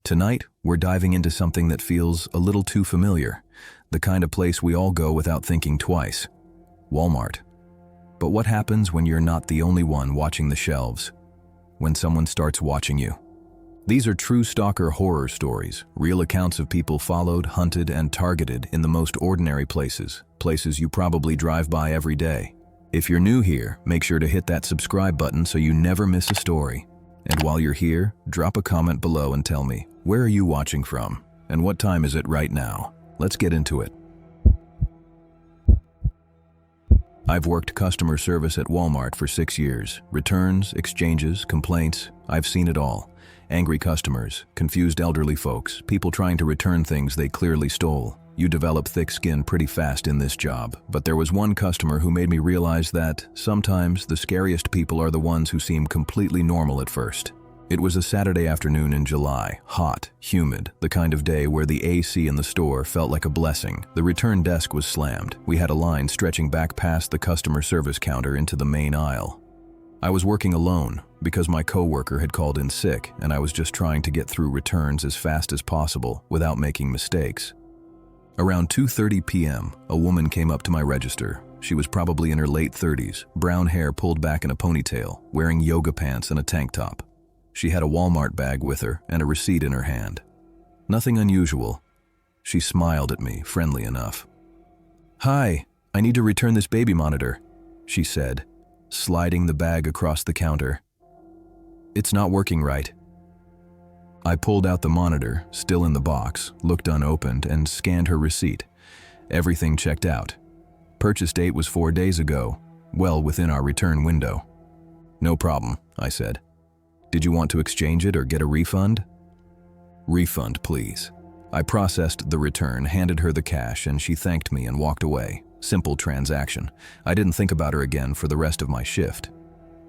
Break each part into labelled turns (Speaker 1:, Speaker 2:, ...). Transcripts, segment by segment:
Speaker 1: Tonight, we're diving into something that feels a little too familiar, the kind of place we all go without thinking twice. Walmart. But what happens when you're not the only one watching the shelves? When someone starts watching you? These are true stalker horror stories, real accounts of people followed, hunted, and targeted in the most ordinary places, places you probably drive by every day. If you're new here, make sure to hit that subscribe button so you never miss a story. And while you're here, drop a comment below and tell me, where are you watching from? And what time is it right now? Let's get into it. I've worked customer service at Walmart for 6 years. Returns, exchanges, complaints, I've seen it all. Angry customers, confused elderly folks, people trying to return things they clearly stole. You develop thick skin pretty fast in this job, but there was one customer who made me realize that sometimes the scariest people are the ones who seem completely normal at first. It was a Saturday afternoon in July, hot, humid, the kind of day where the AC in the store felt like a blessing. The return desk was slammed. We had a line stretching back past the customer service counter into the main aisle. I was working alone because my coworker had called in sick, and I was just trying to get through returns as fast as possible without making mistakes. Around 2:30 p.m., a woman came up to my register. She was probably in her late 30s, brown hair pulled back in a ponytail, wearing yoga pants and a tank top. She had a Walmart bag with her and a receipt in her hand. Nothing unusual. She smiled at me, friendly enough. "Hi, I need to return this baby monitor," she said, sliding the bag across the counter. "It's not working right." I pulled out the monitor, still in the box, looked unopened, and scanned her receipt. Everything checked out. Purchase date was 4 days ago, well within our return window. "No problem," I said. "Did you want to exchange it or get a refund?" "Refund, please." I processed the return, handed her the cash, and she thanked me and walked away. Simple transaction. I didn't think about her again for the rest of my shift.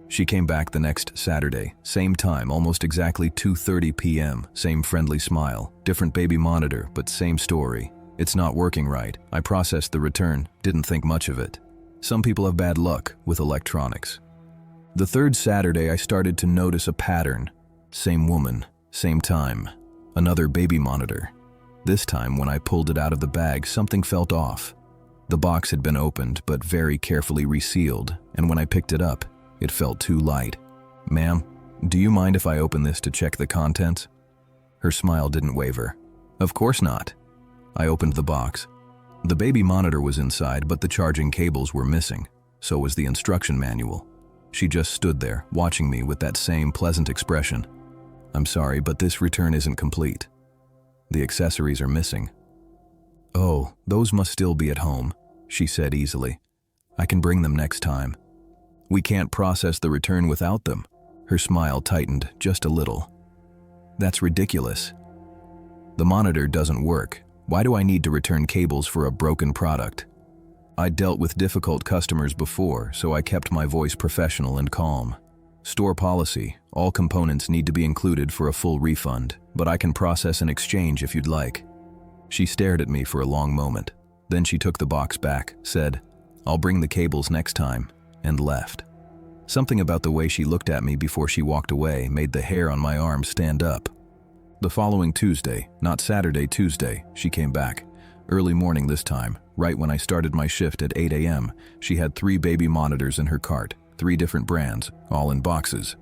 Speaker 1: She came back the next Saturday, same time, almost exactly 2:30 p.m., same friendly smile, different baby monitor, but same story. "It's not working right." I processed the return, didn't think much of it. Some people have bad luck with electronics. The third Saturday, I started to notice a pattern. Same woman, same time, another baby monitor. This time, when I pulled it out of the bag, something felt off. The box had been opened, but very carefully resealed, and when I picked it up, it felt too light. "Ma'am, do you mind if I open this to check the contents?" Her smile didn't waver. "Of course not." I opened the box. The baby monitor was inside, but the charging cables were missing. So was the instruction manual. She just stood there, watching me with that same pleasant expression. "I'm sorry, but this return isn't complete. The accessories are missing." "Oh, those must still be at home," she said easily. "I can bring them next time." "We can't process the return without them." Her smile tightened just a little. "That's ridiculous. The monitor doesn't work. Why do I need to return cables for a broken product?" I'd dealt with difficult customers before, so I kept my voice professional and calm. "Store policy, all components need to be included for a full refund, but I can process an exchange if you'd like." She stared at me for a long moment. Then she took the box back, said, "I'll bring the cables next time," and left. Something about the way she looked at me before she walked away made the hair on my arm stand up. The following Tuesday, not Saturday, Tuesday, she came back. Early morning this time, right when I started my shift at 8 a.m., she had 3 baby monitors in her cart, 3 different brands, all in boxes.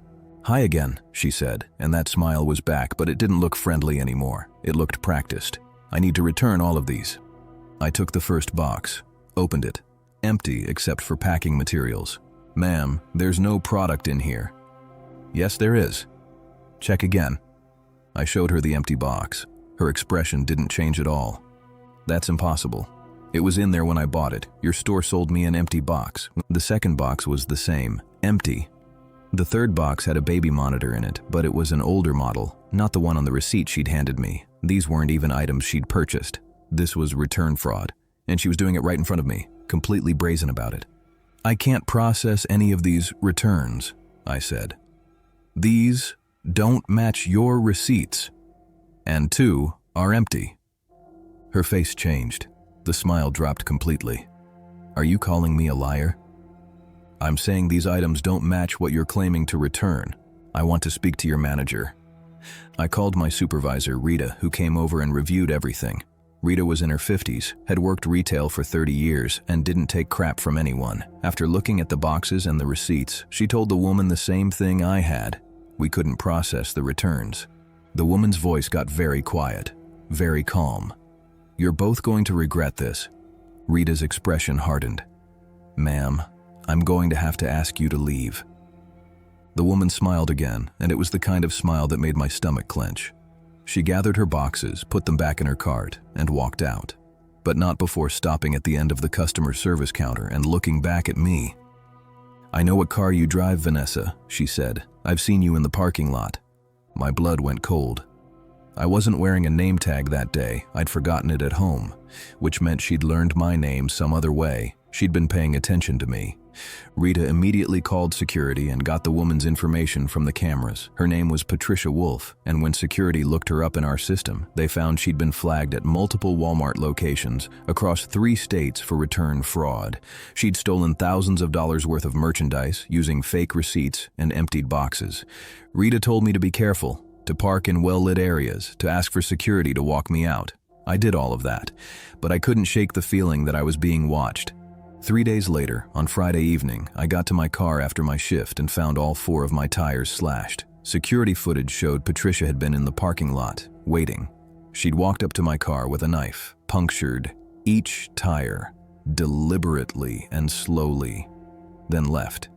Speaker 1: "Hi again," she said, and that smile was back, but it didn't look friendly anymore. It looked practiced. "I need to return all of these." I took the first box, opened it. Empty except for packing materials. "Ma'am, there's no product in here." "Yes, there is." "Check again." I showed her the empty box. Her expression didn't change at all. "That's impossible. It was in there when I bought it. Your store sold me an empty box." The second box was the same, empty. The third box had a baby monitor in it, but it was an older model, not the one on the receipt she'd handed me. These weren't even items she'd purchased. This was return fraud, and she was doing it right in front of me, completely brazen about it. "I can't process any of these returns," I said. "These don't match your receipts, and 2 are empty." Her face changed. The smile dropped completely. "Are you calling me a liar?" "I'm saying these items don't match what you're claiming to return. I want to speak to your manager." I called my supervisor, Rita, who came over and reviewed everything. Rita was in her 50s, had worked retail for 30 years, and didn't take crap from anyone. After looking at the boxes and the receipts, she told the woman the same thing I had. We couldn't process the returns. The woman's voice got very quiet, very calm. "You're both going to regret this." Rita's expression hardened. "Ma'am, I'm going to have to ask you to leave." The woman smiled again, and it was the kind of smile that made my stomach clench. She gathered her boxes, put them back in her cart, and walked out. But not before stopping at the end of the customer service counter and looking back at me. "I know what car you drive, Vanessa," she said. "I've seen you in the parking lot." My blood went cold. I wasn't wearing a name tag that day. I'd forgotten it at home, which meant she'd learned my name some other way. She'd been paying attention to me. Rita immediately called security and got the woman's information from the cameras. Her name was Patricia Wolf, and when security looked her up in our system, they found she'd been flagged at multiple Walmart locations across 3 states for return fraud. She'd stolen thousands of dollars worth of merchandise using fake receipts and emptied boxes. Rita told me to be careful, to park in well-lit areas, to ask for security to walk me out. I did all of that, but I couldn't shake the feeling that I was being watched. 3 days later, on Friday evening, I got to my car after my shift and found all 4 of my tires slashed. Security footage showed Patricia had been in the parking lot, waiting. She'd walked up to my car with a knife, punctured each tire, deliberately and slowly, then left.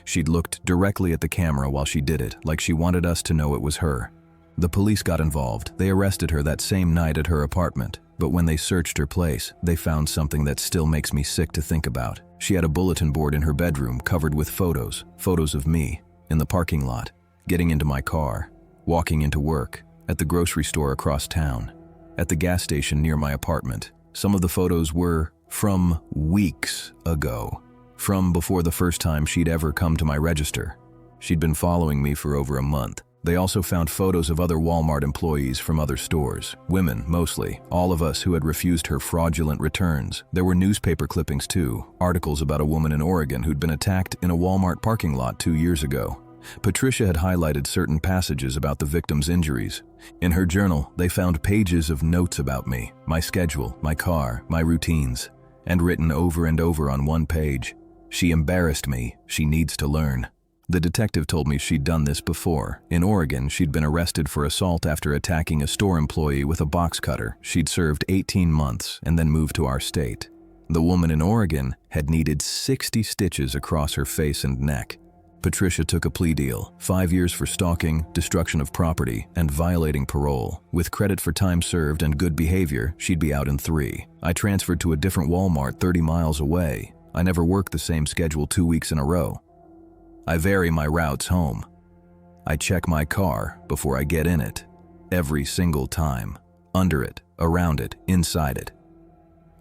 Speaker 1: She'd looked directly at the camera while she did it, like she wanted us to know it was her. The police got involved. They arrested her that same night at her apartment. But when they searched her place, they found something that still makes me sick to think about. She had a bulletin board in her bedroom covered with photos of me, in the parking lot, getting into my car, walking into work, at the grocery store across town, at the gas station near my apartment. Some of the photos were from weeks ago, from before the first time she'd ever come to my register. She'd been following me for over a month. They also found photos of other Walmart employees from other stores, women mostly, all of us who had refused her fraudulent returns. There were newspaper clippings too, articles about a woman in Oregon who'd been attacked in a Walmart parking lot 2 years ago. Patricia had highlighted certain passages about the victim's injuries. In her journal, they found pages of notes about me, my schedule, my car, my routines, and written over and over on one page, "She embarrassed me, she needs to learn." The detective told me she'd done this before. In Oregon, she'd been arrested for assault after attacking a store employee with a box cutter. She'd served 18 months and then moved to our state. The woman in Oregon had needed 60 stitches across her face and neck. Patricia took a plea deal, 5 years for stalking, destruction of property, and violating parole. With credit for time served and good behavior, she'd be out in 3. I transferred to a different Walmart 30 miles away. I never worked the same schedule 2 weeks in a row. I vary my routes home. I check my car before I get in it, every single time, under it, around it, inside it.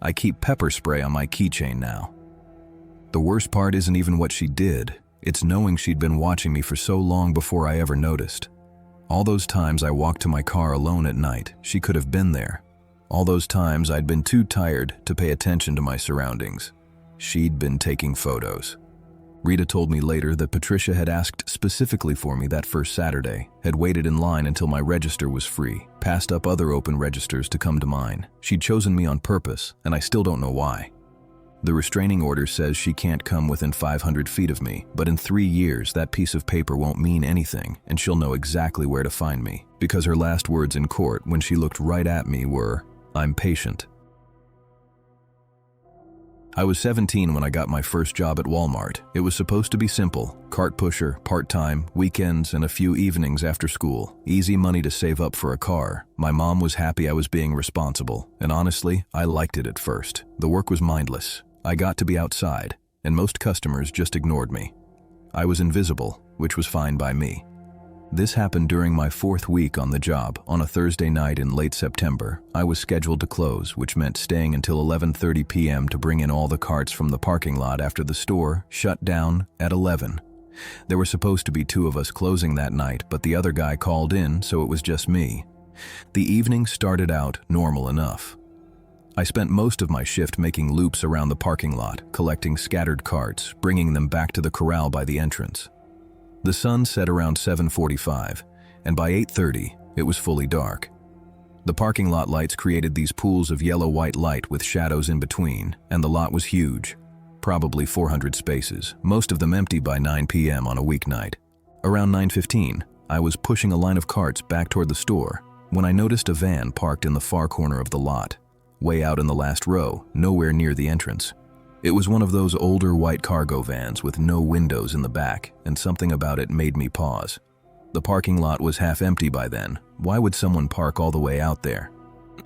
Speaker 1: I keep pepper spray on my keychain now. The worst part isn't even what she did, it's knowing she'd been watching me for so long before I ever noticed. All those times I walked to my car alone at night, she could have been there. All those times I'd been too tired to pay attention to my surroundings. She'd been taking photos. Rita told me later that Patricia had asked specifically for me that first Saturday, had waited in line until my register was free, passed up other open registers to come to mine. She'd chosen me on purpose, and I still don't know why. The restraining order says she can't come within 500 feet of me, but in 3 years that piece of paper won't mean anything, and she'll know exactly where to find me, because her last words in court when she looked right at me were, "I'm patient." I was 17 when I got my first job at Walmart. It was supposed to be simple, cart pusher, part-time, weekends, and a few evenings after school. Easy money to save up for a car. My mom was happy I was being responsible, and honestly, I liked it at first. The work was mindless. I got to be outside, and most customers just ignored me. I was invisible, which was fine by me. This happened during my 4th week on the job. On a Thursday night in late September, I was scheduled to close, which meant staying until 11:30 p.m. to bring in all the carts from the parking lot after the store shut down at 11. There were supposed to be 2 of us closing that night, but the other guy called in, so it was just me. The evening started out normal enough. I spent most of my shift making loops around the parking lot, collecting scattered carts, bringing them back to the corral by the entrance. The sun set around 7:45. and by 8:30, it was fully dark. The parking lot lights created these pools of yellow-white light with shadows in between, and the lot was huge, probably 400 spaces, most of them empty by 9 p.m. on a weeknight. Around 9:15, I was pushing a line of carts back toward the store when I noticed a van parked in the far corner of the lot, way out in the last row, nowhere near the entrance. It was one of those older white cargo vans with no windows in the back, and something about it made me pause. The parking lot was half empty by then. Why would someone park all the way out there?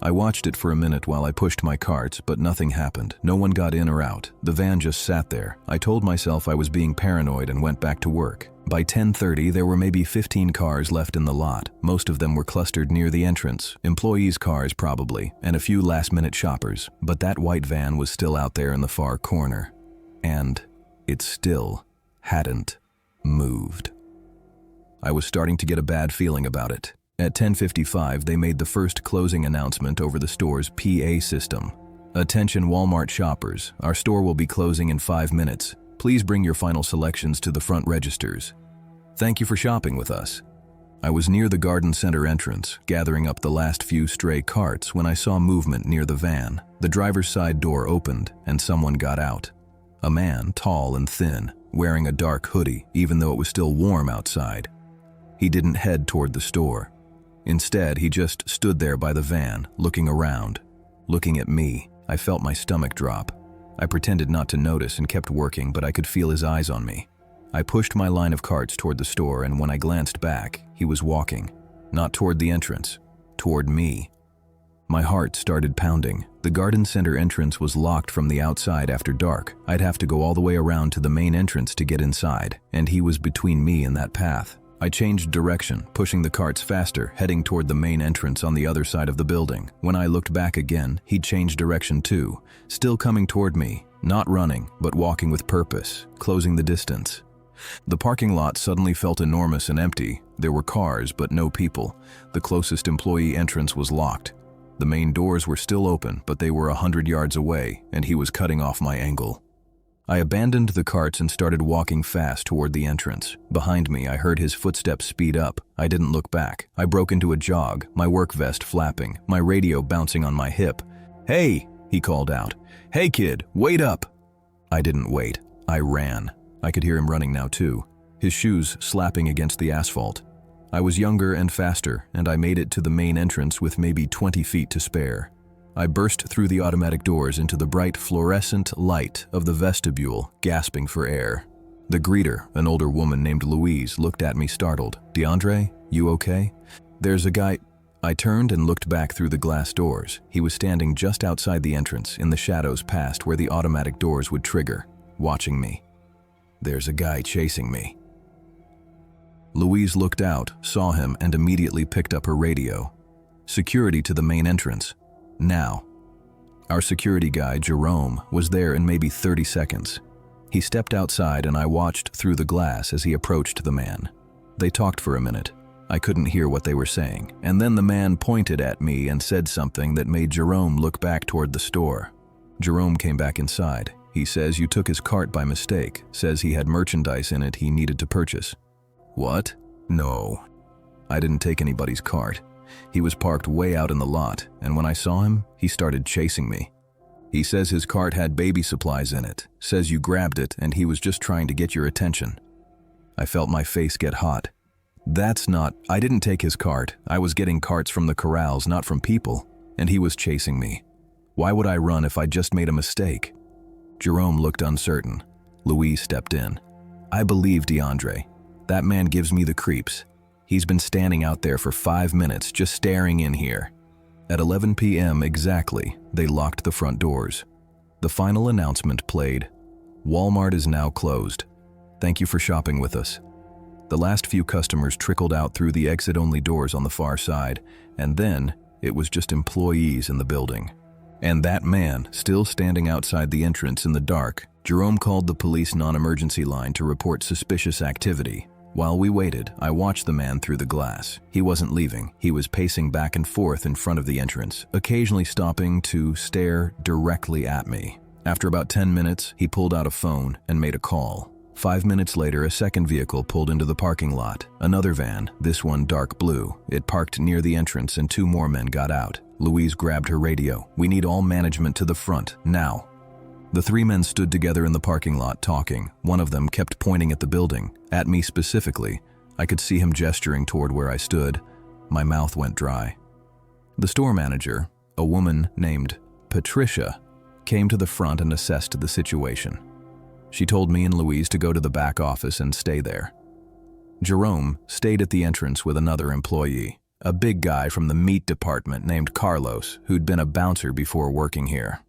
Speaker 1: I watched it for a minute while I pushed my carts, but nothing happened. No one got in or out. The van just sat there. I told myself I was being paranoid and went back to work. By 10:30, there were maybe 15 cars left in the lot. Most of them were clustered near the entrance. Employees' cars probably, and a few last-minute shoppers. But that white van was still out there in the far corner. And it still hadn't moved. I was starting to get a bad feeling about it. At 10:55, they made the first closing announcement over the store's PA system. Attention Walmart shoppers, our store will be closing in 5 minutes. Please bring your final selections to the front registers. Thank you for shopping with us. I was near the garden center entrance, gathering up the last few stray carts when I saw movement near the van. The driver's side door opened, and someone got out. A man, tall and thin, wearing a dark hoodie, even though it was still warm outside. He didn't head toward the store. Instead, he just stood there by the van, looking around. Looking at me, I felt my stomach drop. I pretended not to notice and kept working, but I could feel his eyes on me. I pushed my line of carts toward the store, and when I glanced back, he was walking. Not toward the entrance, toward me. My heart started pounding. The garden center entrance was locked from the outside after dark. I'd have to go all the way around to the main entrance to get inside, and he was between me and that path. I changed direction, pushing the carts faster, heading toward the main entrance on the other side of the building. When I looked back again, he'd changed direction too, still coming toward me, not running, but walking with purpose, closing the distance. The parking lot suddenly felt enormous and empty. There were cars, but no people. The closest employee entrance was locked. The main doors were still open, but they were 100 yards away, and he was cutting off my angle. I abandoned the carts and started walking fast toward the entrance. Behind me, I heard his footsteps speed up. I didn't look back. I broke into a jog, my work vest flapping, my radio bouncing on my hip. "Hey!" he called out. "Hey kid, wait up!" I didn't wait. I ran. I could hear him running now too, his shoes slapping against the asphalt. I was younger and faster, and I made it to the main entrance with maybe 20 feet to spare. I burst through the automatic doors into the bright fluorescent light of the vestibule, gasping for air. The greeter, an older woman named Louise, looked at me startled. "DeAndre, you okay? There's a guy..." I turned and looked back through the glass doors. He was standing just outside the entrance, in the shadows past where the automatic doors would trigger, watching me. "There's a guy chasing me." Louise looked out, saw him, and immediately picked up her radio. "Security to the main entrance. Now." Our security guy, Jerome, was there in maybe 30 seconds. He stepped outside and I watched through the glass as he approached the man. They talked for a minute. I couldn't hear what they were saying, and then the man pointed at me and said something that made Jerome look back toward the store. Jerome came back inside. He says you took his cart by mistake, says he had merchandise in it he needed to purchase. What? No. I didn't take anybody's cart. He was parked way out in the lot, and when I saw him, he started chasing me. He says his cart had baby supplies in it, says you grabbed it and he was just trying to get your attention. I felt my face get hot. I didn't take his cart. I was getting carts from the corrals, not from people, and he was chasing me. Why would I run if I just made a mistake? Jerome looked uncertain. Louise stepped in. I believe DeAndre. That man gives me the creeps. He's been standing out there for 5 minutes, just staring in here. At 11 p.m. exactly, they locked the front doors. The final announcement played. Walmart is now closed. Thank you for shopping with us. The last few customers trickled out through the exit-only doors on the far side, and then it was just employees in the building. And that man, still standing outside the entrance in the dark, Jerome called the police non-emergency line to report suspicious activity. While we waited, I watched the man through the glass. He wasn't leaving. He was pacing back and forth in front of the entrance, occasionally stopping to stare directly at me. After about 10 minutes, he pulled out a phone and made a call. 5 minutes later, a second vehicle pulled into the parking lot. Another van, this one dark blue. It parked near the entrance and 2 more men got out. Louise grabbed her radio. "We need all management to the front, now." The 3 men stood together in the parking lot talking. One of them kept pointing at the building, at me specifically. I could see him gesturing toward where I stood. My mouth went dry. The store manager, a woman named Patricia, came to the front and assessed the situation. She told me and Louise to go to the back office and stay there. Jerome stayed at the entrance with another employee, a big guy from the meat department named Carlos, who'd been a bouncer before working here.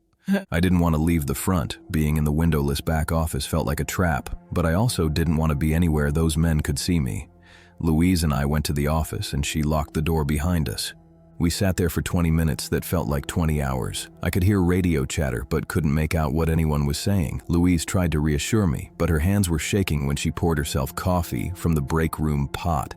Speaker 1: I didn't want to leave the front. Being in the windowless back office felt like a trap, but I also didn't want to be anywhere those men could see me. Louise and I went to the office and she locked the door behind us. We sat there for 20 minutes that felt like 20 hours. I could hear radio chatter but couldn't make out what anyone was saying. Louise tried to reassure me, but her hands were shaking when she poured herself coffee from the break room pot.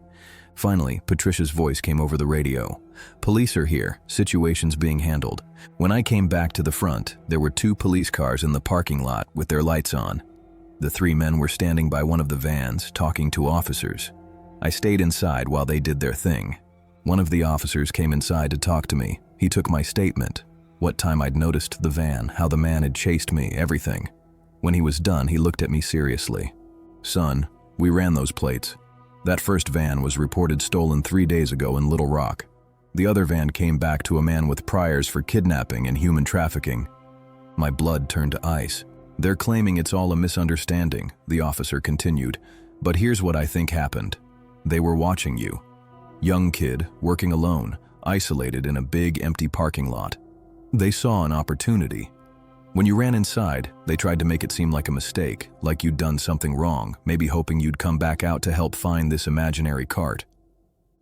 Speaker 1: Finally, Patricia's voice came over the radio. "Police are here. Situation's being handled." When I came back to the front, there were 2 police cars in the parking lot with their lights on. The 3 men were standing by one of the vans, talking to officers. I stayed inside while they did their thing. One of the officers came inside to talk to me. He took my statement, what time I'd noticed the van, how the man had chased me, everything. When he was done, he looked at me seriously. "Son, we ran those plates. That first van was reported stolen 3 days ago in Little Rock. The other van came back to a man with priors for kidnapping and human trafficking." My blood turned to ice. "They're claiming it's all a misunderstanding," the officer continued. "But here's what I think happened. They were watching you. Young kid, working alone, isolated in a big empty parking lot. They saw an opportunity. When you ran inside, they tried to make it seem like a mistake, like you'd done something wrong, maybe hoping you'd come back out to help find this imaginary cart."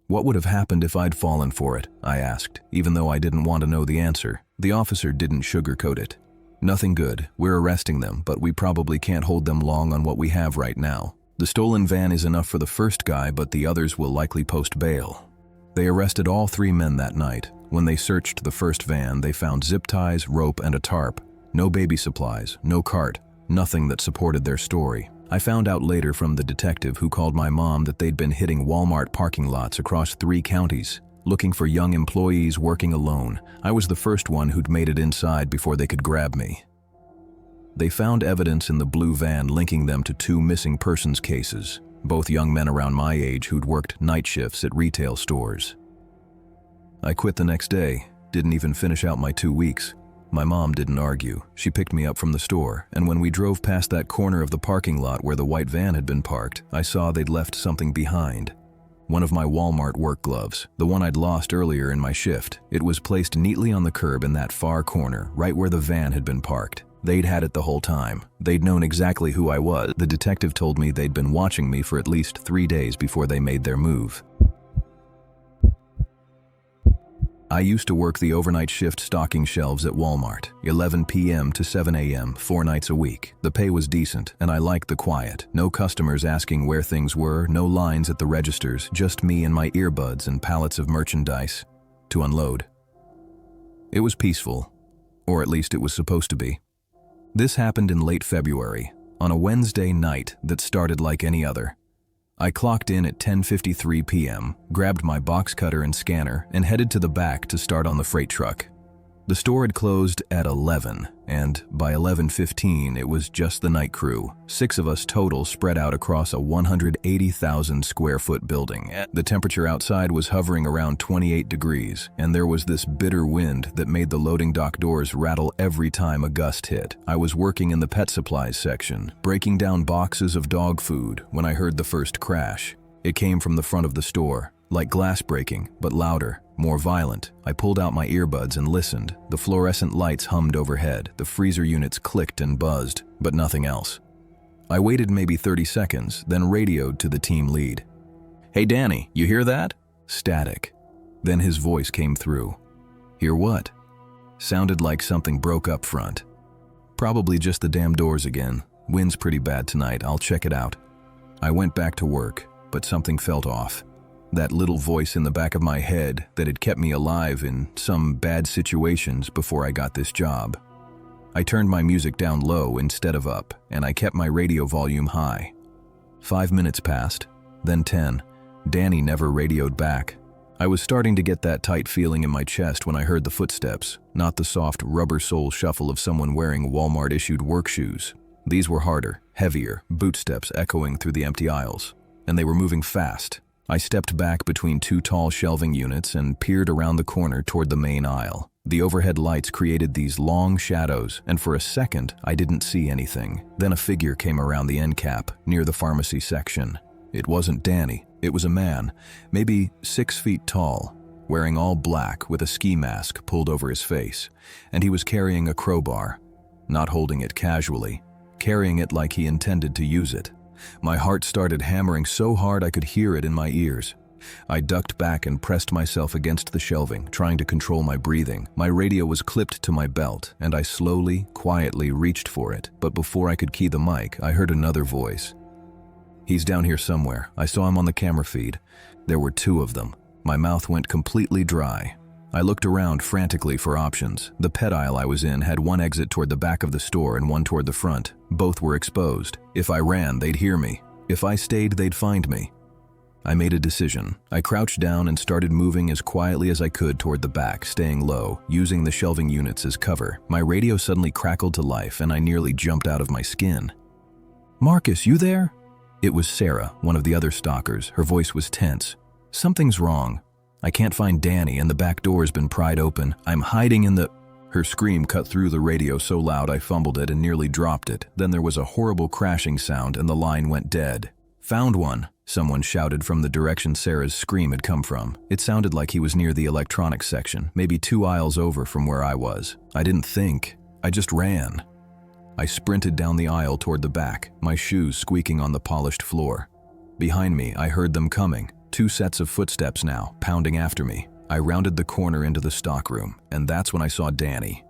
Speaker 1: "What would have happened if I'd fallen for it?" I asked, even though I didn't want to know the answer. The officer didn't sugarcoat it. "Nothing good. We're arresting them, but we probably can't hold them long on what we have right now. The stolen van is enough for the first guy, but the others will likely post bail." They arrested all 3 men that night. When they searched the first van, they found zip ties, rope, and a tarp. No baby supplies, no cart, nothing that supported their story. I found out later from the detective who called my mom that they'd been hitting Walmart parking lots across 3 counties, looking for young employees working alone. I was the first one who'd made it inside before they could grab me. They found evidence in the blue van linking them to 2 missing persons cases, both young men around my age who'd worked night shifts at retail stores. I quit the next day, didn't even finish out my 2 weeks. My mom didn't argue. She picked me up from the store, and when we drove past that corner of the parking lot where the white van had been parked, I saw they'd left something behind. One of my Walmart work gloves, the one I'd lost earlier in my shift. It was placed neatly on the curb in that far corner, right where the van had been parked. They'd had it the whole time. They'd known exactly who I was. The detective told me they'd been watching me for at least 3 days before they made their move. I used to work the overnight shift stocking shelves at Walmart, 11 p.m. to 7 a.m., 4 nights a week. The pay was decent, and I liked the quiet. No customers asking where things were, no lines at the registers, just me and my earbuds and pallets of merchandise to unload. It was peaceful, or at least it was supposed to be. This happened in late February, on a Wednesday night that started like any other. I clocked in at 10:53 p.m., grabbed my box cutter and scanner, and headed to the back to start on the freight truck. The store had closed at 11, and by 11:15 it was just the night crew, 6 of us total spread out across a 180,000 square foot building. The temperature outside was hovering around 28 degrees, and there was this bitter wind that made the loading dock doors rattle every time a gust hit. I was working in the pet supplies section, breaking down boxes of dog food, when I heard the first crash. It came from the front of the store, like glass breaking, but louder, more violent. I pulled out my earbuds and listened. The fluorescent lights hummed overhead, the freezer units clicked and buzzed, but nothing else. I waited maybe 30 seconds, then radioed to the team lead. "Hey Danny, you hear that?" Static. Then his voice came through. "Hear what?" Sounded like something broke up front. "Probably just the damn doors again. Wind's pretty bad tonight, I'll check it out." I went back to work, but something felt off. That little voice in the back of my head that had kept me alive in some bad situations before I got this job. I turned my music down low instead of up, and I kept my radio volume high. 5 minutes passed, then 10. Danny never radioed back. I was starting to get that tight feeling in my chest when I heard the footsteps, not the soft rubber sole shuffle of someone wearing Walmart-issued work shoes. These were harder, heavier, boot steps echoing through the empty aisles, and they were moving fast. I stepped back between two tall shelving units and peered around the corner toward the main aisle. The overhead lights created these long shadows, and for a second I didn't see anything. Then a figure came around the end cap, near the pharmacy section. It wasn't Danny. It was a man, maybe 6 feet tall, wearing all black with a ski mask pulled over his face, and he was carrying a crowbar, not holding it casually, carrying it like he intended to use it. My heart started hammering so hard I could hear it in my ears. I ducked back and pressed myself against the shelving, trying to control my breathing. My radio was clipped to my belt, and I slowly, quietly reached for it, but before I could key the mic, I heard another voice. "He's down here somewhere. I saw him on the camera feed." There were 2 of them. My mouth went completely dry. I looked around frantically for options. The pet aisle I was in had one exit toward the back of the store and one toward the front. Both were exposed. If I ran, they'd hear me. If I stayed, they'd find me. I made a decision. I crouched down and started moving as quietly as I could toward the back, staying low, using the shelving units as cover. My radio suddenly crackled to life, and I nearly jumped out of my skin. "Marcus, you there?" It was Sarah, one of the other stalkers. Her voice was tense. "Something's wrong. I can't find Danny, and the back door's been pried open. I'm hiding in the..." Her scream cut through the radio so loud I fumbled it and nearly dropped it. Then there was a horrible crashing sound and the line went dead. "Found one," someone shouted from the direction Sarah's scream had come from. It sounded like he was near the electronics section, maybe 2 aisles over from where I was. I didn't think. I just ran. I sprinted down the aisle toward the back, my shoes squeaking on the polished floor. Behind me, I heard them coming. 2 sets of footsteps now, pounding after me. I rounded the corner into the stockroom, and that's when I saw Danny.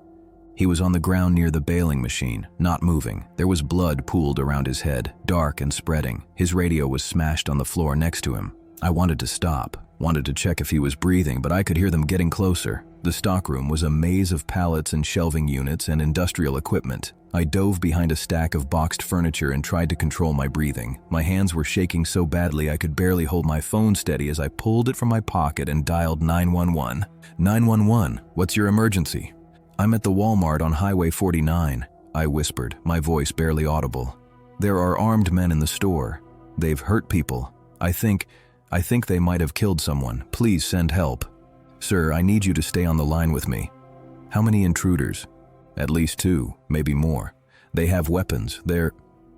Speaker 1: He was on the ground near the baling machine, not moving. There was blood pooled around his head, dark and spreading. His radio was smashed on the floor next to him. I wanted to stop, wanted to check if he was breathing, but I could hear them getting closer. The stockroom was a maze of pallets and shelving units and industrial equipment. I dove behind a stack of boxed furniture and tried to control my breathing. My hands were shaking so badly I could barely hold my phone steady as I pulled it from my pocket and dialed 911. 911, what's your emergency? "I'm at the Walmart on Highway 49, I whispered, my voice barely audible. "There are armed men in the store. They've hurt people. I think they might have killed someone. Please send help." "Sir, I need you to stay on the line with me." "How many intruders?" "At least 2, maybe more. They have weapons. They're..."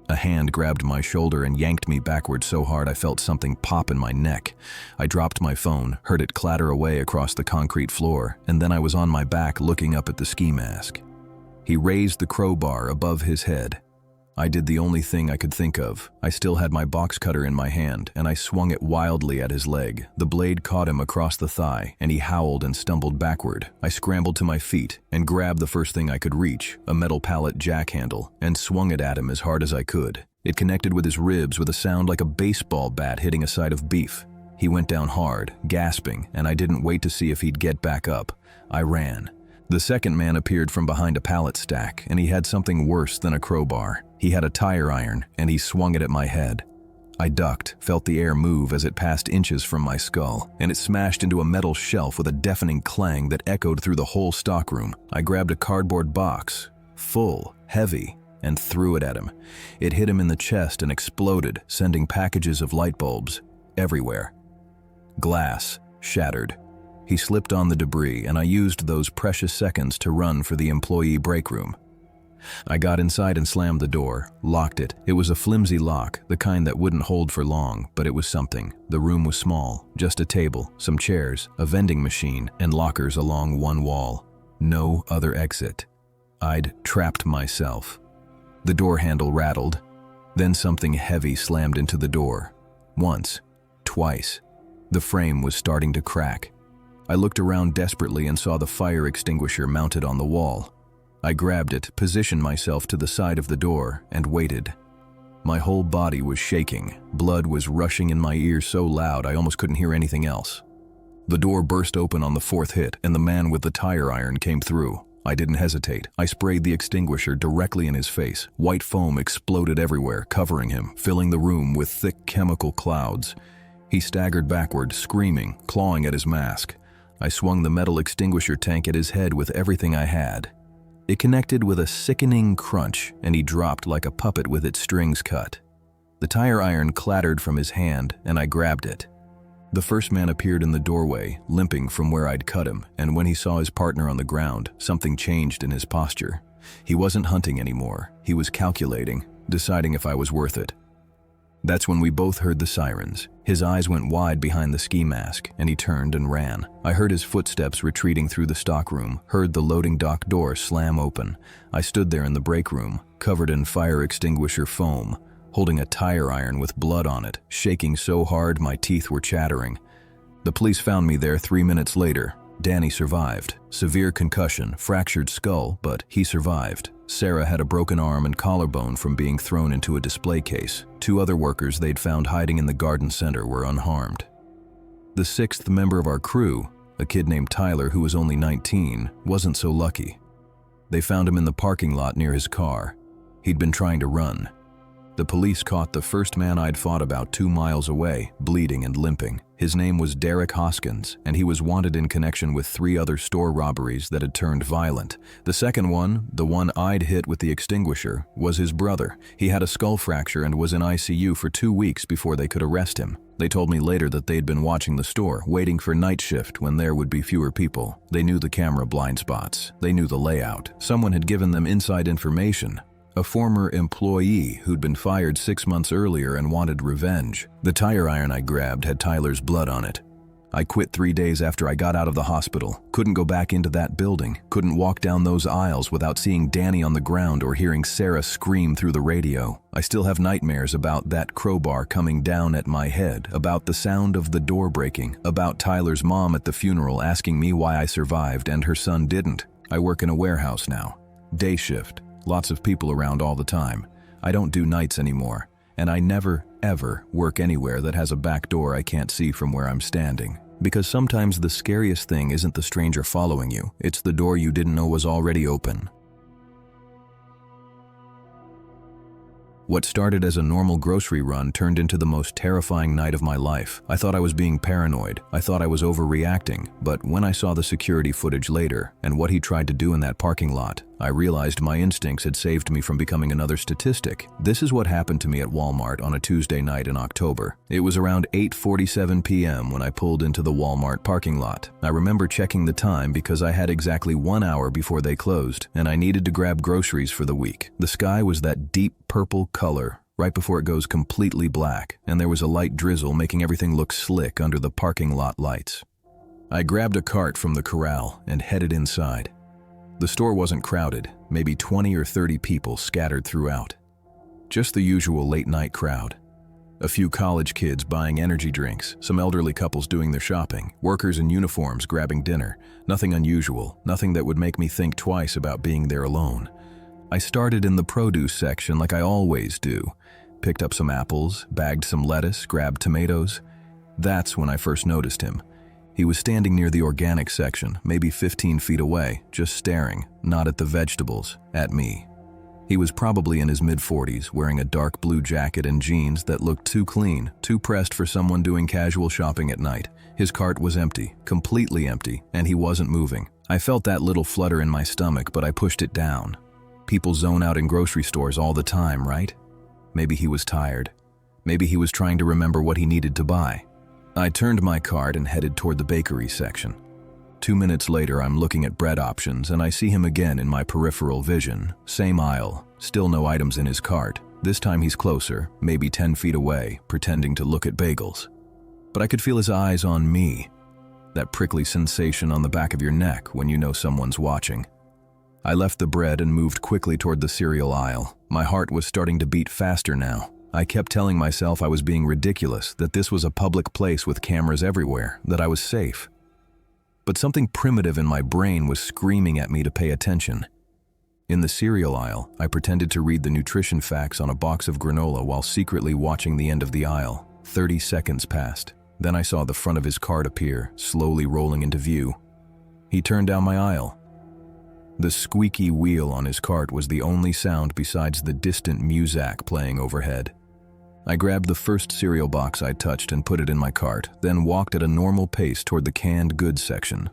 Speaker 1: A hand grabbed my shoulder and yanked me backward so hard I felt something pop in my neck. I dropped my phone, heard it clatter away across the concrete floor, and then I was on my back looking up at the ski mask. He raised the crowbar above his head. I did the only thing I could think of. I still had my box cutter in my hand, and I swung it wildly at his leg. The blade caught him across the thigh, and he howled and stumbled backward. I scrambled to my feet and grabbed the first thing I could reach, a metal pallet jack handle, and swung it at him as hard as I could. It connected with his ribs with a sound like a baseball bat hitting a side of beef. He went down hard, gasping, and I didn't wait to see if he'd get back up. I ran. The second man appeared from behind a pallet stack, and he had something worse than a crowbar. He had a tire iron, and he swung it at my head. I ducked, felt the air move as it passed inches from my skull, and it smashed into a metal shelf with a deafening clang that echoed through the whole stockroom. I grabbed a cardboard box, full, heavy, and threw it at him. It hit him in the chest and exploded, sending packages of light bulbs everywhere. Glass shattered. He slipped on the debris, and I used those precious seconds to run for the employee break room. I got inside and slammed the door, locked it. It was a flimsy lock, the kind that wouldn't hold for long, but it was something. The room was small, just a table, some chairs, a vending machine, and lockers along one wall. No other exit. I'd trapped myself. The door handle rattled. Then something heavy slammed into the door. Once, twice. The frame was starting to crack. I looked around desperately and saw the fire extinguisher mounted on the wall. I grabbed it, positioned myself to the side of the door, and waited. My whole body was shaking. Blood was rushing in my ears so loud I almost couldn't hear anything else. The door burst open on the 4th hit, and the man with the tire iron came through. I didn't hesitate. I sprayed the extinguisher directly in his face. White foam exploded everywhere, covering him, filling the room with thick chemical clouds. He staggered backward, screaming, clawing at his mask. I swung the metal extinguisher tank at his head with everything I had. It connected with a sickening crunch, and he dropped like a puppet with its strings cut. The tire iron clattered from his hand, and I grabbed it. The first man appeared in the doorway, limping from where I'd cut him, and when he saw his partner on the ground, something changed in his posture. He wasn't hunting anymore. He was calculating, deciding if I was worth it. That's when we both heard the sirens. His eyes went wide behind the ski mask, and he turned and ran. I heard his footsteps retreating through the stockroom, heard the loading dock door slam open. I stood there in the break room, covered in fire extinguisher foam, holding a tire iron with blood on it, shaking so hard my teeth were chattering. The police found me there 3 minutes later. Danny survived. Severe concussion, fractured skull, but he survived. Sarah had a broken arm and collarbone from being thrown into a display case. 2 other workers they'd found hiding in the garden center were unharmed. The 6th member of our crew, a kid named Tyler who was only 19, wasn't so lucky. They found him in the parking lot near his car. He'd been trying to run. The police caught the first man I'd fought about 2 miles away, bleeding and limping. His name was Derek Hoskins, and he was wanted in connection with 3 other store robberies that had turned violent. The second one, the one I'd hit with the extinguisher, was his brother. He had a skull fracture and was in ICU for 2 weeks before they could arrest him. They told me later that they'd been watching the store, waiting for night shift when there would be fewer people. They knew the camera blind spots. They knew the layout. Someone had given them inside information. A former employee who'd been fired 6 months earlier and wanted revenge. The tire iron I grabbed had Tyler's blood on it. I quit 3 days after I got out of the hospital. Couldn't go back into that building. Couldn't walk down those aisles without seeing Danny on the ground or hearing Sarah scream through the radio. I still have nightmares about that crowbar coming down at my head, about the sound of the door breaking, about Tyler's mom at the funeral asking me why I survived and her son didn't. I work in a warehouse now. Day shift. Lots of people around all the time. I don't do nights anymore, and I never, ever work anywhere that has a back door I can't see from where I'm standing. Because sometimes the scariest thing isn't the stranger following you, it's the door you didn't know was already open. What started as a normal grocery run turned into the most terrifying night of my life. I thought I was being paranoid. I thought I was overreacting. But when I saw the security footage later and what he tried to do in that parking lot, I realized my instincts had saved me from becoming another statistic. This is what happened to me at Walmart on a Tuesday night in October. It was around 8:47 p.m. when I pulled into the Walmart parking lot. I remember checking the time because I had exactly 1 hour before they closed, and I needed to grab groceries for the week. The sky was that deep purple color right before it goes completely black, and there was a light drizzle making everything look slick under the parking lot lights. I grabbed a cart from the corral and headed inside. The store wasn't crowded, maybe 20 or 30 people scattered throughout. Just the usual late-night crowd. A few college kids buying energy drinks, some elderly couples doing their shopping, workers in uniforms grabbing dinner. Nothing unusual, nothing that would make me think twice about being there alone. I started in the produce section like I always do. Picked up some apples, bagged some lettuce, grabbed tomatoes. That's when I first noticed him. He was standing near the organic section, maybe 15 feet away, just staring, not at the vegetables, at me. He was probably in his mid-40s, wearing a dark blue jacket and jeans that looked too clean, too pressed for someone doing casual shopping at night. His cart was empty, completely empty, and he wasn't moving. I felt that little flutter in my stomach, but I pushed it down. People zone out in grocery stores all the time, right? Maybe he was tired. Maybe he was trying to remember what he needed to buy. I turned my cart and headed toward the bakery section. 2 minutes later, I'm looking at bread options and I see him again in my peripheral vision. Same aisle, still no items in his cart. This time he's closer, maybe 10 feet away, pretending to look at bagels. But I could feel his eyes on me. That prickly sensation on the back of your neck when you know someone's watching. I left the bread and moved quickly toward the cereal aisle. My heart was starting to beat faster now. I kept telling myself I was being ridiculous, that this was a public place with cameras everywhere, that I was safe. But something primitive in my brain was screaming at me to pay attention. In the cereal aisle, I pretended to read the nutrition facts on a box of granola while secretly watching the end of the aisle. 30 seconds passed. Then I saw the front of his cart appear, slowly rolling into view. He turned down my aisle. The squeaky wheel on his cart was the only sound besides the distant muzak playing overhead. I grabbed the first cereal box I touched and put it in my cart, then walked at a normal pace toward the canned goods section.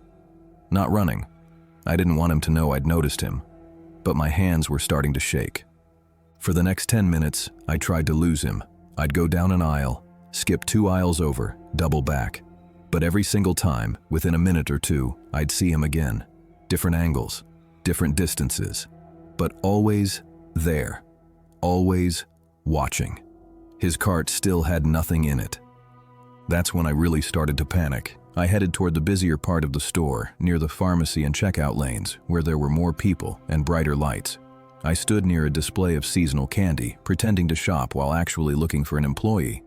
Speaker 1: Not running. I didn't want him to know I'd noticed him, but my hands were starting to shake. For the next 10 minutes, I tried to lose him. I'd go down an aisle, skip 2 aisles over, double back. But every single time, within a minute or two, I'd see him again. Different angles, different distances, but always there, always watching. His cart still had nothing in it. That's when I really started to panic. I headed toward the busier part of the store, near the pharmacy and checkout lanes, where there were more people and brighter lights. I stood near a display of seasonal candy, pretending to shop while actually looking for an employee.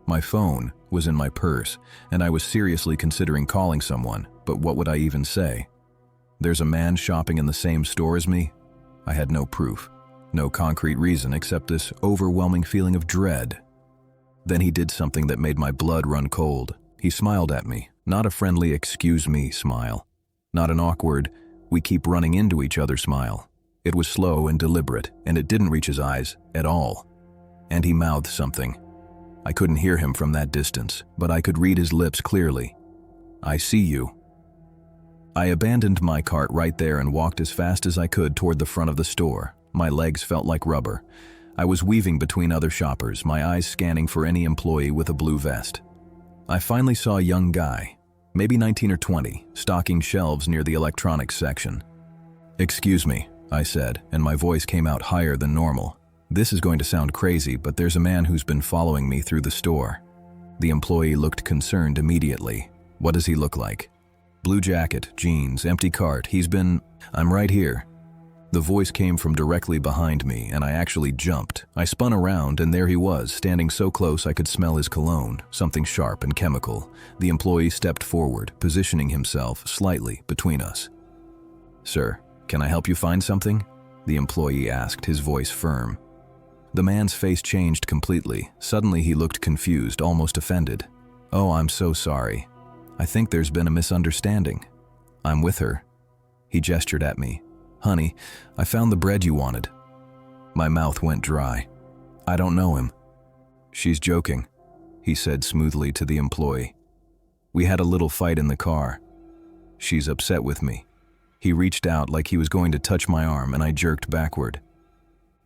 Speaker 1: My phone was in my purse, and I was seriously considering calling someone, but what would I even say? There's a man shopping in the same store as me? I had no proof. No concrete reason except this overwhelming feeling of dread. Then he did something that made my blood run cold. He smiled at me, not a friendly "excuse me" smile. Not an awkward, "we keep running into each other" smile. It was slow and deliberate, and it didn't reach his eyes at all. And he mouthed something. I couldn't hear him from that distance, but I could read his lips clearly. "I see you." I abandoned my cart right there and walked as fast as I could toward the front of the store. My legs felt like rubber. I was weaving between other shoppers, my eyes scanning for any employee with a blue vest. I finally saw a young guy, maybe 19 or 20, stocking shelves near the electronics section. "Excuse me," I said, and my voice came out higher than normal. "This is going to sound crazy, but there's a man who's been following me through the store." The employee looked concerned immediately. "What does he look like?" "Blue jacket, jeans, empty cart. I'm right here." The voice came from directly behind me, and I actually jumped. I spun around, and there he was, standing so close I could smell his cologne, something sharp and chemical. The employee stepped forward, positioning himself slightly between us. "Sir, can I help you find something?" the employee asked, his voice firm. The man's face changed completely. Suddenly he looked confused, almost offended. "Oh, I'm so sorry. I think there's been a misunderstanding. I'm with her." He gestured at me. "Honey, I found the bread you wanted." My mouth went dry. "I don't know him." "She's joking," he said smoothly to the employee. "We had a little fight in the car. She's upset with me." He reached out like he was going to touch my arm, and I jerked backward.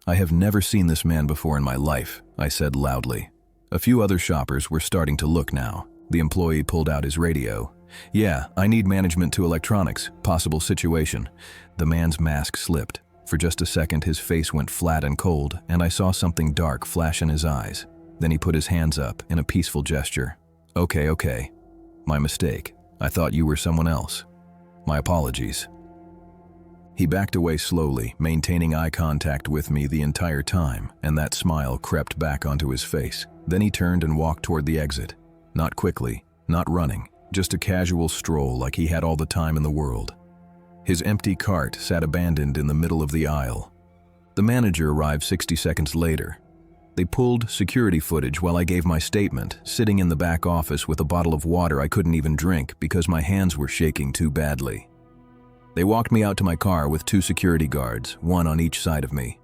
Speaker 1: "I have never seen this man before in my life," I said loudly. A few other shoppers were starting to look now. The employee pulled out his radio. "Yeah, I need management to electronics. Possible situation." The man's mask slipped. For just a second, his face went flat and cold, and I saw something dark flash in his eyes. Then he put his hands up in a peaceful gesture. Okay. My mistake. I thought you were someone else. My apologies." He backed away slowly, maintaining eye contact with me the entire time, and that smile crept back onto his face. Then he turned and walked toward the exit. Not quickly, not running. Just a casual stroll like he had all the time in the world. His empty cart sat abandoned in the middle of the aisle. The manager arrived 60 seconds later. They pulled security footage while I gave my statement, sitting in the back office with a bottle of water I couldn't even drink because my hands were shaking too badly. They walked me out to my car with 2 security guards, one on each side of me.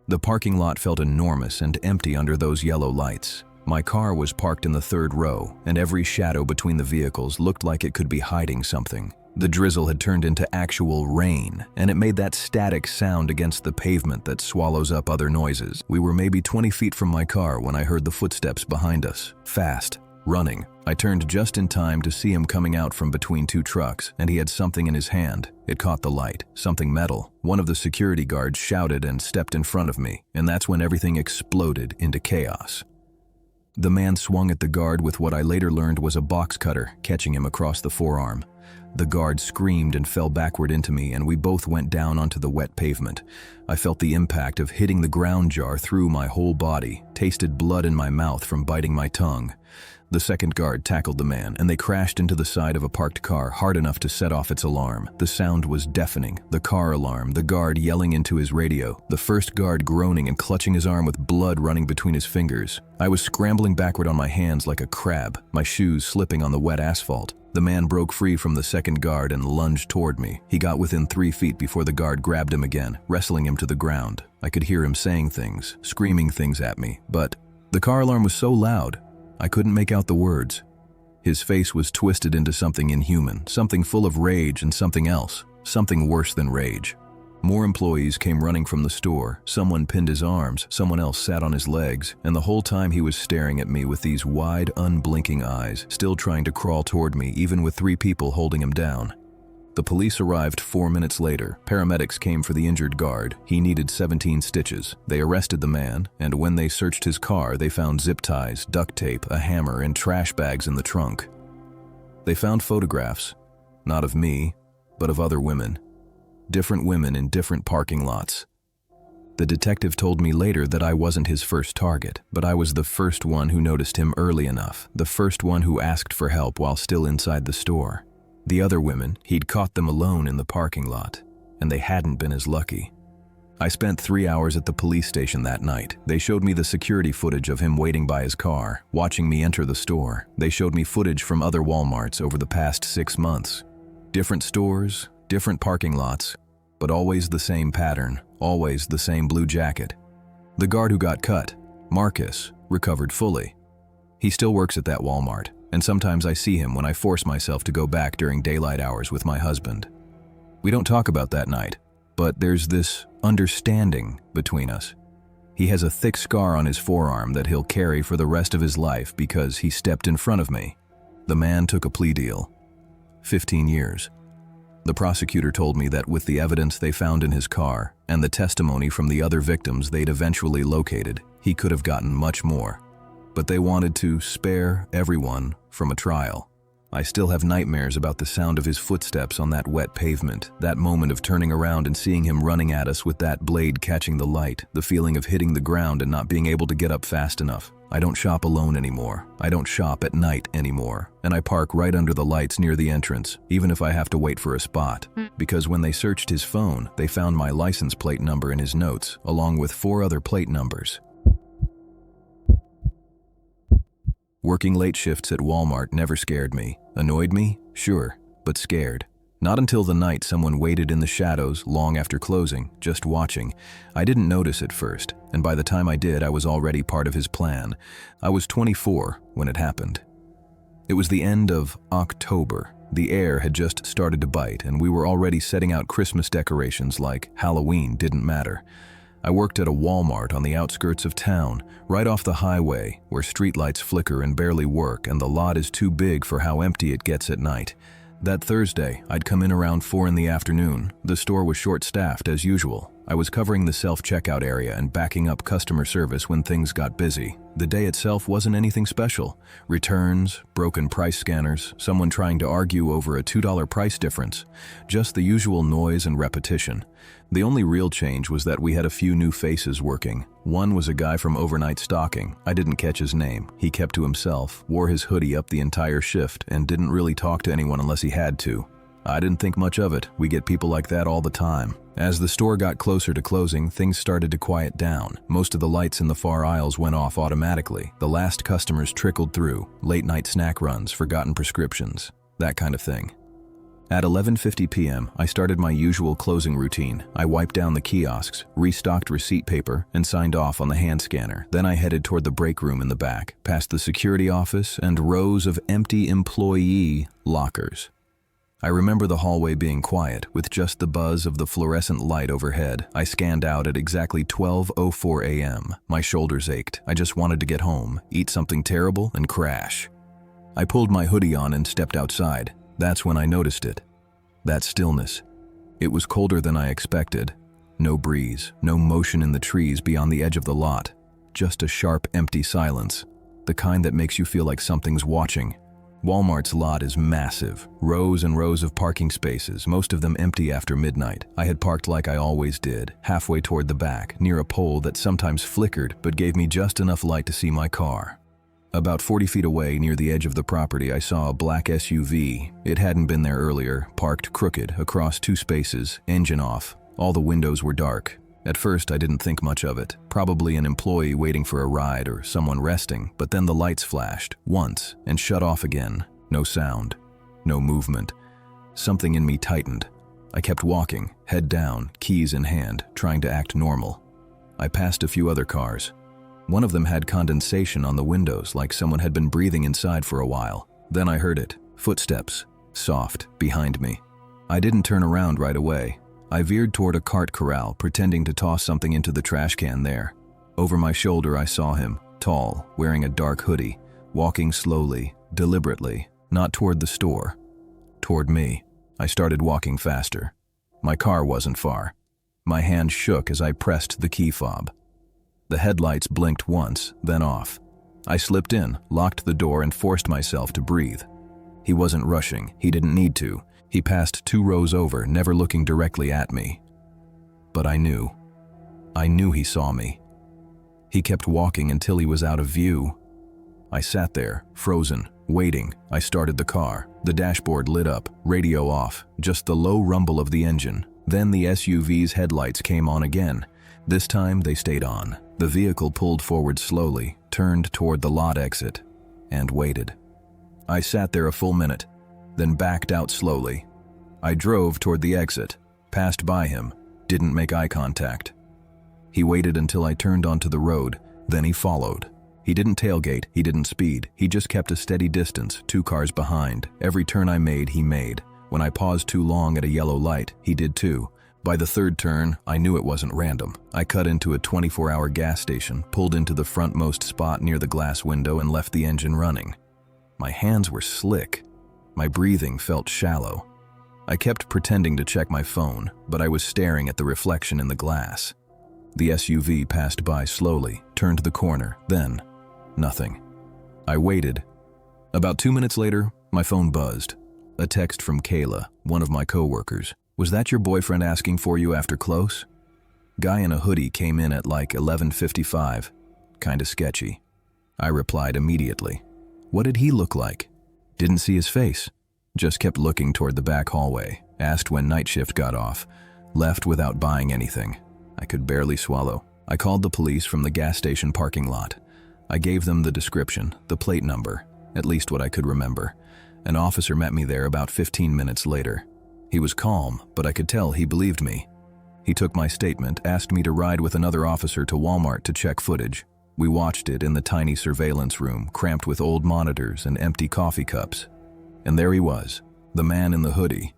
Speaker 1: The parking lot felt enormous and empty under those yellow lights. My car was parked in the 3rd row, and every shadow between the vehicles looked like it could be hiding something. The drizzle had turned into actual rain, and it made that static sound against the pavement that swallows up other noises. We were maybe 20 feet from my car when I heard the footsteps behind us. Fast, running. I turned just in time to see him coming out from between 2 trucks, and he had something in his hand. It caught the light, something metal. One of the security guards shouted and stepped in front of me, and that's when everything exploded into chaos. The man swung at the guard with what I later learned was a box cutter, catching him across the forearm. The guard screamed and fell backward into me, and we both went down onto the wet pavement. I felt the impact of hitting the ground jar through my whole body, tasted blood in my mouth from biting my tongue. The second guard tackled the man, and they crashed into the side of a parked car hard enough to set off its alarm. The sound was deafening. The car alarm, the guard yelling into his radio, the first guard groaning and clutching his arm with blood running between his fingers. I was scrambling backward on my hands like a crab, my shoes slipping on the wet asphalt. The man broke free from the second guard and lunged toward me. He got within 3 feet before the guard grabbed him again, wrestling him to the ground. I could hear him saying things, screaming things at me, but the car alarm was so loud, I couldn't make out the words. His face was twisted into something inhuman, something full of rage and something else, something worse than rage. More employees came running from the store. Someone pinned his arms, someone else sat on his legs, and the whole time he was staring at me with these wide, unblinking eyes, still trying to crawl toward me, even with 3 people holding him down. The police arrived 4 minutes later. Paramedics came for the injured guard. He needed 17 stitches. They arrested the man, and when they searched his car, they found zip ties, duct tape, a hammer, and trash bags in the trunk. They found photographs, not of me, but of other women. Different women in different parking lots. The detective told me later that I wasn't his first target, but I was the first one who noticed him early enough, the first one who asked for help while still inside the store. The other women, he'd caught them alone in the parking lot, and they hadn't been as lucky. I spent 3 hours at the police station that night. They showed me the security footage of him waiting by his car, watching me enter the store. They showed me footage from other Walmarts over the past 6 months. Different stores, different parking lots, but always the same pattern, always the same blue jacket. The guard who got cut, Marcus, recovered fully. He still works at that Walmart, and sometimes I see him when I force myself to go back during daylight hours with my husband. We don't talk about that night, but there's this understanding between us. He has a thick scar on his forearm that he'll carry for the rest of his life because he stepped in front of me. The man took a plea deal. 15 years. The prosecutor told me that with the evidence they found in his car and the testimony from the other victims they'd eventually located, he could have gotten much more. But they wanted to spare everyone from a trial. I still have nightmares about the sound of his footsteps on that wet pavement, that moment of turning around and seeing him running at us with that blade catching the light, the feeling of hitting the ground and not being able to get up fast enough. I don't shop alone anymore. I don't shop at night anymore. And I park right under the lights near the entrance, even if I have to wait for a spot. Because when they searched his phone, they found my license plate number in his notes, along with 4 other plate numbers. Working late shifts at Walmart never scared me. Annoyed me? Sure, but scared. Not until the night someone waited in the shadows long after closing, just watching. I didn't notice at first, and by the time I did, I was already part of his plan. I was 24 when it happened. It was the end of October. The air had just started to bite, and we were already setting out Christmas decorations like Halloween didn't matter. I worked at a Walmart on the outskirts of town, right off the highway, where streetlights flicker and barely work, and the lot is too big for how empty it gets at night. That Thursday, I'd come in around 4 in the afternoon. The store was short-staffed as usual. I was covering the self-checkout area and backing up customer service when things got busy. The day itself wasn't anything special. Returns, broken price scanners, someone trying to argue over a $2 price difference. Just the usual noise and repetition. The only real change was that we had a few new faces working. One was a guy from overnight stocking. I didn't catch his name. He kept to himself, wore his hoodie up the entire shift, and didn't really talk to anyone unless he had to. I didn't think much of it. We get people like that all the time. As the store got closer to closing, things started to quiet down. Most of the lights in the far aisles went off automatically. The last customers trickled through. Late-night snack runs, forgotten prescriptions, that kind of thing. At 11:50 p.m., I started my usual closing routine. I wiped down the kiosks, restocked receipt paper, and signed off on the hand scanner. Then I headed toward the break room in the back, past the security office and rows of empty employee lockers. I remember the hallway being quiet, with just the buzz of the fluorescent light overhead. I scanned out at exactly 12:04 a.m. My shoulders ached. I just wanted to get home, eat something terrible, and crash. I pulled my hoodie on and stepped outside. That's when I noticed it. That stillness. It was colder than I expected. No breeze, no motion in the trees beyond the edge of the lot. Just a sharp, empty silence. The kind that makes you feel like something's watching. Walmart's lot is massive. Rows and rows of parking spaces, most of them empty after midnight. I had parked like I always did, halfway toward the back, near a pole that sometimes flickered but gave me just enough light to see my car. About 40 feet away, near the edge of the property, I saw a black SUV. It hadn't been there earlier, parked crooked, across 2 spaces, engine off. All the windows were dark. At first, I didn't think much of it. Probably an employee waiting for a ride or someone resting, but then the lights flashed, once, and shut off again. No sound. No movement. Something in me tightened. I kept walking, head down, keys in hand, trying to act normal. I passed a few other cars. One of them had condensation on the windows, like someone had been breathing inside for a while. Then I heard it. Footsteps. Soft, behind me. I didn't turn around right away. I veered toward a cart corral, pretending to toss something into the trash can there. Over my shoulder I saw him, tall, wearing a dark hoodie, walking slowly, deliberately, not toward the store. Toward me. I started walking faster. My car wasn't far. My hand shook as I pressed the key fob. The headlights blinked once, then off. I slipped in, locked the door, and forced myself to breathe. He wasn't rushing. He didn't need to. He passed 2 rows over, never looking directly at me. But I knew. I knew he saw me. He kept walking until he was out of view. I sat there, frozen, waiting. I started the car. The dashboard lit up, radio off, just the low rumble of the engine. Then the SUV's headlights came on again. This time they stayed on. The vehicle pulled forward slowly, turned toward the lot exit, and waited. I sat there a full minute, then backed out slowly. I drove toward the exit, passed by him, didn't make eye contact. He waited until I turned onto the road, then he followed. He didn't tailgate, he didn't speed, he just kept a steady distance, 2 cars behind. Every turn I made, he made. When I paused too long at a yellow light, he did too. By the 3rd turn, I knew it wasn't random. I cut into a 24-hour gas station, pulled into the frontmost spot near the glass window, and left the engine running. My hands were slick. My breathing felt shallow. I kept pretending to check my phone, but I was staring at the reflection in the glass. The SUV passed by slowly, turned the corner, then nothing. I waited. About 2 minutes later, my phone buzzed. A text from Kayla, one of my coworkers. "Was that your boyfriend asking for you after close?" Guy in a hoodie came in at like 11:55. Kinda sketchy. I replied immediately. What did he look like? Didn't see his face. Just kept looking toward the back hallway. Asked when night shift got off. Left without buying anything. I could barely swallow. I called the police from the gas station parking lot. I gave them the description, the plate number, at least what I could remember. An officer met me there about 15 minutes later. He was calm, but I could tell he believed me. He took my statement, asked me to ride with another officer to Walmart to check footage. We watched it in the tiny surveillance room, cramped with old monitors and empty coffee cups. And there he was, the man in the hoodie.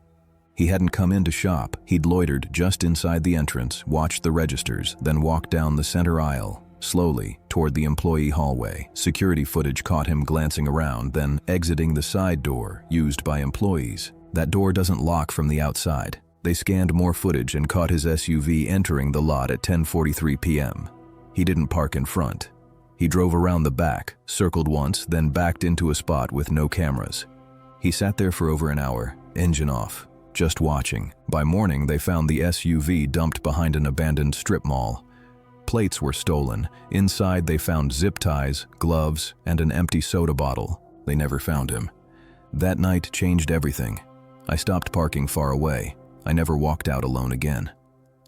Speaker 1: He hadn't come in to shop. He'd loitered just inside the entrance, watched the registers, then walked down the center aisle, slowly, toward the employee hallway. Security footage caught him glancing around, then exiting the side door used by employees. That door doesn't lock from the outside. They scanned more footage and caught his SUV entering the lot at 10:43 p.m. He didn't park in front. He drove around the back, circled once, then backed into a spot with no cameras. He sat there for over an hour, engine off, just watching. By morning, they found the SUV dumped behind an abandoned strip mall. Plates were stolen. Inside, they found zip ties, gloves, and an empty soda bottle. They never found him. That night changed everything. I stopped parking far away. I never walked out alone again.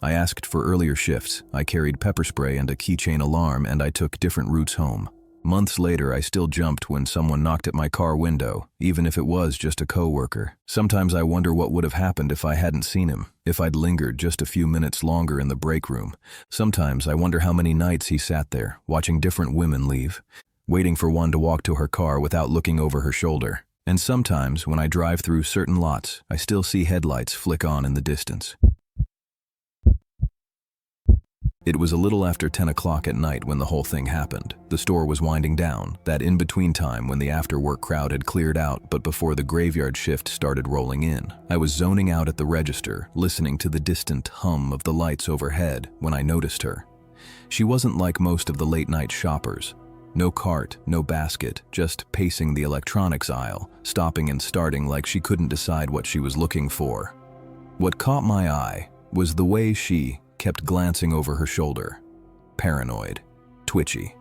Speaker 1: I asked for earlier shifts. I carried pepper spray and a keychain alarm, and I took different routes home. Months later, I still jumped when someone knocked at my car window, even if it was just a coworker. Sometimes I wonder what would have happened if I hadn't seen him, if I'd lingered just a few minutes longer in the break room. Sometimes I wonder how many nights he sat there, watching different women leave, waiting for one to walk to her car without looking over her shoulder. And sometimes, when I drive through certain lots, I still see headlights flick on in the distance. It was a little after 10 o'clock at night when the whole thing happened. The store was winding down, that in-between time when the after-work crowd had cleared out but before the graveyard shift started rolling in. I was zoning out at the register, listening to the distant hum of the lights overhead when I noticed her. She wasn't like most of the late-night shoppers. No cart, no basket, just pacing the electronics aisle, stopping and starting like she couldn't decide what she was looking for. What caught my eye was the way she kept glancing over her shoulder. Paranoid, twitchy.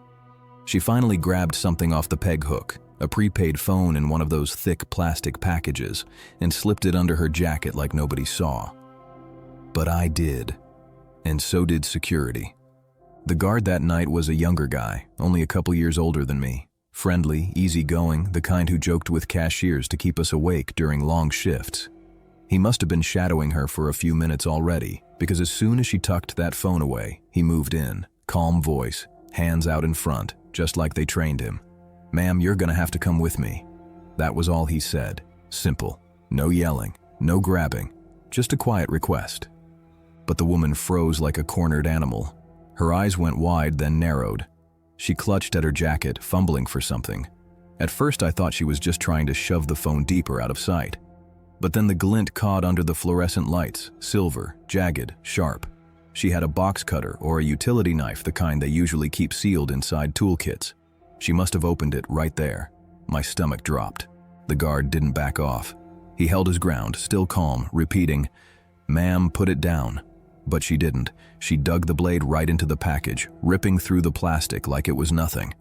Speaker 1: She finally grabbed something off the peg hook, a prepaid phone in one of those thick plastic packages, and slipped it under her jacket like nobody saw. But I did, and so did security. The guard that night was a younger guy, only a couple years older than me. Friendly, easygoing, the kind who joked with cashiers to keep us awake during long shifts. He must have been shadowing her for a few minutes already, because as soon as she tucked that phone away, he moved in, calm voice, hands out in front, just like they trained him. "Ma'am, you're gonna have to come with me." That was all he said. Simple. No yelling, no grabbing, just a quiet request. But the woman froze like a cornered animal. Her eyes went wide, then narrowed. She clutched at her jacket, fumbling for something. At first I thought she was just trying to shove the phone deeper out of sight. But then the glint caught under the fluorescent lights, silver, jagged, sharp. She had a box cutter or a utility knife, the kind they usually keep sealed inside toolkits. She must have opened it right there. My stomach dropped. The guard didn't back off. He held his ground, still calm, repeating, "Ma'am, put it down." But she didn't. She dug the blade right into the package, ripping through the plastic like it was nothing.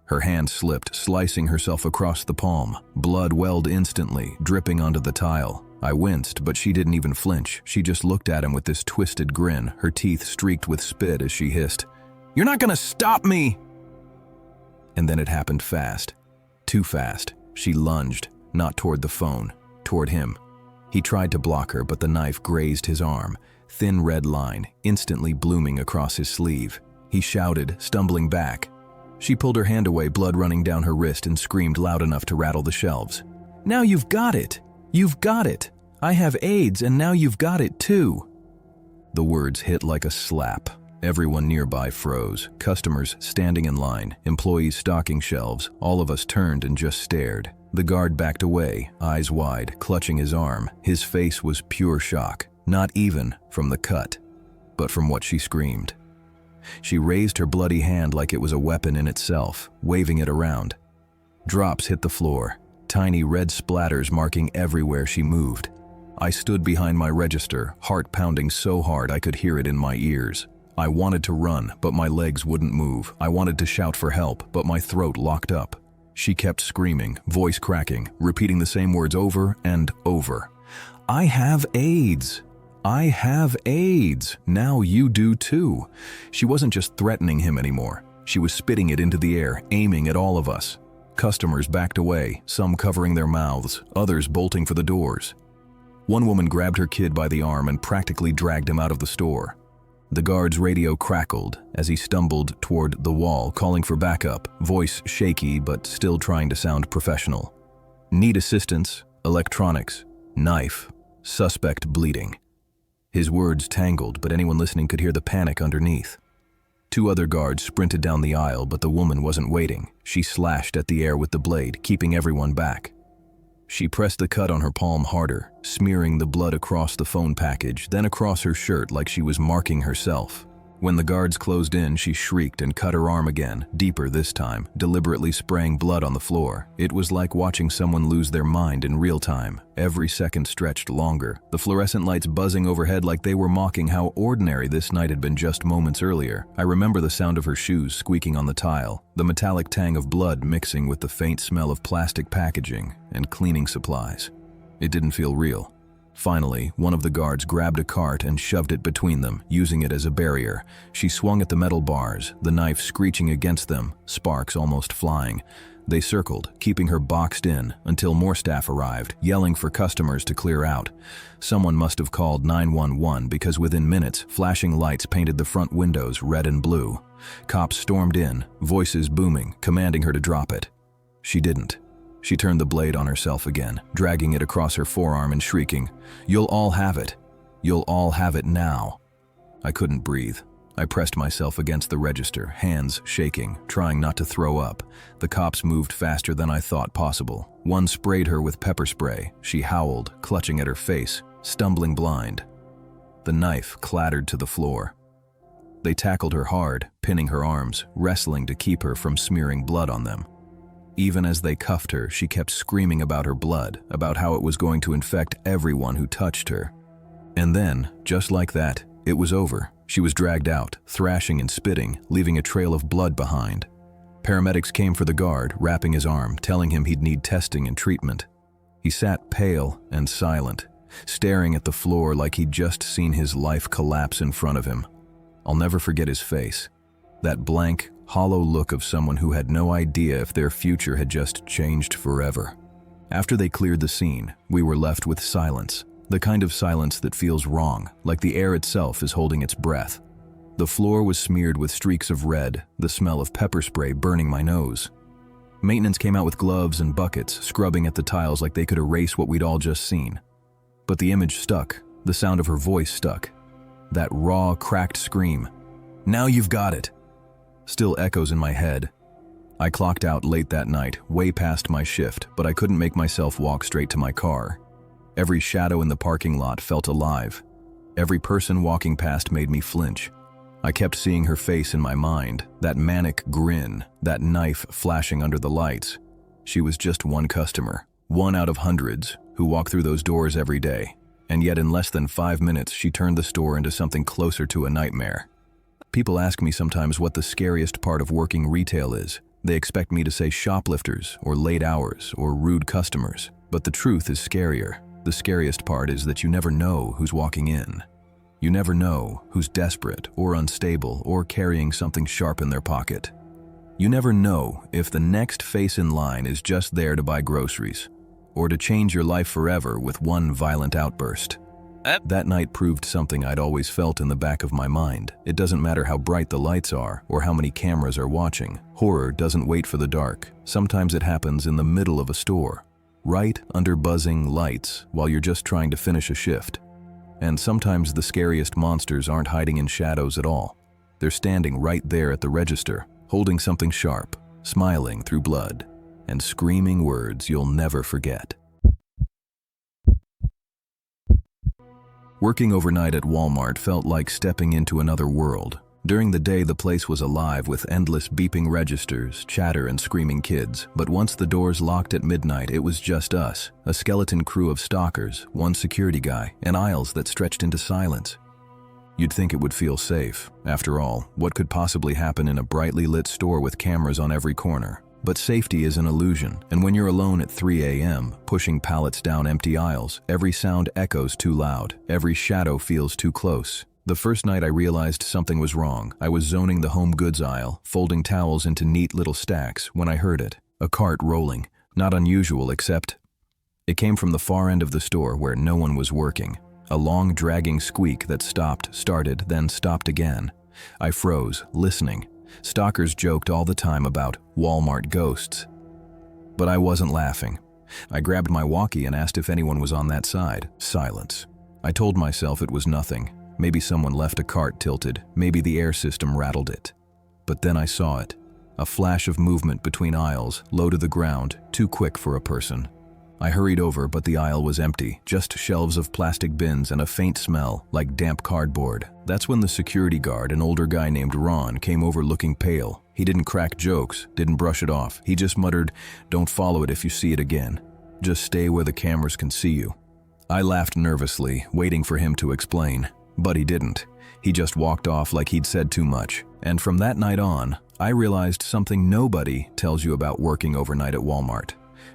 Speaker 1: Her hand slipped, slicing herself across the palm. Blood welled instantly, dripping onto the tile. I winced, but she didn't even flinch. She just looked at him with this twisted grin, her teeth streaked with spit as she hissed, "You're not gonna stop me!" And then it happened fast. Too fast. She lunged, not toward the phone, toward him. He tried to block her, but the knife grazed his arm, thin red line, instantly blooming across his sleeve. He shouted, stumbling back. She pulled her hand away, blood running down her wrist, and screamed loud enough to rattle the shelves. "Now you've got it! You've got it! I have AIDS, and now you've got it too!" The words hit like a slap. Everyone nearby froze, customers standing in line, employees stocking shelves. All of us turned and just stared. The guard backed away, eyes wide, clutching his arm. His face was pure shock, not even from the cut, but from what she screamed. She raised her bloody hand like it was a weapon in itself, waving it around. Drops hit the floor, tiny red splatters marking everywhere she moved. I stood behind my register, heart pounding so hard I could hear it in my ears. I wanted to run, but my legs wouldn't move. I wanted to shout for help, but my throat locked up. She kept screaming, voice cracking, repeating the same words over and over. "I have AIDS! I have AIDS! Now you do too!" She wasn't just threatening him anymore. She was spitting it into the air, aiming at all of us. Customers backed away, some covering their mouths, others bolting for the doors. One woman grabbed her kid by the arm and practically dragged him out of the store. The guard's radio crackled as he stumbled toward the wall, calling for backup, voice shaky but still trying to sound professional. "Need assistance, electronics, knife, suspect bleeding." His words tangled, but anyone listening could hear the panic underneath. Two other guards sprinted down the aisle, but the woman wasn't waiting. She slashed at the air with the blade, keeping everyone back. She pressed the cut on her palm harder, smearing the blood across the phone package, then across her shirt like she was marking herself. When the guards closed in, she shrieked and cut her arm again, deeper this time, deliberately spraying blood on the floor. It was like watching someone lose their mind in real time. Every second stretched longer, the fluorescent lights buzzing overhead like they were mocking how ordinary this night had been just moments earlier. I remember the sound of her shoes squeaking on the tile, the metallic tang of blood mixing with the faint smell of plastic packaging and cleaning supplies. It didn't feel real. Finally, one of the guards grabbed a cart and shoved it between them, using it as a barrier. She swung at the metal bars, the knife screeching against them, sparks almost flying. They circled, keeping her boxed in, until more staff arrived, yelling for customers to clear out. Someone must have called 911 because within minutes, flashing lights painted the front windows red and blue. Cops stormed in, voices booming, commanding her to drop it. She didn't. She turned the blade on herself again, dragging it across her forearm and shrieking, "You'll all have it. You'll all have it now." I couldn't breathe. I pressed myself against the register, hands shaking, trying not to throw up. The cops moved faster than I thought possible. One sprayed her with pepper spray. She howled, clutching at her face, stumbling blind. The knife clattered to the floor. They tackled her hard, pinning her arms, wrestling to keep her from smearing blood on them. Even as they cuffed her, she kept screaming about her blood, about how it was going to infect everyone who touched her. And then, just like that, it was over. She was dragged out, thrashing and spitting, leaving a trail of blood behind. Paramedics came for the guard, wrapping his arm, telling him he'd need testing and treatment. He sat pale and silent, staring at the floor like he'd just seen his life collapse in front of him. I'll never forget his face. That blank, hollow look of someone who had no idea if their future had just changed forever. After they cleared the scene, we were left with silence, the kind of silence that feels wrong, like the air itself is holding its breath. The floor was smeared with streaks of red, the smell of pepper spray burning my nose. Maintenance came out with gloves and buckets, scrubbing at the tiles like they could erase what we'd all just seen. But the image stuck, the sound of her voice stuck. That raw, cracked scream, "Now you've got it," still echoes in my head. I clocked out late that night, way past my shift, but I couldn't make myself walk straight to my car. Every shadow in the parking lot felt alive. Every person walking past made me flinch. I kept seeing her face in my mind, that manic grin, that knife flashing under the lights. She was just one customer, one out of hundreds, who walk through those doors every day. And yet in less than 5 minutes, she turned the store into something closer to a nightmare. People ask me sometimes what the scariest part of working retail is. They expect me to say shoplifters, or late hours, or rude customers. But the truth is scarier. The scariest part is that you never know who's walking in. You never know who's desperate or unstable or carrying something sharp in their pocket. You never know if the next face in line is just there to buy groceries or to change your life forever with one violent outburst. That night proved something I'd always felt in the back of my mind. It doesn't matter how bright the lights are or how many cameras are watching. Horror doesn't wait for the dark. Sometimes it happens in the middle of a store, right under buzzing lights while you're just trying to finish a shift. And sometimes the scariest monsters aren't hiding in shadows at all. They're standing right there at the register, holding something sharp, smiling through blood, and screaming words you'll never forget. Working overnight at Walmart felt like stepping into another world. During the day, the place was alive with endless beeping registers, chatter, and screaming kids. But once the doors locked at midnight, it was just us, a skeleton crew of stalkers, one security guy, and aisles that stretched into silence. You'd think it would feel safe. After all, what could possibly happen in a brightly lit store with cameras on every corner? But safety is an illusion, and when you're alone at 3 a.m., pushing pallets down empty aisles, every sound echoes too loud, every shadow feels too close. The first night I realized something was wrong. I was zoning the home goods aisle, folding towels into neat little stacks, when I heard it. A cart rolling. Not unusual, except it came from the far end of the store where no one was working. A long, dragging squeak that stopped, started, then stopped again. I froze, listening. Stalkers joked all the time about Walmart ghosts. But I wasn't laughing. I grabbed my walkie and asked if anyone was on that side. Silence. I told myself it was nothing. Maybe someone left a cart tilted. Maybe the air system rattled it. But then I saw it. A flash of movement between aisles, low to the ground, too quick for a person. I hurried over, but the aisle was empty, just shelves of plastic bins and a faint smell, like damp cardboard. That's when the security guard, an older guy named Ron, came over looking pale. He didn't crack jokes, didn't brush it off. He just muttered, "Don't follow it if you see it again. Just stay where the cameras can see you." I laughed nervously, waiting for him to explain. But he didn't. He just walked off like he'd said too much. And from that night on, I realized something nobody tells you about working overnight at Walmart.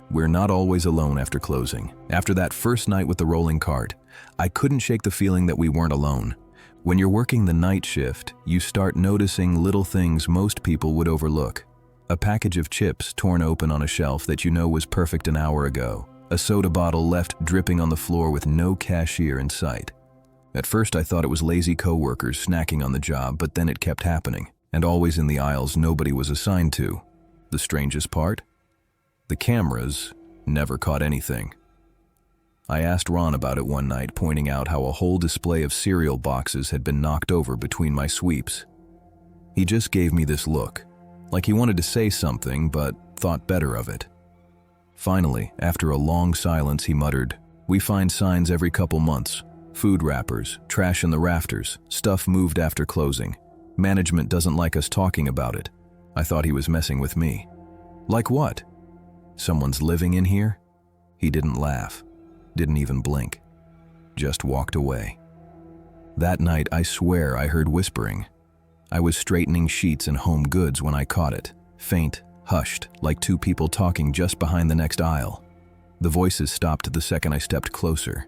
Speaker 1: We're not always alone after closing. After that first night with the rolling cart, I couldn't shake the feeling that we weren't alone. When you're working the night shift, you start noticing little things most people would overlook. A package of chips torn open on a shelf that you know was perfect an hour ago. A soda bottle left dripping on the floor with no cashier in sight. At first I thought it was lazy co-workers snacking on the job, but then it kept happening. And always in the aisles nobody was assigned to. The strangest part? The cameras never caught anything. I asked Ron about it one night, pointing out how a whole display of cereal boxes had been knocked over between my sweeps. He just gave me this look, like he wanted to say something but thought better of it. Finally, after a long silence, he muttered, "We find signs every couple months. Food wrappers, trash in the rafters, stuff moved after closing. Management doesn't like us talking about it." I thought he was messing with me. Like what? Someone's living in here? He didn't laugh, didn't even blink, just walked away. That night, I swear I heard whispering. I was straightening sheets and home goods when I caught it, faint, hushed, like two people talking just behind the next aisle. The voices stopped the second I stepped closer.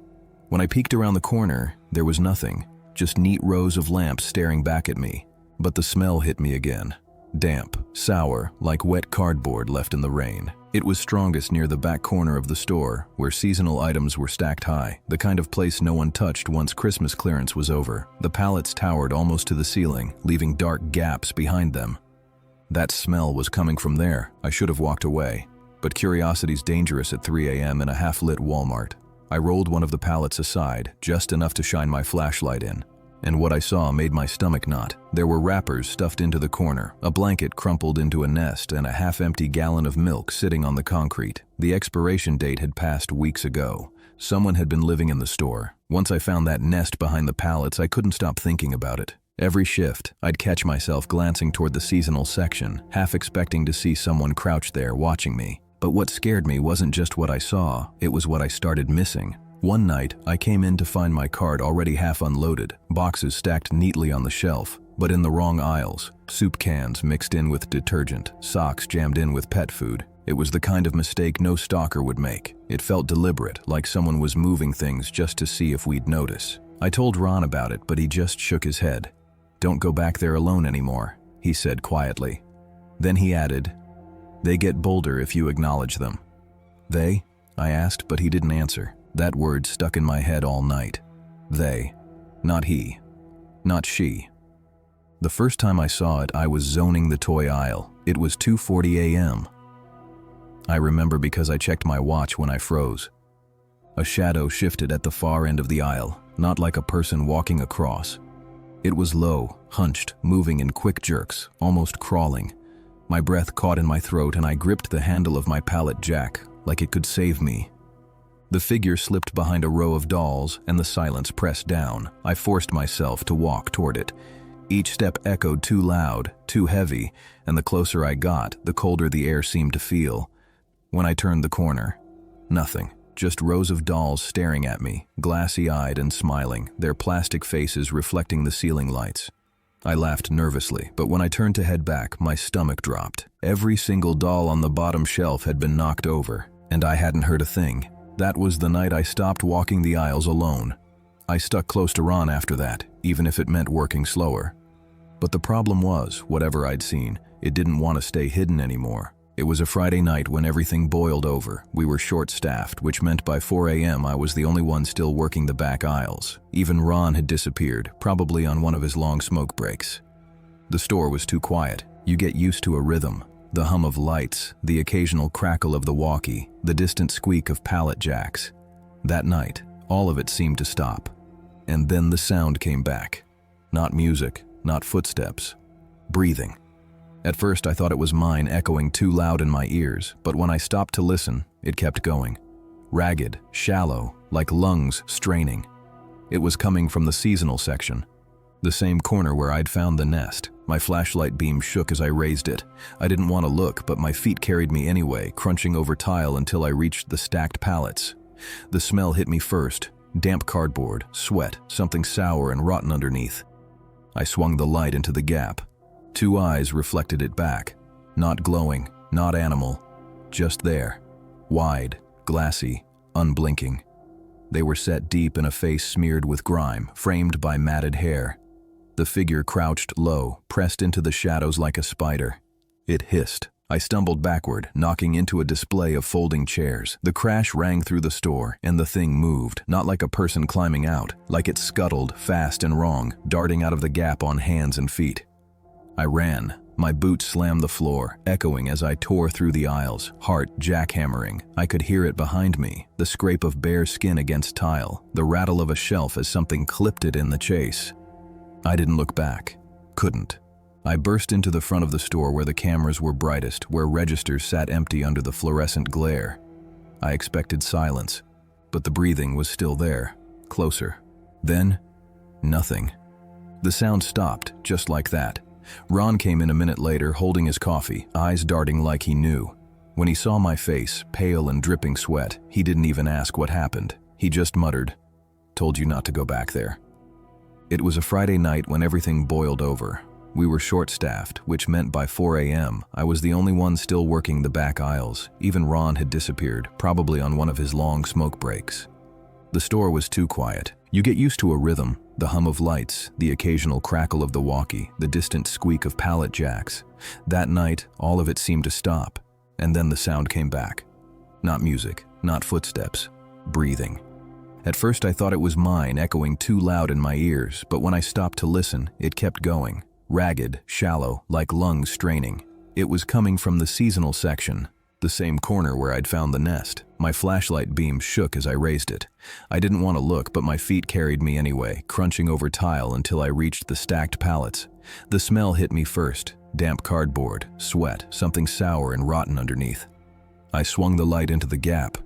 Speaker 1: When I peeked around the corner, there was nothing, just neat rows of lamps staring back at me. But the smell hit me again. Damp, sour, like wet cardboard left in the rain. It was strongest near the back corner of the store, where seasonal items were stacked high, the kind of place no one touched once Christmas clearance was over. The pallets towered almost to the ceiling, leaving dark gaps behind them. That smell was coming from there. I should have walked away. But curiosity's dangerous at 3 a.m. in a half-lit Walmart. I rolled one of the pallets aside, just enough to shine my flashlight in. And what I saw made my stomach knot. There were wrappers stuffed into the corner, a blanket crumpled into a nest, and a half-empty gallon of milk sitting on the concrete. The expiration date had passed weeks ago. Someone had been living in the store. Once I found that nest behind the pallets, I couldn't stop thinking about it. Every shift, I'd catch myself glancing toward the seasonal section, half expecting to see someone crouched there watching me. But what scared me wasn't just what I saw, it was what I started missing. One night, I came in to find my cart already half unloaded, boxes stacked neatly on the shelf, but in the wrong aisles. Soup cans mixed in with detergent, socks jammed in with pet food. It was the kind of mistake no stalker would make. It felt deliberate, like someone was moving things just to see if we'd notice. I told Ron about it, but he just shook his head. "Don't go back there alone anymore," he said quietly. Then he added, "They get bolder if you acknowledge them." "They?" I asked, but he didn't answer. That word stuck in my head all night. They. Not he. Not she. The first time I saw it, I was zoning the toy aisle. It was 2:40 a.m. I remember because I checked my watch when I froze. A shadow shifted at the far end of the aisle, not like a person walking across. It was low, hunched, moving in quick jerks, almost crawling. My breath caught in my throat and I gripped the handle of my pallet jack, like it could save me. The figure slipped behind a row of dolls and the silence pressed down. I forced myself to walk toward it. Each step echoed too loud, too heavy, and the closer I got, the colder the air seemed to feel. When I turned the corner, nothing. Just rows of dolls staring at me, glassy-eyed and smiling, their plastic faces reflecting the ceiling lights. I laughed nervously, but when I turned to head back, my stomach dropped. Every single doll on the bottom shelf had been knocked over, and I hadn't heard a thing. That was the night I stopped walking the aisles alone. I stuck close to Ron after that, even if it meant working slower. But the problem was, whatever I'd seen, it didn't want to stay hidden anymore. It was a Friday night when everything boiled over. We were short-staffed, which meant by 4 a.m. I was the only one still working the back aisles. Even Ron had disappeared, probably on one of his long smoke breaks. The store was too quiet. You get used to a rhythm. The hum of lights, the occasional crackle of the walkie, the distant squeak of pallet jacks. That night, all of it seemed to stop. And then the sound came back. Not music, not footsteps. Breathing. At first I thought it was mine echoing too loud in my ears, but when I stopped to listen, it kept going. Ragged, shallow, like lungs straining. It was coming from the seasonal section. The same corner where I'd found the nest. My flashlight beam shook as I raised it. I didn't want to look, but my feet carried me anyway, crunching over tile until I reached the stacked pallets. The smell hit me first. Damp cardboard, sweat, something sour and rotten underneath. I swung the light into the gap. Two eyes reflected it back. Not glowing, not animal. Just there. Wide, glassy, unblinking. They were set deep in a face smeared with grime, framed by matted hair. The figure crouched low, pressed into the shadows like a spider. It hissed. I stumbled backward, knocking into a display of folding chairs. The crash rang through the store, and the thing moved, not like a person climbing out, like it scuttled, fast and wrong, darting out of the gap on hands and feet. I ran. My boots slammed the floor, echoing as I tore through the aisles, heart jackhammering. I could hear it behind me, the scrape of bare skin against tile, the rattle of a shelf as something clipped it in the chase. I didn't look back. Couldn't. I burst into the front of the store where the cameras were brightest, where registers sat empty under the fluorescent glare. I expected silence, but the breathing was still there, closer. Then, nothing. The sound stopped, just like that. Ron came in a minute later, holding his coffee, eyes darting like he knew. When he saw my face, pale and dripping sweat, he didn't even ask what happened. He just muttered, "Told you not to go back there." It was a Friday night when everything boiled over. We were short-staffed, which meant by 4 a.m. I was the only one still working the back aisles. Even Ron had disappeared, probably on one of his long smoke breaks. The store was too quiet. You get used to a rhythm, the hum of lights, the occasional crackle of the walkie, the distant squeak of pallet jacks. That night, all of it seemed to stop, and then the sound came back. Not music, not footsteps, breathing. At first I thought it was mine echoing too loud in my ears, but when I stopped to listen, it kept going. Ragged, shallow, like lungs straining. It was coming from the seasonal section, the same corner where I'd found the nest. My flashlight beam shook as I raised it. I didn't want to look, but my feet carried me anyway, crunching over tile until I reached the stacked pallets. The smell hit me first, damp cardboard, sweat, something sour and rotten underneath. I swung the light into the gap.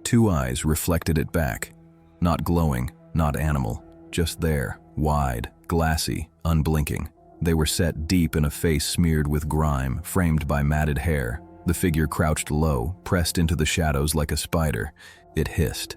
Speaker 1: 2 eyes reflected it back. Not glowing, not animal, just there, wide, glassy, unblinking. They were set deep in a face smeared with grime, framed by matted hair. The figure crouched low, pressed into the shadows like a spider. It hissed.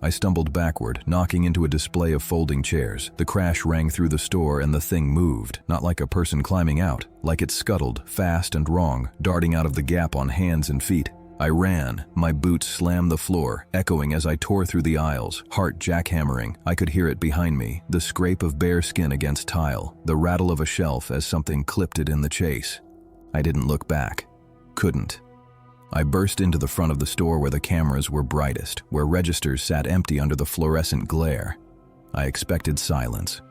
Speaker 1: I stumbled backward, knocking into a display of folding chairs. The crash rang through the store and the thing moved, not like a person climbing out, like it scuttled, fast and wrong, darting out of the gap on hands and feet. I ran, my boots slammed the floor, echoing as I tore through the aisles, heart jackhammering. I could hear it behind me, the scrape of bare skin against tile, the rattle of a shelf as something clipped it in the chase. I didn't look back. Couldn't. I burst into the front of the store where the cameras were brightest, where registers sat empty under the fluorescent glare. I expected silence,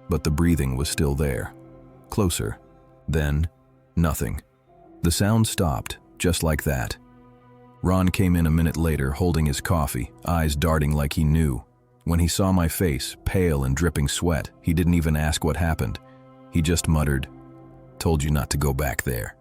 Speaker 1: but the breathing was still there. Closer. Then, nothing. The sound stopped, just like that. Ron came in a minute later, holding his coffee, eyes darting like he knew. When he saw my face, pale and dripping sweat, he didn't even ask what happened. He just muttered, "Told you not to go back there."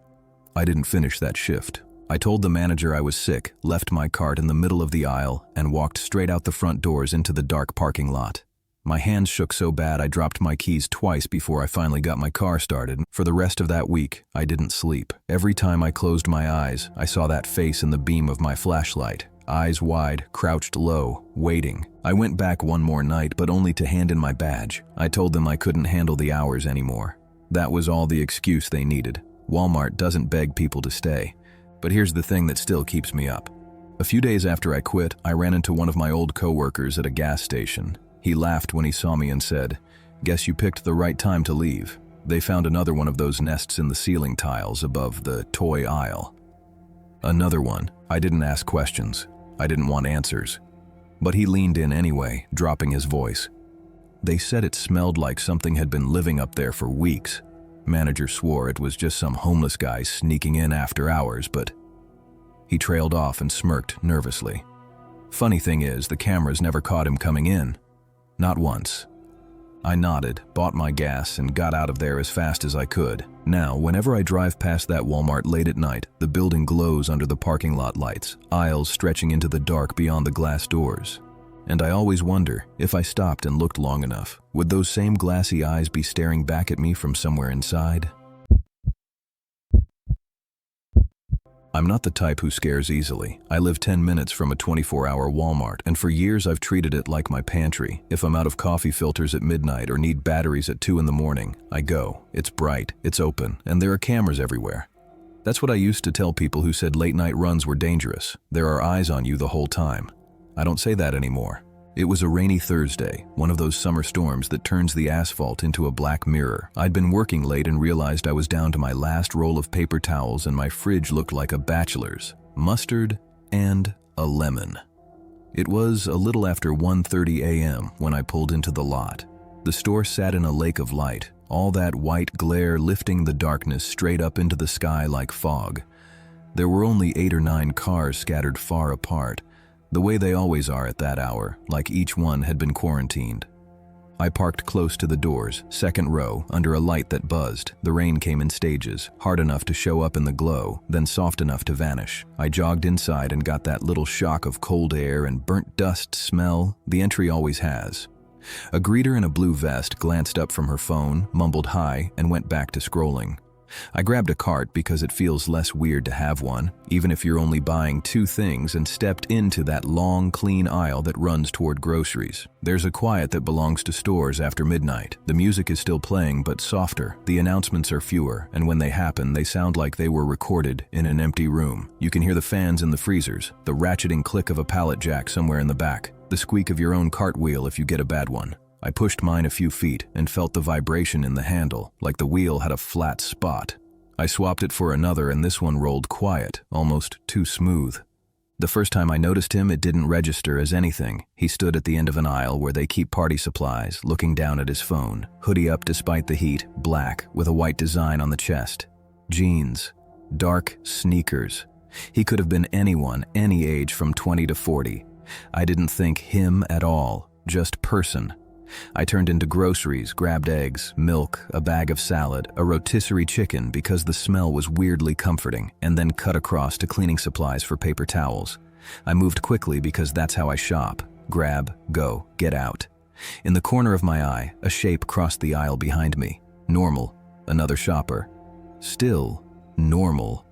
Speaker 1: I didn't finish that shift. I told the manager I was sick, left my cart in the middle of the aisle, and walked straight out the front doors into the dark parking lot. My hands shook so bad I dropped my keys twice before I finally got my car started. For the rest of that week, I didn't sleep. Every time I closed my eyes, I saw that face in the beam of my flashlight. Eyes wide, crouched low, waiting. I went back one more night, but only to hand in my badge. I told them I couldn't handle the hours anymore. That was all the excuse they needed. Walmart doesn't beg people to stay. But here's the thing that still keeps me up. A few days after I quit, I ran into one of my old coworkers at a gas station. He laughed when he saw me and said, "Guess you picked the right time to leave." They found another one of those nests in the ceiling tiles above the toy aisle. Another one. I didn't ask questions. I didn't want answers. But he leaned in anyway, dropping his voice. They said it smelled like something had been living up there for weeks. Manager swore it was just some homeless guy sneaking in after hours, but he trailed off and smirked nervously. Funny thing is, the cameras never caught him coming in. Not once. I nodded, bought my gas, and got out of there as fast as I could. Now, whenever I drive past that Walmart late at night, the building glows under the parking lot lights, aisles stretching into the dark beyond the glass doors. And I always wonder, if I stopped and looked long enough, would those same glassy eyes be staring back at me from somewhere inside? I'm not the type who scares easily. I live 10 minutes from a 24-hour Walmart, and for years I've treated it like my pantry. If I'm out of coffee filters at midnight or need batteries at 2 in the morning, I go. It's bright, it's open, and there are cameras everywhere. That's what I used to tell people who said late-night runs were dangerous. There are eyes on you the whole time. I don't say that anymore. It was a rainy Thursday, one of those summer storms that turns the asphalt into a black mirror. I'd been working late and realized I was down to my last roll of paper towels and my fridge looked like a bachelor's. Mustard and a lemon. It was a little after 1:30 a.m. when I pulled into the lot. The store sat in a lake of light, all that white glare lifting the darkness straight up into the sky like fog. There were only 8 or 9 cars scattered far apart, the way they always are at that hour, like each one had been quarantined. I parked close to the doors, second row, under a light that buzzed. The rain came in stages, hard enough to show up in the glow, then soft enough to vanish. I jogged inside and got that little shock of cold air and burnt dust smell the entry always has. A greeter in a blue vest glanced up from her phone, mumbled hi, and went back to scrolling. I grabbed a cart because it feels less weird to have one, even if you're only buying 2 things, and stepped into that long, clean aisle that runs toward groceries. There's a quiet that belongs to stores after midnight. The music is still playing, but softer. The announcements are fewer, and when they happen, they sound like they were recorded in an empty room. You can hear the fans in the freezers, the ratcheting click of a pallet jack somewhere in the back. The squeak of your own cartwheel if you get a bad one. I pushed mine a few feet and felt the vibration in the handle, like the wheel had a flat spot. I swapped it for another and this one rolled quiet, almost too smooth. The first time I noticed him, it didn't register as anything. He stood at the end of an aisle where they keep party supplies, looking down at his phone. Hoodie up despite the heat, black, with a white design on the chest. Jeans. Dark sneakers. He could have been anyone, any age from 20 to 40. I didn't think him at all, just person. I turned into groceries, grabbed eggs, milk, a bag of salad, a rotisserie chicken because the smell was weirdly comforting, and then cut across to cleaning supplies for paper towels. I moved quickly because that's how I shop. Grab, go, get out. In the corner of my eye, a shape crossed the aisle behind me. Normal, another shopper. Still normal.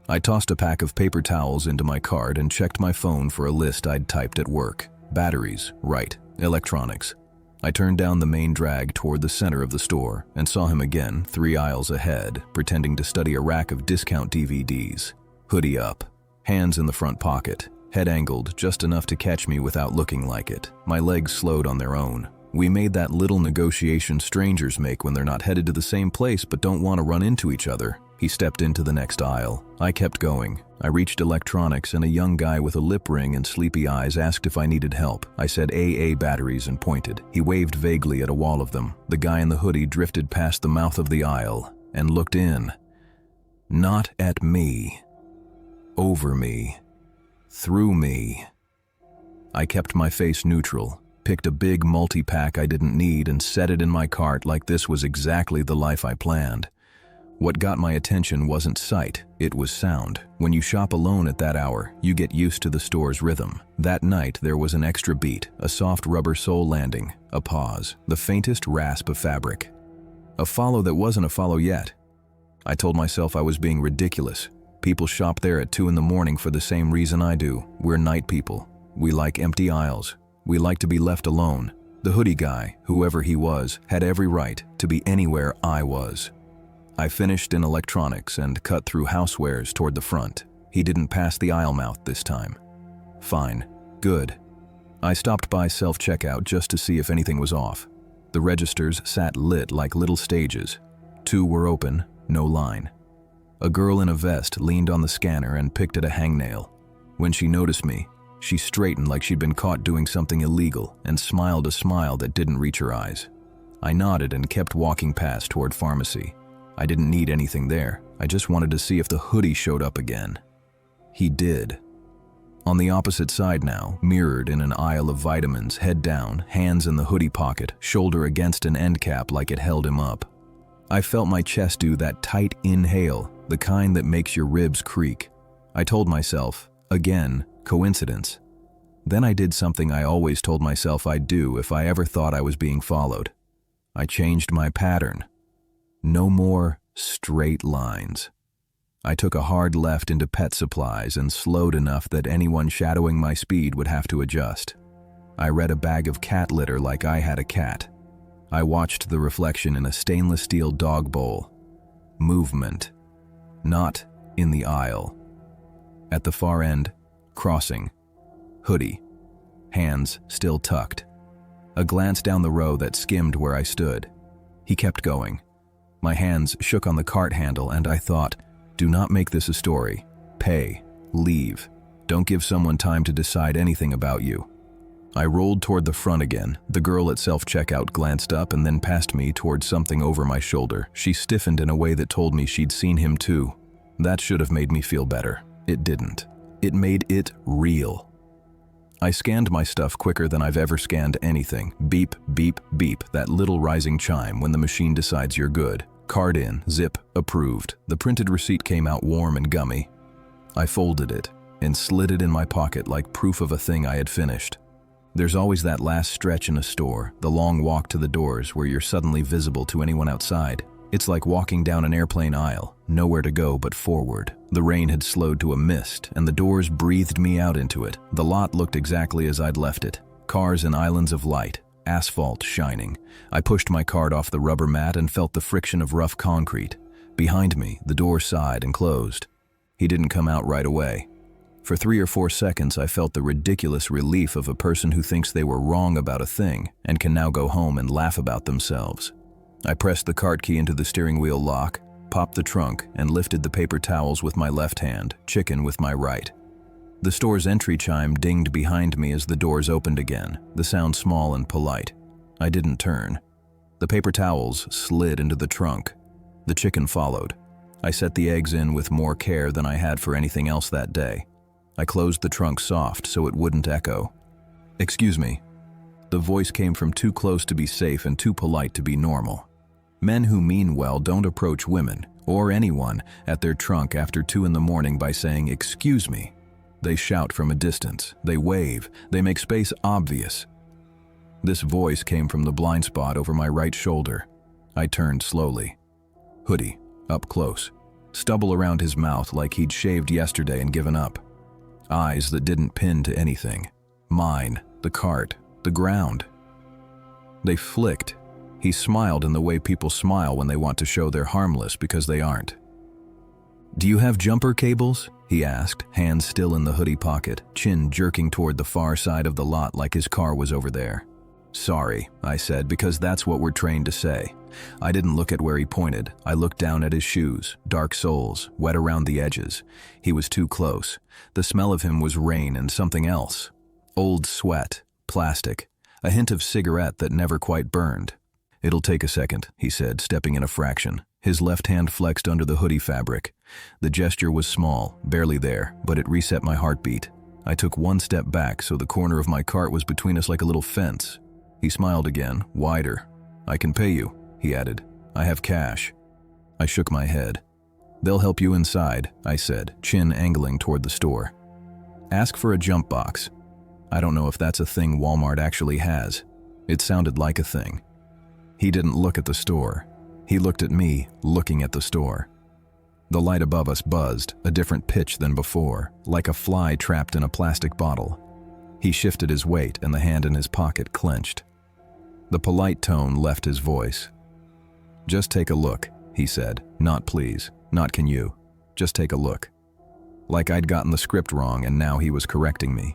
Speaker 1: I tossed a pack of paper towels into my cart and checked my phone for a list I'd typed at work. Batteries, right. Electronics. I turned down the main drag toward the center of the store and saw him again, 3 aisles ahead, pretending to study a rack of discount DVDs. Hoodie up, hands in the front pocket, head angled just enough to catch me without looking like it. My legs slowed on their own. We made that little negotiation strangers make when they're not headed to the same place but don't want to run into each other. He stepped into the next aisle. I kept going. I reached electronics and a young guy with a lip ring and sleepy eyes asked if I needed help. I said AA batteries and pointed. He waved vaguely at a wall of them. The guy in the hoodie drifted past the mouth of the aisle and looked in. Not at me. Over me. Through me. I kept my face neutral, picked a big multi-pack I didn't need and set it in my cart like this was exactly the life I planned. What got my attention wasn't sight, it was sound. When you shop alone at that hour, you get used to the store's rhythm. That night, there was an extra beat, a soft rubber sole landing, a pause, the faintest rasp of fabric. A follow that wasn't a follow yet. I told myself I was being ridiculous. People shop there at 2 in the morning for the same reason I do. We're night people. We like empty aisles. We like to be left alone. The hoodie guy, whoever he was, had every right to be anywhere I was. I finished in electronics and cut through housewares toward the front. He didn't pass the aisle mouth this time. Fine. Good. I stopped by self-checkout just to see if anything was off. The registers sat lit like little stages. 2 were open, no line. A girl in a vest leaned on the scanner and picked at a hangnail. When she noticed me, she straightened like she'd been caught doing something illegal and smiled a smile that didn't reach her eyes. I nodded and kept walking past toward pharmacy. I didn't need anything there. I just wanted to see if the hoodie showed up again. He did. On the opposite side now, mirrored in an aisle of vitamins, head down, hands in the hoodie pocket, shoulder against an end cap like it held him up. I felt my chest do that tight inhale, the kind that makes your ribs creak. I told myself, again, coincidence. Then I did something I always told myself I'd do if I ever thought I was being followed. I changed my pattern. No more straight lines. I took a hard left into pet supplies and slowed enough that anyone shadowing my speed would have to adjust. I read a bag of cat litter like I had a cat. I watched the reflection in a stainless steel dog bowl. Movement. Not in the aisle. At the far end, crossing. Hoodie. Hands still tucked. A glance down the row that skimmed where I stood. He kept going. My hands shook on the cart handle and I thought, do not make this a story. Pay. Leave. Don't give someone time to decide anything about you. I rolled toward the front again. The girl at self-checkout glanced up and then passed me toward something over my shoulder. She stiffened in a way that told me she'd seen him too. That should have made me feel better. It didn't. It made it real. I scanned my stuff quicker than I've ever scanned anything. Beep, beep, beep, that little rising chime when the machine decides you're good. Card in, zip, approved. The printed receipt came out warm and gummy. I folded it and slid it in my pocket like proof of a thing I had finished. There's always that last stretch in a store, the long walk to the doors where you're suddenly visible to anyone outside. It's like walking down an airplane aisle, nowhere to go but forward. The rain had slowed to a mist, and the doors breathed me out into it. The lot looked exactly as I'd left it. Cars in islands of light, asphalt shining. I pushed my cart off the rubber mat and felt the friction of rough concrete. Behind me, the door sighed and closed. He didn't come out right away. For 3 or 4 seconds, I felt the ridiculous relief of a person who thinks they were wrong about a thing and can now go home and laugh about themselves. I pressed the cart key into the steering wheel lock, popped the trunk, and lifted the paper towels with my left hand, chicken with my right. The store's entry chime dinged behind me as the doors opened again, the sound small and polite. I didn't turn. The paper towels slid into the trunk. The chicken followed. I set the eggs in with more care than I had for anything else that day. I closed the trunk soft so it wouldn't echo. "Excuse me." The voice came from too close to be safe and too polite to be normal. Men who mean well don't approach women, or anyone, at their trunk after 2 in the morning by saying, "Excuse me." They shout from a distance, they wave, they make space obvious. This voice came from the blind spot over my right shoulder. I turned slowly. Hoodie, up close. Stubble around his mouth like he'd shaved yesterday and given up. Eyes that didn't pin to anything. Mine, the cart, the ground. They flicked. He smiled in the way people smile when they want to show they're harmless because they aren't. "Do you have jumper cables?" he asked, hands still in the hoodie pocket, chin jerking toward the far side of the lot like his car was over there. "Sorry," I said, because that's what we're trained to say. I didn't look at where he pointed. I looked down at his shoes, dark soles, wet around the edges. He was too close. The smell of him was rain and something else. Old sweat, plastic, a hint of cigarette that never quite burned. "It'll take a second," he said, stepping in a fraction. His left hand flexed under the hoodie fabric. The gesture was small, barely there, but it reset my heartbeat. I took one step back so the corner of my cart was between us like a little fence. He smiled again, wider. "I can pay you," he added. "I have cash." I shook my head. "They'll help you inside," I said, chin angling toward the store. "Ask for a jump box." I don't know if that's a thing Walmart actually has. It sounded like a thing. He didn't look at the store. He looked at me, looking at the store. The light above us buzzed, a different pitch than before, like a fly trapped in a plastic bottle. He shifted his weight and the hand in his pocket clenched. The polite tone left his voice. "Just take a look," he said. "Not please, not can you. Just take a look." Like I'd gotten the script wrong and now he was correcting me.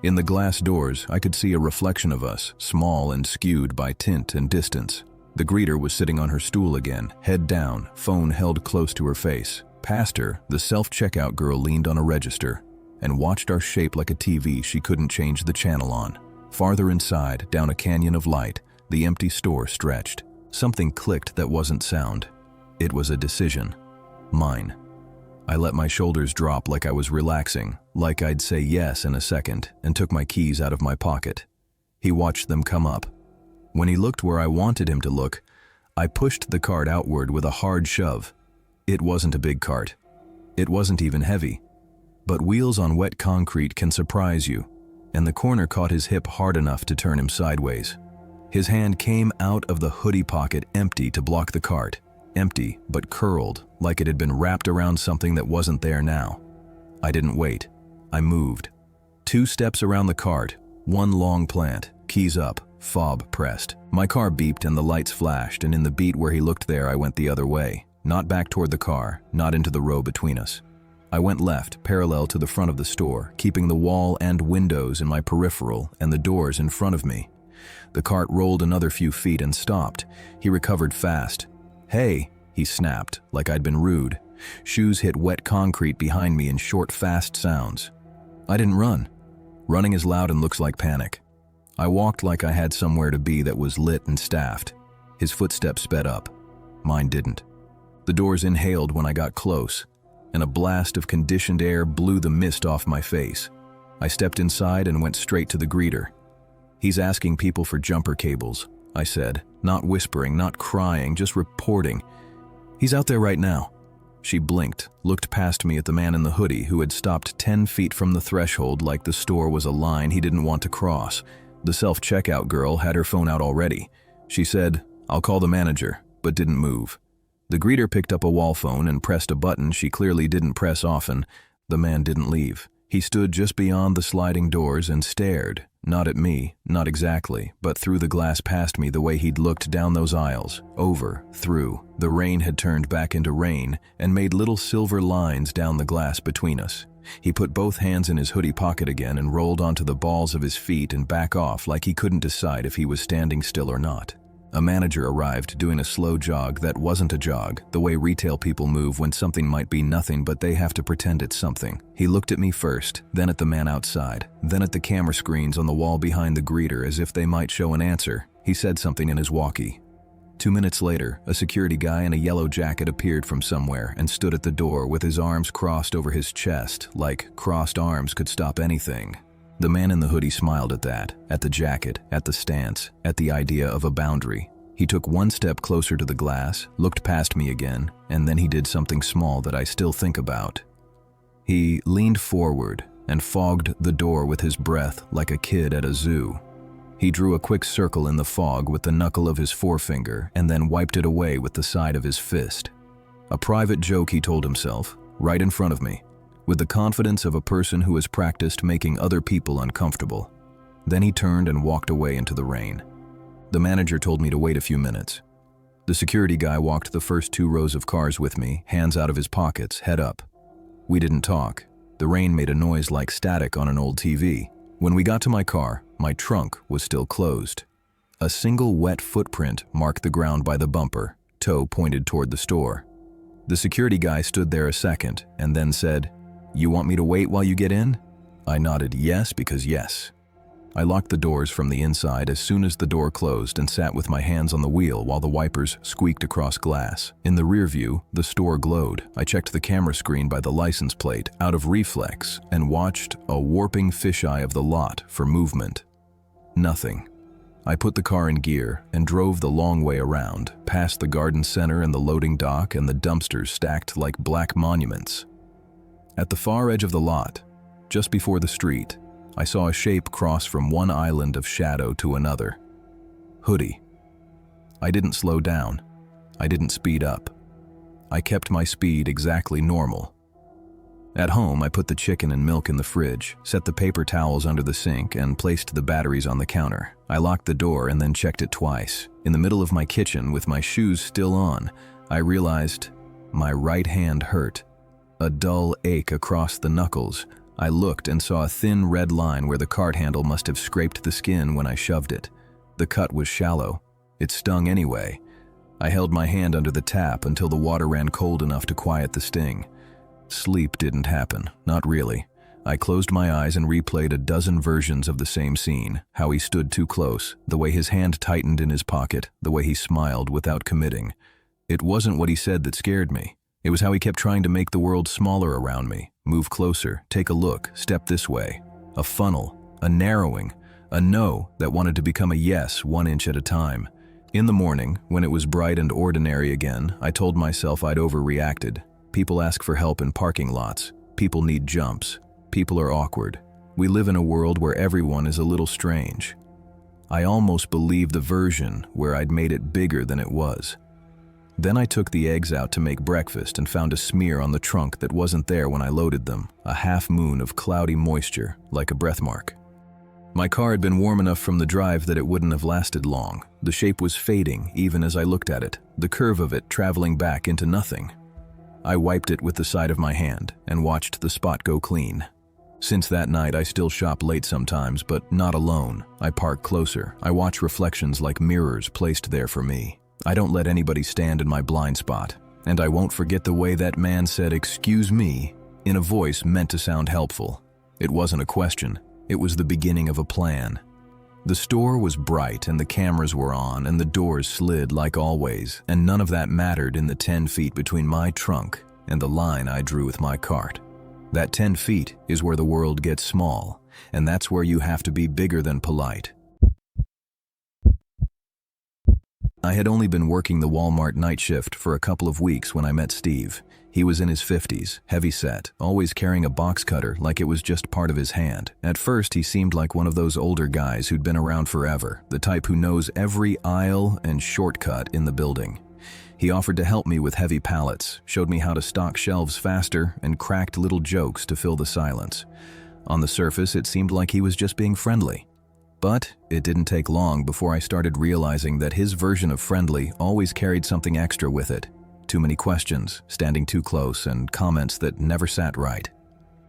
Speaker 1: In the glass doors, I could see a reflection of us, small and skewed by tint and distance. The greeter was sitting on her stool again, head down, phone held close to her face. Past her, the self-checkout girl leaned on a register and watched our shape like a TV she couldn't change the channel on. Farther inside, down a canyon of light, the empty store stretched. Something clicked that wasn't sound. It was a decision. Mine. I let my shoulders drop like I was relaxing, like I'd say yes in a second, and took my keys out of my pocket. He watched them come up. When he looked where I wanted him to look, I pushed the cart outward with a hard shove. It wasn't a big cart. It wasn't even heavy. But wheels on wet concrete can surprise you, and the corner caught his hip hard enough to turn him sideways. His hand came out of the hoodie pocket empty to block the cart. Empty, but curled, like it had been wrapped around something that wasn't there now. I didn't wait. I moved. 2 steps around the cart, 1 long plant, keys up, fob pressed. My car beeped and the lights flashed, and in the beat where he looked there, I went the other way. Not back toward the car, not into the row between us. I went left, parallel to the front of the store, keeping the wall and windows in my peripheral and the doors in front of me. The cart rolled another few feet and stopped. He recovered fast. "Hey," he snapped, like I'd been rude. Shoes hit wet concrete behind me in short, fast sounds. I didn't run. Running is loud and looks like panic. I walked like I had somewhere to be that was lit and staffed. His footsteps sped up. Mine didn't. The doors inhaled when I got close, and a blast of conditioned air blew the mist off my face. I stepped inside and went straight to the greeter. "He's asking people for jumper cables," I said, not whispering, not crying, just reporting. "He's out there right now." She blinked, looked past me at the man in the hoodie who had stopped 10 feet from the threshold like the store was a line he didn't want to cross. The self-checkout girl had her phone out already. She said, "I'll call the manager," but didn't move. The greeter picked up a wall phone and pressed a button she clearly didn't press often. The man didn't leave. He stood just beyond the sliding doors and stared, not at me, not exactly, but through the glass past me the way he'd looked down those aisles, over, through. The rain had turned back into rain and made little silver lines down the glass between us. He put both hands in his hoodie pocket again and rolled onto the balls of his feet and back off like he couldn't decide if he was standing still or not. A manager arrived doing a slow jog that wasn't a jog, the way retail people move when something might be nothing but they have to pretend it's something. He looked at me first, then at the man outside, then at the camera screens on the wall behind the greeter as if they might show an answer. He said something in his walkie. 2 minutes later, a security guy in a yellow jacket appeared from somewhere and stood at the door with his arms crossed over his chest, like crossed arms could stop anything. The man in the hoodie smiled at that, at the jacket, at the stance, at the idea of a boundary. He took one step closer to the glass, looked past me again, and then he did something small that I still think about. He leaned forward and fogged the door with his breath like a kid at a zoo. He drew a quick circle in the fog with the knuckle of his forefinger and then wiped it away with the side of his fist. A private joke, he told himself, right in front of me, with the confidence of a person who has practiced making other people uncomfortable. Then he turned and walked away into the rain. The manager told me to wait a few minutes. The security guy walked the first 2 rows of cars with me, hands out of his pockets, head up. We didn't talk. The rain made a noise like static on an old TV. When we got to my car, my trunk was still closed. A single wet footprint marked the ground by the bumper, toe pointed toward the store. The security guy stood there a second and then said, "You want me to wait while you get in?" I nodded yes because yes. I locked the doors from the inside as soon as the door closed and sat with my hands on the wheel while the wipers squeaked across glass. In the rear view, the store glowed. I checked the camera screen by the license plate out of reflex and watched a warping fisheye of the lot for movement. Nothing. I put the car in gear and drove the long way around, past the garden center and the loading dock and the dumpsters stacked like black monuments. At the far edge of the lot, just before the street, I saw a shape cross from one island of shadow to another. Hoodie. I didn't slow down. I didn't speed up. I kept my speed exactly normal. At home, I put the chicken and milk in the fridge, set the paper towels under the sink, and placed the batteries on the counter. I locked the door and then checked it twice. In the middle of my kitchen, with my shoes still on, I realized my right hand hurt. A dull ache across the knuckles. I looked and saw a thin red line where the cart handle must have scraped the skin when I shoved it. The cut was shallow. It stung anyway. I held my hand under the tap until the water ran cold enough to quiet the sting. Sleep didn't happen, not really. I closed my eyes and replayed a dozen versions of the same scene, how he stood too close, the way his hand tightened in his pocket, the way he smiled without committing. It wasn't what he said that scared me. It was how he kept trying to make the world smaller around me. Move closer, take a look, step this way. A funnel, a narrowing, a no that wanted to become a yes 1 inch at a time. In the morning, when it was bright and ordinary again, I told myself I'd overreacted. People ask for help in parking lots. People need jumps. People are awkward. We live in a world where everyone is a little strange. I almost believed the version where I'd made it bigger than it was. Then I took the eggs out to make breakfast and found a smear on the trunk that wasn't there when I loaded them, a half moon of cloudy moisture, like a breath mark. My car had been warm enough from the drive that it wouldn't have lasted long. The shape was fading even as I looked at it, the curve of it traveling back into nothing. I wiped it with the side of my hand and watched the spot go clean. Since that night, I still shop late sometimes, but not alone. I park closer. I watch reflections like mirrors placed there for me. I don't let anybody stand in my blind spot, and I won't forget the way that man said, "Excuse me," in a voice meant to sound helpful. It wasn't a question, it was the beginning of a plan. The store was bright and the cameras were on and the doors slid like always, and none of that mattered in the 10 feet between my trunk and the line I drew with my cart. That 10 feet is where the world gets small, and that's where you have to be bigger than polite. I had only been working the Walmart night shift for a couple of weeks when I met Steve. He was in his 50s, heavy-set, always carrying a box cutter like it was just part of his hand. At first, he seemed like one of those older guys who'd been around forever, the type who knows every aisle and shortcut in the building. He offered to help me with heavy pallets, showed me how to stock shelves faster, and cracked little jokes to fill the silence. On the surface, it seemed like he was just being friendly. But it didn't take long before I started realizing that his version of friendly always carried something extra with it. Too many questions, standing too close, and comments that never sat right.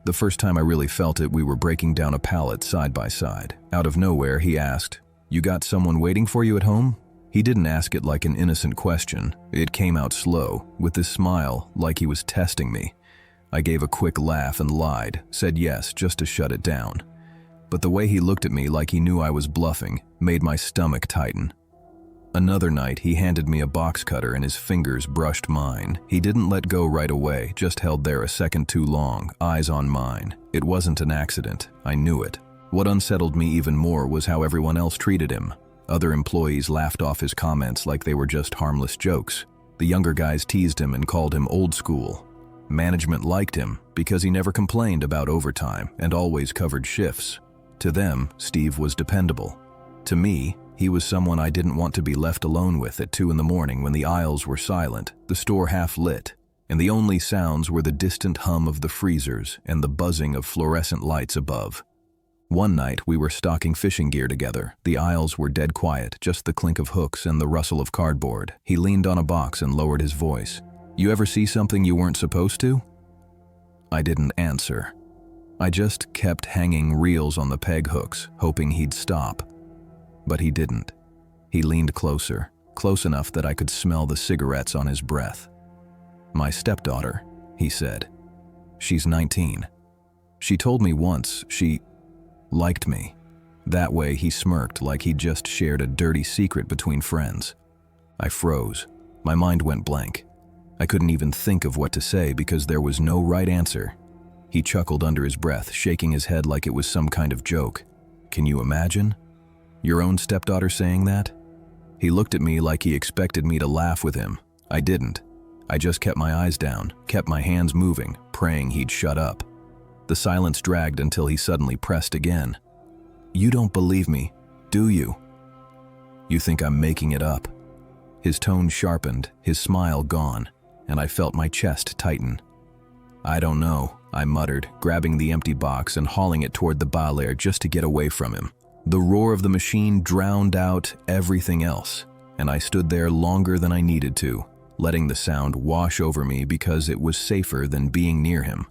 Speaker 1: The first time I really felt it, we were breaking down a pallet side by side. Out of nowhere, he asked, "You got someone waiting for you at home?" He didn't ask it like an innocent question. It came out slow, with this smile, like he was testing me. I gave a quick laugh and lied, said yes just to shut it down. But the way he looked at me like he knew I was bluffing made my stomach tighten. Another night, he handed me a box cutter and his fingers brushed mine. He didn't let go right away, just held there a second too long, eyes on mine. It wasn't an accident. I knew it. What unsettled me even more was how everyone else treated him. Other employees laughed off his comments like they were just harmless jokes. The younger guys teased him and called him old school. Management liked him because he never complained about overtime and always covered shifts. To them, Steve was dependable. To me, he was someone I didn't want to be left alone with at 2 a.m. when the aisles were silent, the store half lit, and the only sounds were the distant hum of the freezers and the buzzing of fluorescent lights above. One night, we were stocking fishing gear together. The aisles were dead quiet, just the clink of hooks and the rustle of cardboard. He leaned on a box and lowered his voice. "You ever see something you weren't supposed to?" I didn't answer. I just kept hanging reels on the peg hooks, hoping he'd stop. But he didn't. He leaned closer, close enough that I could smell the cigarettes on his breath. "My stepdaughter," he said. "She's 19. She told me once she liked me." That way he smirked like he'd just shared a dirty secret between friends. I froze. My mind went blank. I couldn't even think of what to say because there was no right answer. He chuckled under his breath, shaking his head like it was some kind of joke. "Can you imagine? Your own stepdaughter saying that?" He looked at me like he expected me to laugh with him. I didn't. I just kept my eyes down, kept my hands moving, praying he'd shut up. The silence dragged until he suddenly pressed again. "You don't believe me, do you? You think I'm making it up?" His tone sharpened, his smile gone, and I felt my chest tighten. "I don't know," I muttered, grabbing the empty box and hauling it toward the bar just to get away from him. The roar of the machine drowned out everything else, and I stood there longer than I needed to, letting the sound wash over me because it was safer than being near him.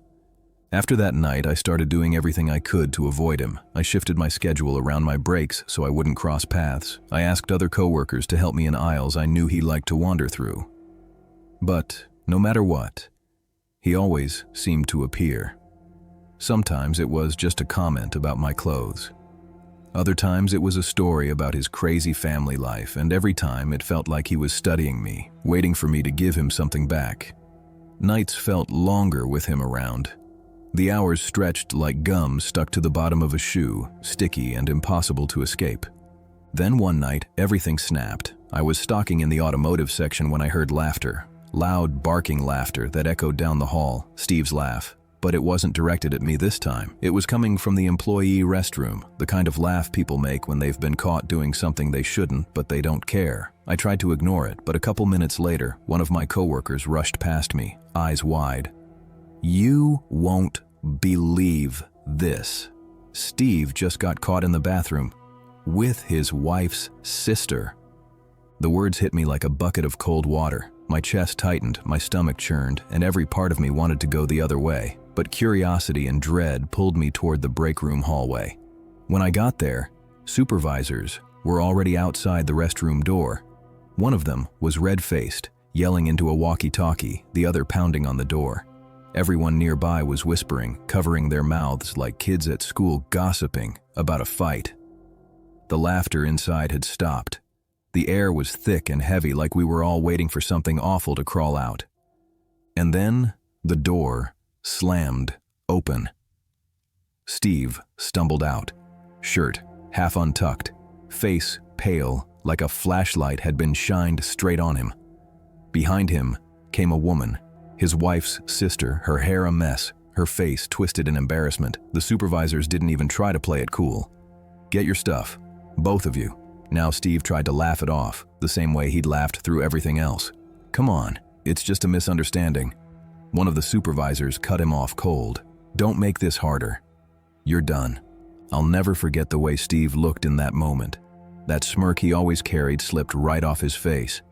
Speaker 1: After that night, I started doing everything I could to avoid him. I shifted my schedule around my breaks so I wouldn't cross paths. I asked other coworkers to help me in aisles I knew he liked to wander through. But no matter what, he always seemed to appear. Sometimes it was just a comment about my clothes. Other times it was a story about his crazy family life, and every time it felt like he was studying me, waiting for me to give him something back. Nights felt longer with him around. The hours stretched like gum stuck to the bottom of a shoe, sticky and impossible to escape. Then one night, everything snapped. I was stocking in the automotive section when I heard laughter. Loud, barking laughter that echoed down the hall, Steve's laugh. But it wasn't directed at me this time. It was coming from the employee restroom, the kind of laugh people make when they've been caught doing something they shouldn't, but they don't care. I tried to ignore it, but a couple minutes later, one of my coworkers rushed past me, eyes wide. "You won't believe this. Steve just got caught in the bathroom with his wife's sister." The words hit me like a bucket of cold water. My chest tightened, my stomach churned, and every part of me wanted to go the other way. But curiosity and dread pulled me toward the break room hallway. When I got there, supervisors were already outside the restroom door. One of them was red-faced, yelling into a walkie-talkie, the other pounding on the door. Everyone nearby was whispering, covering their mouths like kids at school gossiping about a fight. The laughter inside had stopped. The air was thick and heavy like we were all waiting for something awful to crawl out. And then the door slammed open. Steve stumbled out, shirt half untucked, face pale like a flashlight had been shined straight on him. Behind him came a woman, his wife's sister, her hair a mess, her face twisted in embarrassment. The supervisors didn't even try to play it cool. "Get your stuff, both of you." Now Steve tried to laugh it off, the same way he'd laughed through everything else. "Come on, it's just a misunderstanding." One of the supervisors cut him off cold. "Don't make this harder. You're done." I'll never forget the way Steve looked in that moment. That smirk he always carried slipped right off his face.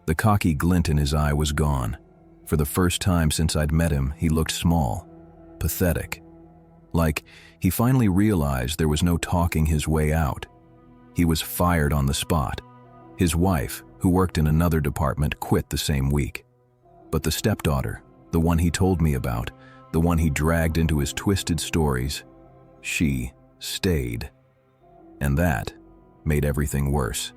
Speaker 1: The cocky glint in his eye was gone. For the first time since I'd met him, he looked small, pathetic. Like, he finally realized there was no talking his way out. He was fired on the spot. His wife, who worked in another department, quit the same week. But the stepdaughter, the one he told me about, the one he dragged into his twisted stories, she stayed. And that made everything worse.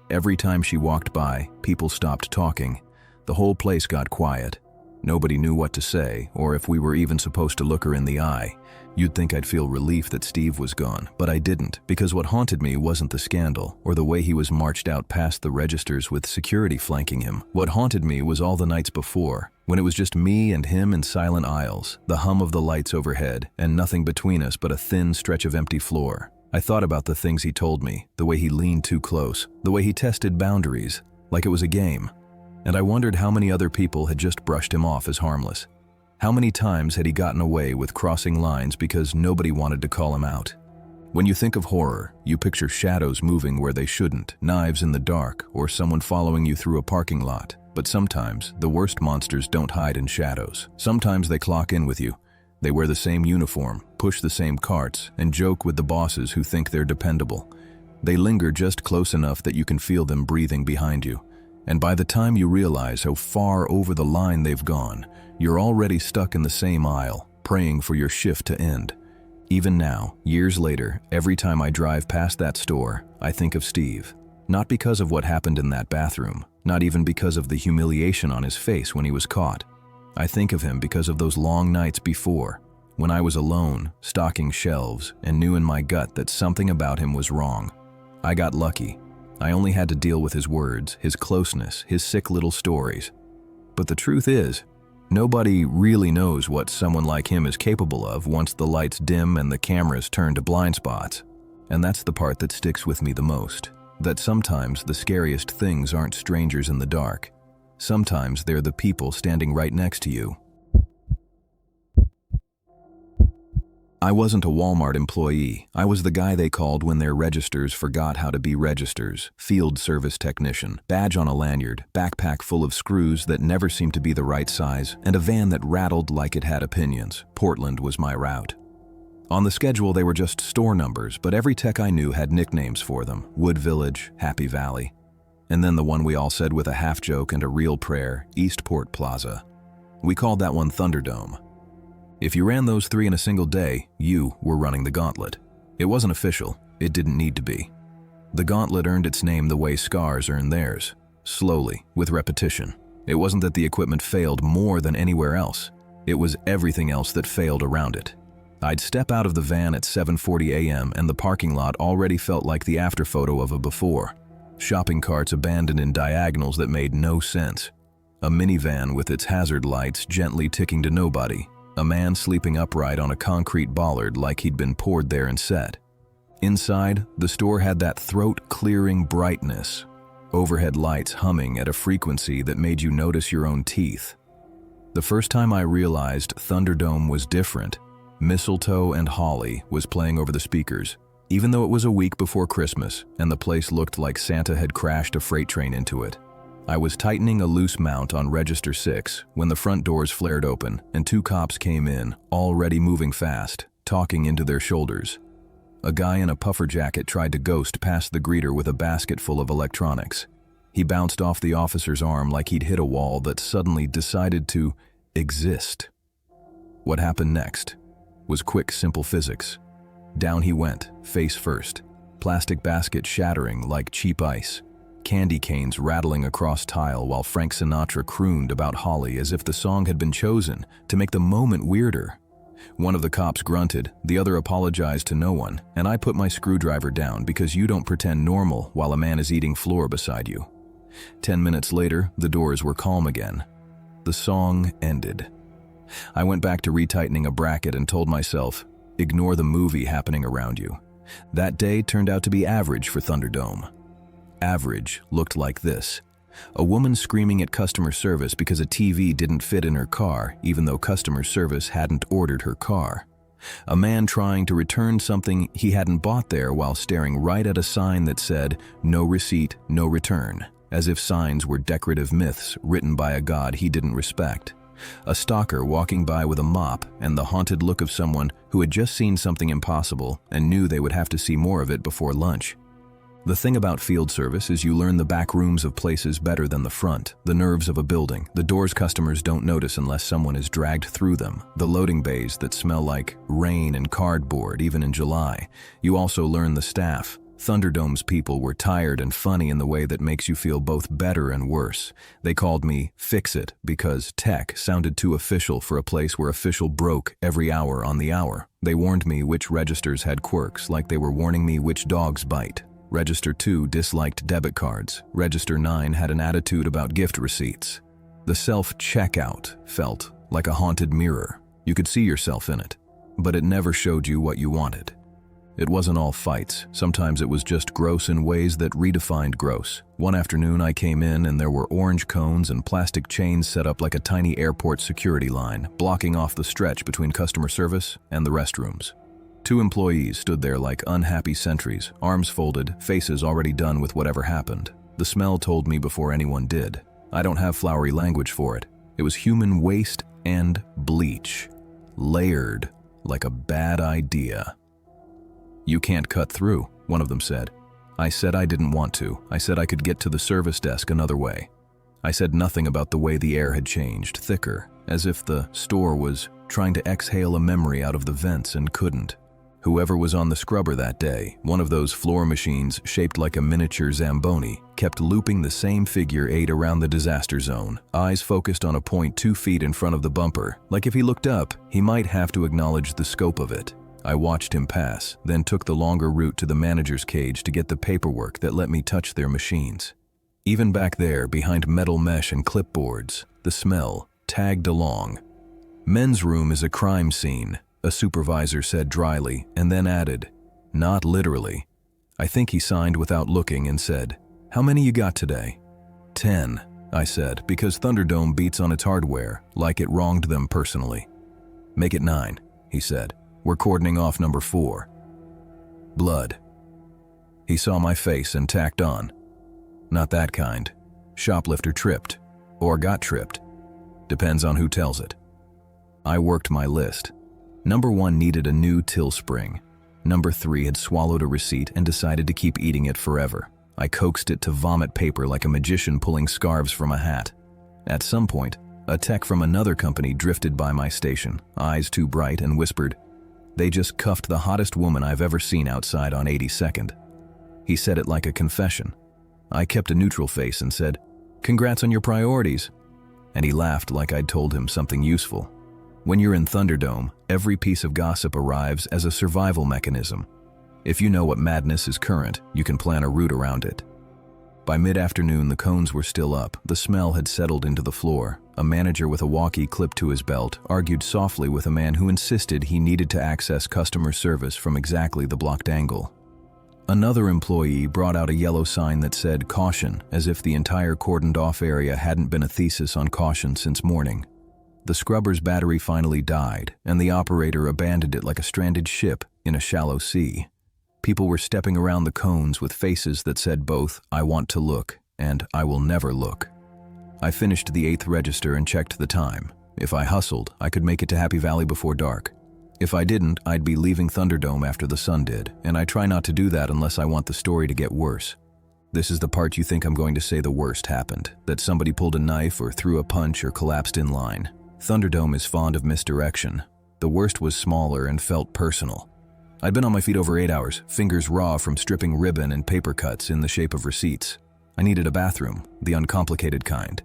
Speaker 1: Every time she walked by, people stopped talking. The whole place got quiet. Nobody knew what to say, or if we were even supposed to look her in the eye. You'd think I'd feel relief that Steve was gone, but I didn't, because what haunted me wasn't the scandal, or the way he was marched out past the registers with security flanking him. What haunted me was all the nights before, when it was just me and him in silent aisles, the hum of the lights overhead, and nothing between us but a thin stretch of empty floor. I thought about the things he told me, the way he leaned too close, the way he tested boundaries, like it was a game. And I wondered how many other people had just brushed him off as harmless. How many times had he gotten away with crossing lines because nobody wanted to call him out? When you think of horror, you picture shadows moving where they shouldn't, knives in the dark, or someone following you through a parking lot. But sometimes, the worst monsters don't hide in shadows. Sometimes they clock in with you. They wear the same uniform, push the same carts, and joke with the bosses who think they're dependable. They linger just close enough that you can feel them breathing behind you. And by the time you realize how far over the line they've gone, you're already stuck in the same aisle, praying for your shift to end. Even now, years later, every time I drive past that store, I think of Steve. Not because of what happened in that bathroom, not even because of the humiliation on his face when he was caught. I think of him because of those long nights before, when I was alone, stocking shelves, and knew in my gut that something about him was wrong. I got lucky. I only had to deal with his words, his closeness, his sick little stories. But the truth is, nobody really knows what someone like him is capable of once the lights dim and the cameras turn to blind spots. And that's the part that sticks with me the most, that sometimes the scariest things aren't strangers in the dark. Sometimes they're the people standing right next to you. I wasn't a Walmart employee. I was the guy they called when their registers forgot how to be registers. Field service technician, badge on a lanyard, backpack full of screws that never seemed to be the right size, and a van that rattled like it had opinions. Portland was my route. On the schedule, they were just store numbers, but every tech I knew had nicknames for them. Wood Village, Happy Valley. And then the one we all said with a half joke and a real prayer, Eastport Plaza. We called that one Thunderdome. If you ran those three in a single day, you were running the gauntlet. It wasn't official. It didn't need to be. The gauntlet earned its name the way scars earn theirs. Slowly, with repetition. It wasn't that the equipment failed more than anywhere else. It was everything else that failed around it. I'd step out of the van at 7:40 a.m. and the parking lot already felt like the after photo of a before. Shopping carts abandoned in diagonals that made no sense. A minivan with its hazard lights gently ticking to nobody. A man sleeping upright on a concrete bollard like he'd been poured there and set. Inside, the store had that throat-clearing brightness. Overhead lights humming at a frequency that made you notice your own teeth. The first time I realized Thunderdome was different, Mistletoe and Holly was playing over the speakers, even though it was a week before Christmas and the place looked like Santa had crashed a freight train into it. I was tightening a loose mount on Register 6 when the front doors flared open and two cops came in, already moving fast, talking into their shoulders. A guy in a puffer jacket tried to ghost past the greeter with a basket full of electronics. He bounced off the officer's arm like he'd hit a wall that suddenly decided to exist. What happened next was quick, simple physics. Down he went, face first, plastic basket shattering like cheap ice. Candy canes rattling across tile while Frank Sinatra crooned about Holly as if the song had been chosen to make the moment weirder. One of the cops grunted, the other apologized to no one, and I put my screwdriver down because you don't pretend normal while a man is eating floor beside you. 10 minutes later, the doors were calm again. The song ended. I went back to retightening a bracket and told myself, ignore the movie happening around you. That day turned out to be average for Thunderdome. Average looked like this. A woman screaming at customer service because a TV didn't fit in her car, even though customer service hadn't ordered her car. A man trying to return something he hadn't bought there while staring right at a sign that said, "No receipt, no return," as if signs were decorative myths written by a god he didn't respect. A stalker walking by with a mop and the haunted look of someone who had just seen something impossible and knew they would have to see more of it before lunch. The thing about field service is you learn the back rooms of places better than the front, the nerves of a building, the doors customers don't notice unless someone is dragged through them, the loading bays that smell like rain and cardboard even in July. You also learn the staff. Thunderdome's people were tired and funny in the way that makes you feel both better and worse. They called me Fix-It because tech sounded too official for a place where official broke every hour on the hour. They warned me which registers had quirks, like they were warning me which dogs bite. Register 2 disliked debit cards. Register 9 had an attitude about gift receipts. The self-checkout felt like a haunted mirror. You could see yourself in it, but it never showed you what you wanted. It wasn't all fights. Sometimes it was just gross in ways that redefined gross. One afternoon I came in and there were orange cones and plastic chains set up like a tiny airport security line, blocking off the stretch between customer service and the restrooms. 2 employees stood there like unhappy sentries, arms folded, faces already done with whatever happened. The smell told me before anyone did. I don't have flowery language for it. It was human waste and bleach, layered like a bad idea. "You can't cut through," one of them said. I said I didn't want to. I said I could get to the service desk another way. I said nothing about the way the air had changed, thicker, as if the store was trying to exhale a memory out of the vents and couldn't. Whoever was on the scrubber that day, one of those floor machines shaped like a miniature Zamboni, kept looping the same figure 8 around the disaster zone, eyes focused on a point 2 feet in front of the bumper, like if he looked up, he might have to acknowledge the scope of it. I watched him pass, then took the longer route to the manager's cage to get the paperwork that let me touch their machines. Even back there, behind metal mesh and clipboards, the smell tagged along. "Men's room is a crime scene," a supervisor said dryly, and then added, "Not literally." I think he signed without looking and said, "How many you got today?" 10, I said, because Thunderdome beats on its hardware, like it wronged them personally. "Make it 9, he said. "We're cordoning off number 4. Blood." He saw my face and tacked on, "Not that kind. Shoplifter tripped. Or got tripped. Depends on who tells it." I worked my list. Number 1 needed a new till spring. Number 3 had swallowed a receipt and decided to keep eating it forever. I coaxed it to vomit paper like a magician pulling scarves from a hat. At some point, a tech from another company drifted by my station, eyes too bright, and whispered, "They just cuffed the hottest woman I've ever seen outside on 82nd. He said it like a confession. I kept a neutral face and said, "Congrats on your priorities." And he laughed like I'd told him something useful. When you're in Thunderdome, every piece of gossip arrives as a survival mechanism. If you know what madness is current, you can plan a route around it. By mid-afternoon, the cones were still up. The smell had settled into the floor. A manager with a walkie clipped to his belt argued softly with a man who insisted he needed to access customer service from exactly the blocked angle. Another employee brought out a yellow sign that said "Caution," as if the entire cordoned-off area hadn't been a thesis on caution since morning. The scrubber's battery finally died, and the operator abandoned it like a stranded ship in a shallow sea. People were stepping around the cones with faces that said both, "I want to look," and "I will never look." I finished the 8th register and checked the time. If I hustled, I could make it to Happy Valley before dark. If I didn't, I'd be leaving Thunderdome after the sun did, and I try not to do that unless I want the story to get worse. This is the part you think I'm going to say the worst happened, that somebody pulled a knife or threw a punch or collapsed in line. Thunderdome is fond of misdirection. The worst was smaller and felt personal. I'd been on my feet over 8 hours, fingers raw from stripping ribbon and paper cuts in the shape of receipts. I needed a bathroom, the uncomplicated kind.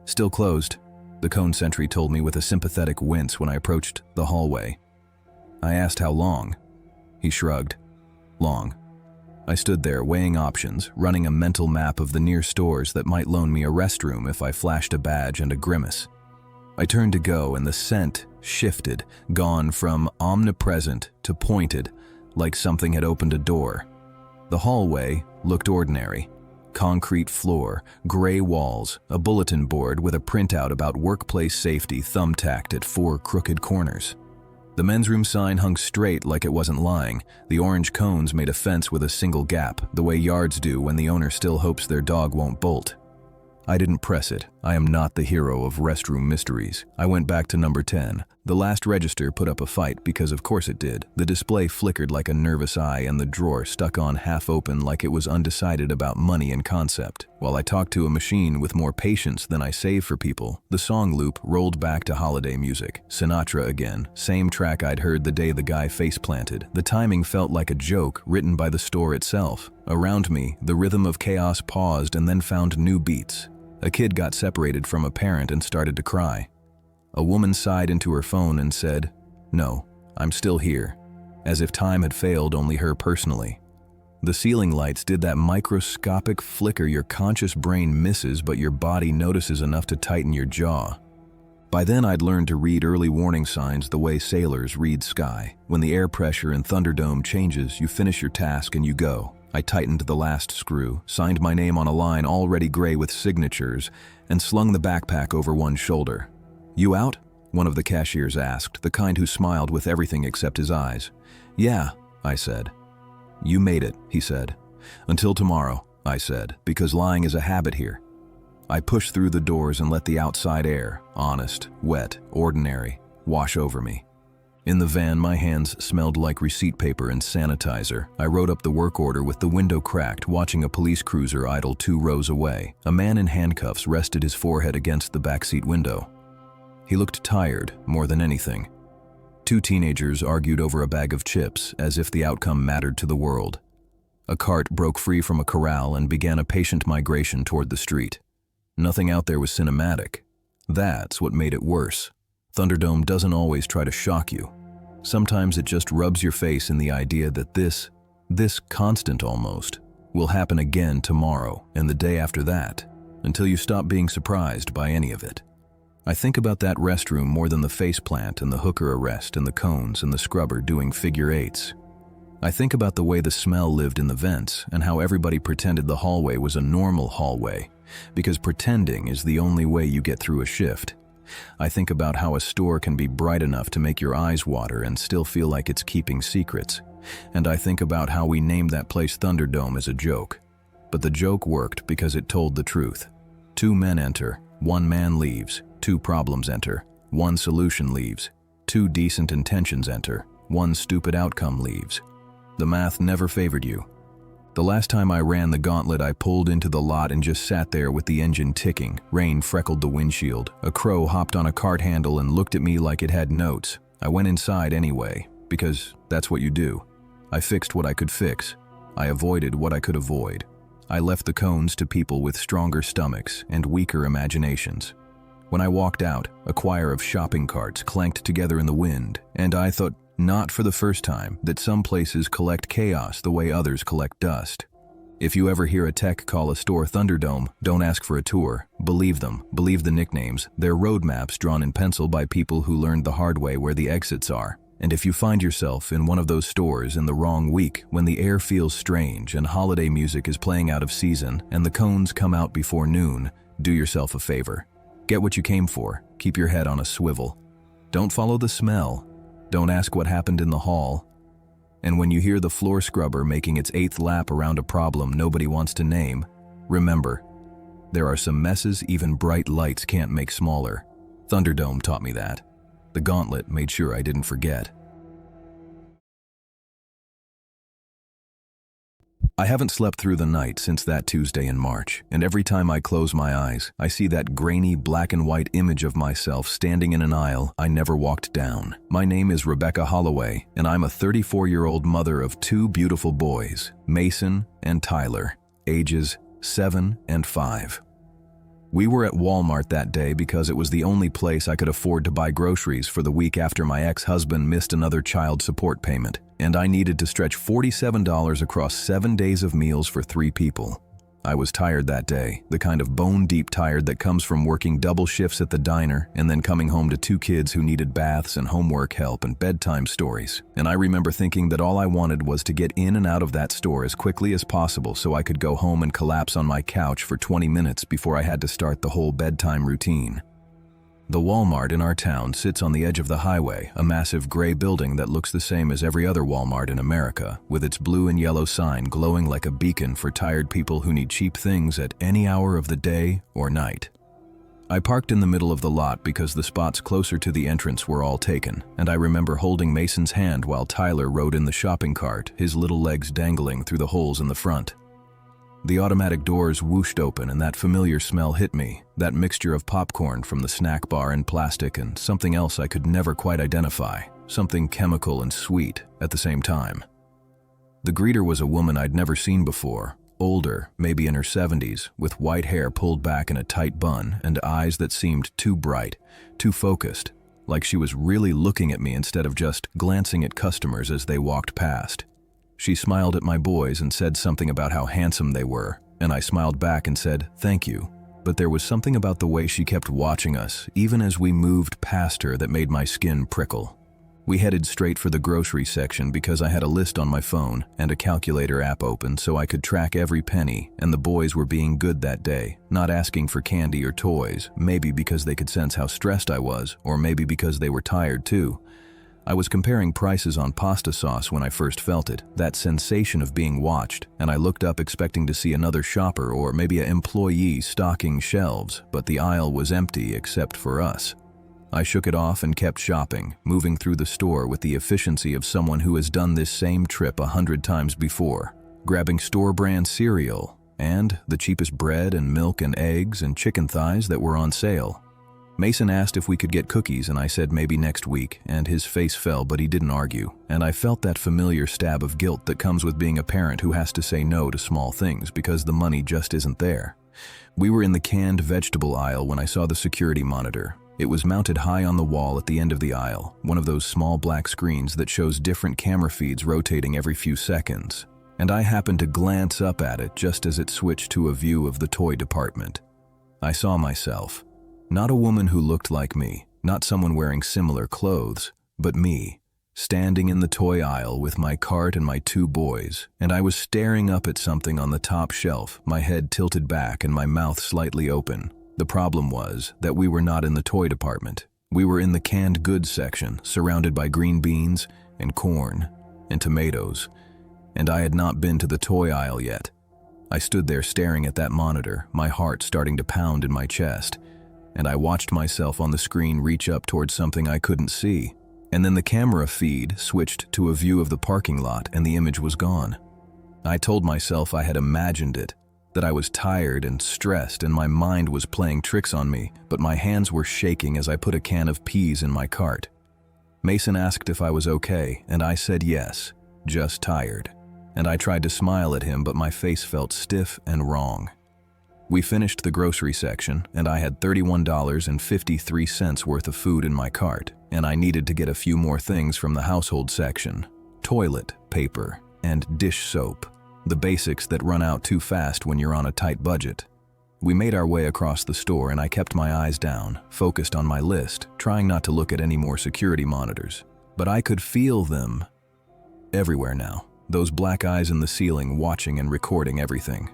Speaker 1: "Still closed," the cone sentry told me with a sympathetic wince when I approached the hallway. I asked how long. He shrugged. "Long." I stood there weighing options, running a mental map of the near stores that might loan me a restroom if I flashed a badge and a grimace. I turned to go and the scent shifted, gone from omnipresent to pointed, like something had opened a door. The hallway looked ordinary. Concrete floor, gray walls, a bulletin board with a printout about workplace safety thumbtacked at 4 crooked corners. The men's room sign hung straight like it wasn't lying. The orange cones made a fence with a single gap, the way yards do when the owner still hopes their dog won't bolt. I didn't press it. I am not the hero of restroom mysteries. I went back to number 10. The last register put up a fight because of course it did. The display flickered like a nervous eye and the drawer stuck on half open like it was undecided about money and concept. While I talked to a machine with more patience than I save for people, the song loop rolled back to holiday music. Sinatra again, same track I'd heard the day the guy face planted. The timing felt like a joke written by the store itself. Around me, the rhythm of chaos paused and then found new beats. A kid got separated from a parent and started to cry. A woman sighed into her phone and said, "No, I'm still here," as if time had failed only her personally. The ceiling lights did that microscopic flicker your conscious brain misses but your body notices enough to tighten your jaw. By then I'd learned to read early warning signs the way sailors read sky. When the air pressure in Thunderdome changes, you finish your task and you go. I tightened the last screw, signed my name on a line already gray with signatures, and slung the backpack over one shoulder. "You out?" one of the cashiers asked, the kind who smiled with everything except his eyes. "Yeah," I said. "You made it," he said. "Until tomorrow," I said, because lying is a habit here. I pushed through the doors and let the outside air, honest, wet, ordinary, wash over me. In the van, my hands smelled like receipt paper and sanitizer. I wrote up the work order with the window cracked, watching a police cruiser idle 2 rows away. A man in handcuffs rested his forehead against the backseat window. He looked tired, more than anything. 2 teenagers argued over a bag of chips, as if the outcome mattered to the world. A cart broke free from a corral and began a patient migration toward the street. Nothing out there was cinematic. That's what made it worse. Thunderdome doesn't always try to shock you. Sometimes it just rubs your face in the idea that this constant almost, will happen again tomorrow and the day after that, until you stop being surprised by any of it. I think about that restroom more than the faceplant and the hooker arrest and the cones and the scrubber doing figure eights. I think about the way the smell lived in the vents and how everybody pretended the hallway was a normal hallway, because pretending is the only way you get through a shift. I think about how a store can be bright enough to make your eyes water and still feel like it's keeping secrets. And I think about how we named that place Thunderdome as a joke. But the joke worked because it told the truth. 2 men enter, 1 man leaves, 2 problems enter, 1 solution leaves, 2 decent intentions enter, 1 stupid outcome leaves. The math never favored you. The last time I ran the gauntlet, I pulled into the lot and just sat there with the engine ticking. Rain freckled the windshield. A crow hopped on a cart handle and looked at me like it had notes. I went inside anyway, because that's what you do. I fixed what I could fix. I avoided what I could avoid. I left the cones to people with stronger stomachs and weaker imaginations. When I walked out, a choir of shopping carts clanked together in the wind, and I thought, not for the first time, that some places collect chaos the way others collect dust. If you ever hear a tech call a store Thunderdome, don't ask for a tour. Believe them. Believe the nicknames. They're roadmaps drawn in pencil by people who learned the hard way where the exits are. And if you find yourself in one of those stores in the wrong week, when the air feels strange and holiday music is playing out of season and the cones come out before noon, do yourself a favor. Get what you came for. Keep your head on a swivel. Don't follow the smell. Don't ask what happened in the hall. And when you hear the floor scrubber making its 8th lap around a problem nobody wants to name, remember, there are some messes even bright lights can't make smaller. Thunderdome taught me that. The gauntlet made sure I didn't forget. I haven't slept through the night since that Tuesday in March, and every time I close my eyes, I see that grainy black and white image of myself standing in an aisle I never walked down. My name is Rebecca Holloway, and I'm a 34-year-old mother of 2 beautiful boys, Mason and Tyler, ages 7 and 5. We were at Walmart that day because it was the only place I could afford to buy groceries for the week after my ex-husband missed another child support payment, and I needed to stretch $47 across 7 days of meals for 3 people. I was tired that day, the kind of bone-deep tired that comes from working double shifts at the diner and then coming home to 2 kids who needed baths and homework help and bedtime stories. And I remember thinking that all I wanted was to get in and out of that store as quickly as possible so I could go home and collapse on my couch for 20 minutes before I had to start the whole bedtime routine. The Walmart in our town sits on the edge of the highway, a massive gray building that looks the same as every other Walmart in America, with its blue and yellow sign glowing like a beacon for tired people who need cheap things at any hour of the day or night. I parked in the middle of the lot because the spots closer to the entrance were all taken, and I remember holding Mason's hand while Tyler rode in the shopping cart, his little legs dangling through the holes in the front. The automatic doors whooshed open and that familiar smell hit me, that mixture of popcorn from the snack bar and plastic and something else I could never quite identify, something chemical and sweet at the same time. The greeter was a woman I'd never seen before, older, maybe in her 70s, with white hair pulled back in a tight bun and eyes that seemed too bright, too focused, like she was really looking at me instead of just glancing at customers as they walked past. She smiled at my boys and said something about how handsome they were, and I smiled back and said, "Thank you." But there was something about the way she kept watching us, even as we moved past her, that made my skin prickle. We headed straight for the grocery section because I had a list on my phone and a calculator app open so I could track every penny, and the boys were being good that day, not asking for candy or toys, maybe because they could sense how stressed I was, or maybe because they were tired too. I was comparing prices on pasta sauce when I first felt it, that sensation of being watched, and I looked up expecting to see another shopper or maybe an employee stocking shelves, but the aisle was empty except for us. I shook it off and kept shopping, moving through the store with the efficiency of someone who has done this same trip 100 times before, grabbing store-brand cereal and the cheapest bread and milk and eggs and chicken thighs that were on sale. Mason asked if we could get cookies, and I said maybe next week, and his face fell, but he didn't argue, and I felt that familiar stab of guilt that comes with being a parent who has to say no to small things because the money just isn't there. We were in the canned vegetable aisle when I saw the security monitor. It was mounted high on the wall at the end of the aisle, one of those small black screens that shows different camera feeds rotating every few seconds, and I happened to glance up at it just as it switched to a view of the toy department. I saw myself. Not a woman who looked like me, not someone wearing similar clothes, but me, standing in the toy aisle with my cart and my two boys, and I was staring up at something on the top shelf, my head tilted back and my mouth slightly open. The problem was that we were not in the toy department. We were in the canned goods section, surrounded by green beans and corn and tomatoes, and I had not been to the toy aisle yet. I stood there staring at that monitor, my heart starting to pound in my chest, and I watched myself on the screen reach up towards something I couldn't see, and then the camera feed switched to a view of the parking lot and the image was gone. I told myself I had imagined it, that I was tired and stressed and my mind was playing tricks on me, but my hands were shaking as I put a can of peas in my cart. Mason asked if I was okay, and I said yes, just tired. And I tried to smile at him, but my face felt stiff and wrong. We finished the grocery section, and I had $31.53 worth of food in my cart, and I needed to get a few more things from the household section: toilet paper and dish soap. The basics that run out too fast when you're on a tight budget. We made our way across the store and I kept my eyes down, focused on my list, trying not to look at any more security monitors. But I could feel them everywhere now, those black eyes in the ceiling watching and recording everything.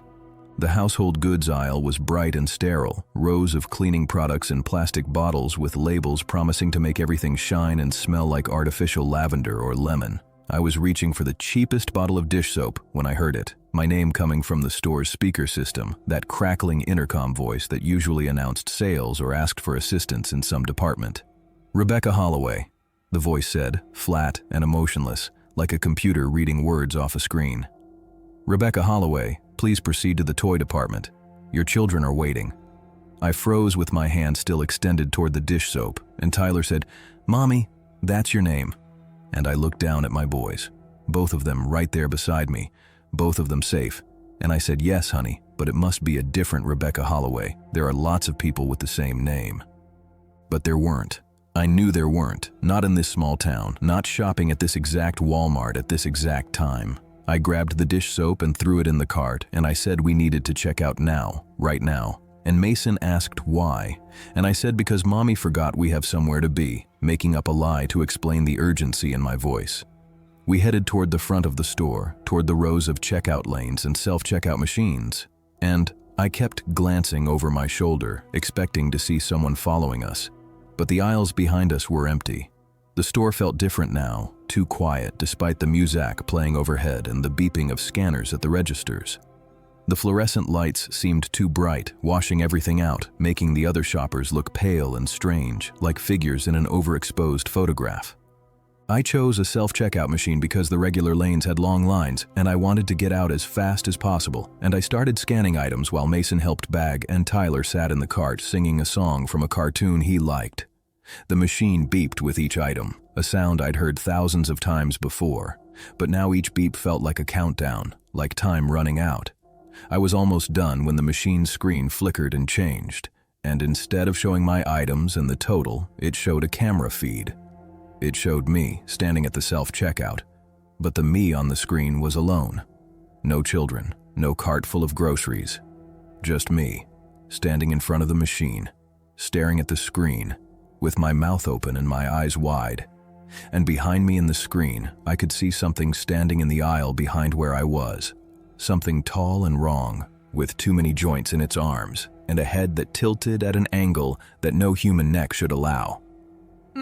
Speaker 1: The household goods aisle was bright and sterile, rows of cleaning products in plastic bottles with labels promising to make everything shine and smell like artificial lavender or lemon. I was reaching for the cheapest bottle of dish soap when I heard it, my name coming from the store's speaker system, that crackling intercom voice that usually announced sales or asked for assistance in some department. "Rebecca Holloway," the voice said, flat and emotionless, like a computer reading words off a screen. "Rebecca Holloway, please proceed to the toy department. Your children are waiting." I froze with my hand still extended toward the dish soap, and Tyler said, "Mommy, that's your name." And I looked down at my boys, both of them right there beside me, both of them safe. And I said, "Yes, honey, but it must be a different Rebecca Holloway. There are lots of people with the same name." But there weren't. I knew there weren't, not in this small town, not shopping at this exact Walmart at this exact time. I grabbed the dish soap and threw it in the cart, and I said we needed to check out now, right now. And Mason asked why, and I said because Mommy forgot we have somewhere to be, making up a lie to explain the urgency in my voice. We headed toward the front of the store, toward the rows of checkout lanes and self-checkout machines, and I kept glancing over my shoulder, expecting to see someone following us. But the aisles behind us were empty. The store felt different now, too quiet despite the music playing overhead and the beeping of scanners at the registers. The fluorescent lights seemed too bright, washing everything out, making the other shoppers look pale and strange, like figures in an overexposed photograph. I chose a self-checkout machine because the regular lanes had long lines, and I wanted to get out as fast as possible, and I started scanning items while Mason helped bag and Tyler sat in the cart singing a song from a cartoon he liked. The machine beeped with each item, a sound I'd heard thousands of times before, but now each beep felt like a countdown, like time running out. I was almost done when the machine's screen flickered and changed, and instead of showing my items and the total, it showed a camera feed. It showed me standing at the self-checkout, but the me on the screen was alone. No children, no cart full of groceries. Just me, standing in front of the machine, staring at the screen, with my mouth open and my eyes wide. And behind me in the screen, I could see something standing in the aisle behind where I was. Something tall and wrong, with too many joints in its arms, and a head that tilted at an angle that no human neck should allow.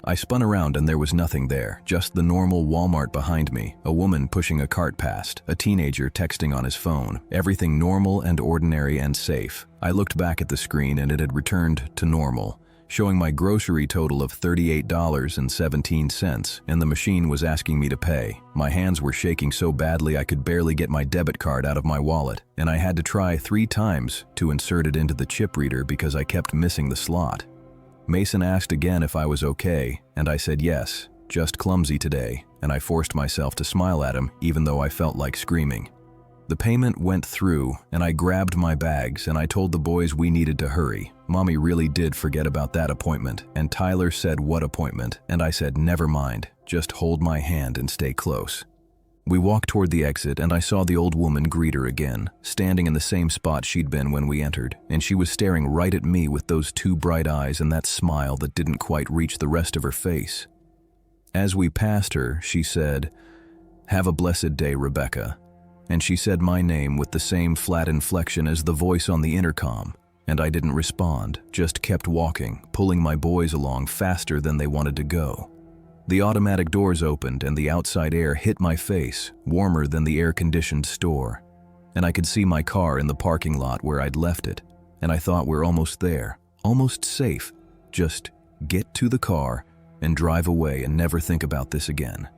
Speaker 1: I spun around and there was nothing there, just the normal Walmart behind me, a woman pushing a cart past, a teenager texting on his phone, everything normal and ordinary and safe. I looked back at the screen and it had returned to normal, showing my grocery total of $38.17, and the machine was asking me to pay. My hands were shaking so badly I could barely get my debit card out of my wallet, and I had to try 3 times to insert it into the chip reader because I kept missing the slot. Mason asked again if I was okay, and I said yes, just clumsy today, and I forced myself to smile at him even though I felt like screaming. The payment went through, and I grabbed my bags and I told the boys we needed to hurry. Mommy really did forget about that appointment, and Tyler said what appointment, and I said never mind, just hold my hand and stay close. We walked toward the exit and I saw the old woman greet her again, standing in the same spot she'd been when we entered, and she was staring right at me with those 2 bright eyes and that smile that didn't quite reach the rest of her face. As we passed her, she said, "Have a blessed day, Rebecca." And she said my name with the same flat inflection as the voice on the intercom, and I didn't respond, just kept walking, pulling my boys along faster than they wanted to go. The automatic doors opened and the outside air hit my face, warmer than the air-conditioned store. And I could see my car in the parking lot where I'd left it, and I thought we're almost there, almost safe. Just get to the car and drive away and never think about this again.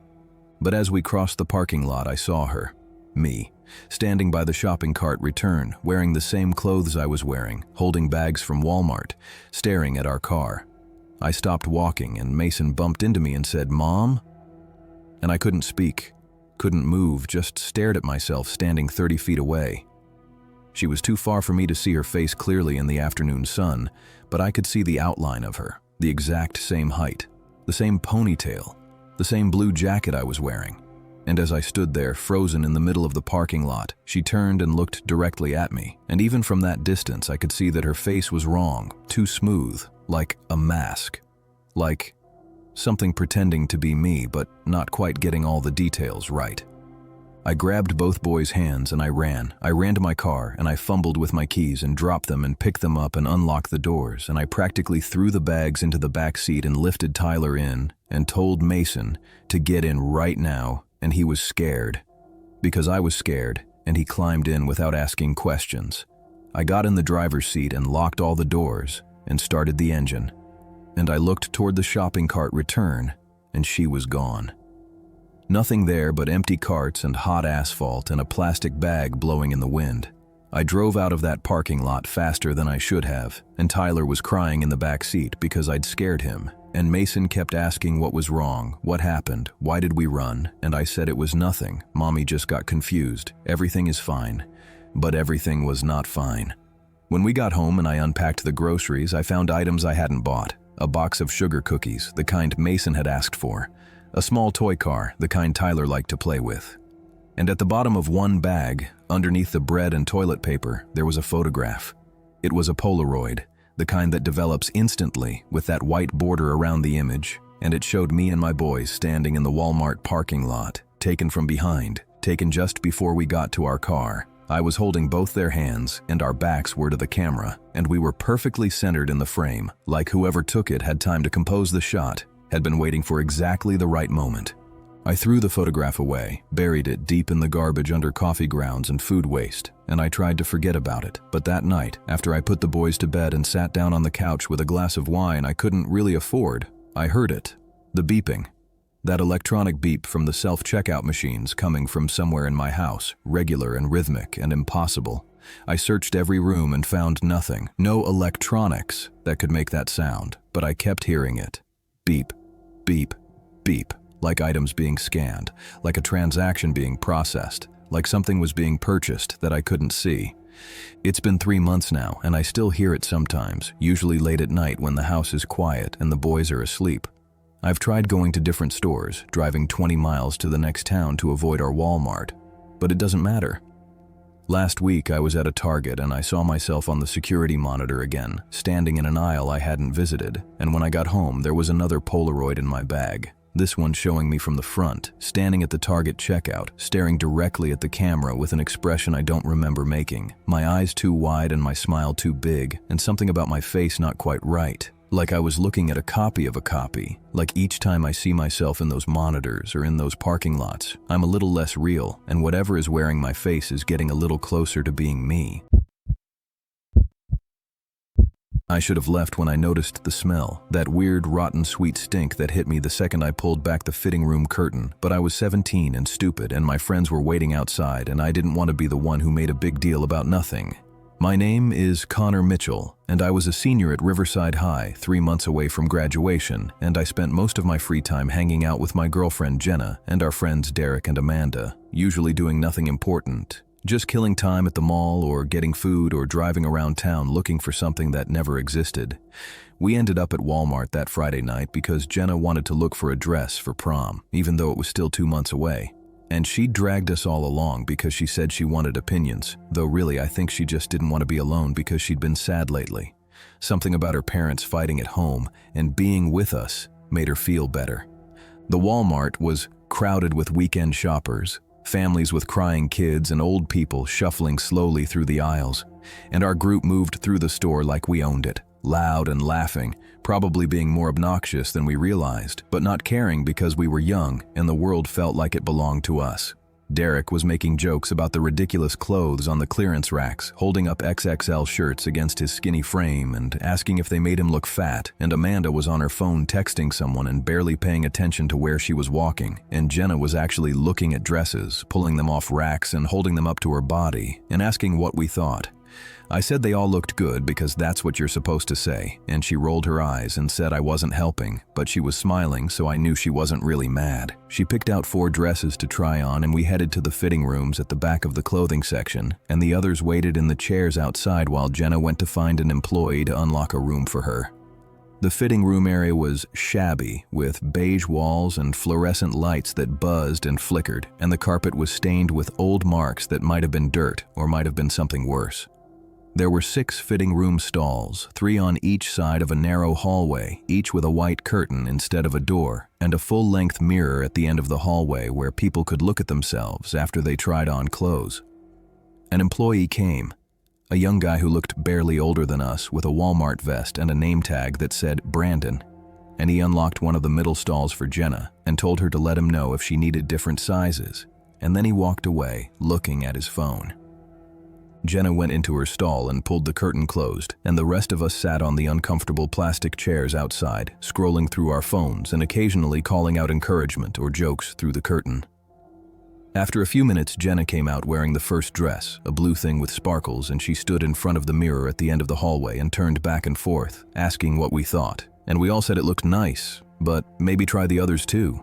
Speaker 1: But as we crossed the parking lot, I saw her, me, standing by the shopping cart return, wearing the same clothes I was wearing, holding bags from Walmart, staring at our car. I stopped walking and Mason bumped into me and said, "Mom?" And I couldn't speak, couldn't move, just stared at myself standing 30 feet away. She was too far for me to see her face clearly in the afternoon sun, but I could see the outline of her, the exact same height, the same ponytail, the same blue jacket I was wearing. And as I stood there, frozen in the middle of the parking lot, she turned and looked directly at me. And even from that distance, I could see that her face was wrong, too smooth, like a mask. Like something pretending to be me, but not quite getting all the details right. I grabbed both boys' hands and I ran. I ran to my car and I fumbled with my keys and dropped them and picked them up and unlocked the doors, and I practically threw the bags into the back seat and lifted Tyler in and told Mason to get in right now. And he was scared, because I was scared, and he climbed in without asking questions. I got in the driver's seat and locked all the doors and started the engine. And I looked toward the shopping cart return, and she was gone. Nothing there but empty carts and hot asphalt and a plastic bag blowing in the wind. I drove out of that parking lot faster than I should have, and Tyler was crying in the back seat because I'd scared him. And Mason kept asking what was wrong, what happened, why did we run, and I said it was nothing. Mommy just got confused. Everything is fine. But everything was not fine. When we got home and I unpacked the groceries, I found items I hadn't bought. A box of sugar cookies, the kind Mason had asked for. A small toy car, the kind Tyler liked to play with. And at the bottom of one bag, underneath the bread and toilet paper, there was a photograph. It was a Polaroid, the kind that develops instantly with that white border around the image, and it showed me and my boys standing in the Walmart parking lot, taken from behind, taken just before we got to our car. I was holding both their hands, and our backs were to the camera, and we were perfectly centered in the frame, like whoever took it had time to compose the shot, had been waiting for exactly the right moment. I threw the photograph away, buried it deep in the garbage under coffee grounds and food waste, and I tried to forget about it. But that night, after I put the boys to bed and sat down on the couch with a glass of wine I couldn't really afford, I heard it. The beeping. That electronic beep from the self-checkout machines coming from somewhere in my house, regular and rhythmic and impossible. I searched every room and found nothing, no electronics that could make that sound, but I kept hearing it. Beep, beep, beep, like items being scanned, like a transaction being processed, like something was being purchased that I couldn't see. It's been 3 months now, and I still hear it sometimes, usually late at night when the house is quiet and the boys are asleep. I've tried going to different stores, driving 20 miles to the next town to avoid our Walmart, but it doesn't matter. Last week I was at a Target and I saw myself on the security monitor again, standing in an aisle I hadn't visited, and when I got home there was another Polaroid in my bag. This one showing me from the front, standing at the Target checkout, staring directly at the camera with an expression I don't remember making, my eyes too wide and my smile too big, and something about my face not quite right. Like I was looking at a copy of a copy, like each time I see myself in those monitors or in those parking lots, I'm a little less real, and whatever is wearing my face is getting a little closer to being me. I should have left when I noticed the smell, that weird rotten sweet stink that hit me the second I pulled back the fitting room curtain, but I was 17 and stupid and my friends were waiting outside and I didn't want to be the one who made a big deal about nothing. My name is Connor Mitchell, and I was a senior at Riverside High, 3 months away from graduation, and I spent most of my free time hanging out with my girlfriend Jenna and our friends Derek and Amanda, usually doing nothing important, just killing time at the mall or getting food or driving around town looking for something that never existed. We ended up at Walmart that Friday night because Jenna wanted to look for a dress for prom, even though it was still 2 months away. And she dragged us all along because she said she wanted opinions, though really I think she just didn't want to be alone because she'd been sad lately. Something about her parents fighting at home and being with us made her feel better. The Walmart was crowded with weekend shoppers, families with crying kids and old people shuffling slowly through the aisles, and our group moved through the store like we owned it, loud and laughing, probably being more obnoxious than we realized, but not caring because we were young and the world felt like it belonged to us. Derek was making jokes about the ridiculous clothes on the clearance racks, holding up XXL shirts against his skinny frame and asking if they made him look fat, and Amanda was on her phone texting someone and barely paying attention to where she was walking, and Jenna was actually looking at dresses, pulling them off racks and holding them up to her body, and asking what we thought. I said they all looked good because that's what you're supposed to say, and she rolled her eyes and said I wasn't helping, but she was smiling so I knew she wasn't really mad. She picked out 4 dresses to try on and we headed to the fitting rooms at the back of the clothing section, and the others waited in the chairs outside while Jenna went to find an employee to unlock a room for her. The fitting room area was shabby, with beige walls and fluorescent lights that buzzed and flickered, and the carpet was stained with old marks that might have been dirt or might have been something worse. There were 6 fitting room stalls, 3 on each side of a narrow hallway, each with a white curtain instead of a door, and a full-length mirror at the end of the hallway where people could look at themselves after they tried on clothes. An employee came, a young guy who looked barely older than us with a Walmart vest and a name tag that said Brandon, and he unlocked one of the middle stalls for Jenna and told her to let him know if she needed different sizes, and then he walked away, looking at his phone. Jenna went into her stall and pulled the curtain closed, and the rest of us sat on the uncomfortable plastic chairs outside, scrolling through our phones and occasionally calling out encouragement or jokes through the curtain. After a few minutes, Jenna came out wearing the first dress, a blue thing with sparkles, and she stood in front of the mirror at the end of the hallway and turned back and forth, asking what we thought, and we all said it looked nice, but maybe try the others too.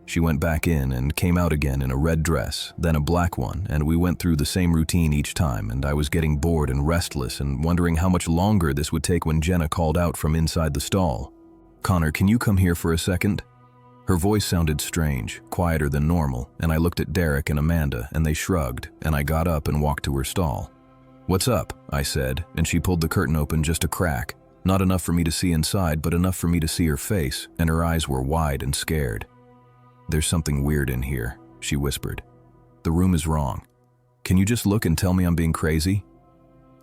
Speaker 1: She went back in and came out again in a red dress, then a black one, and we went through the same routine each time, and I was getting bored and restless and wondering how much longer this would take when Jenna called out from inside the stall. "Connor, can you come here for a second?" Her voice sounded strange, quieter than normal, and I looked at Derek and Amanda, and they shrugged, and I got up and walked to her stall. "What's up?" I said, and she pulled the curtain open just a crack, not enough for me to see inside, but enough for me to see her face, and her eyes were wide and scared. "There's something weird in here," she whispered. "The room is wrong. Can you just look and tell me I'm being crazy?"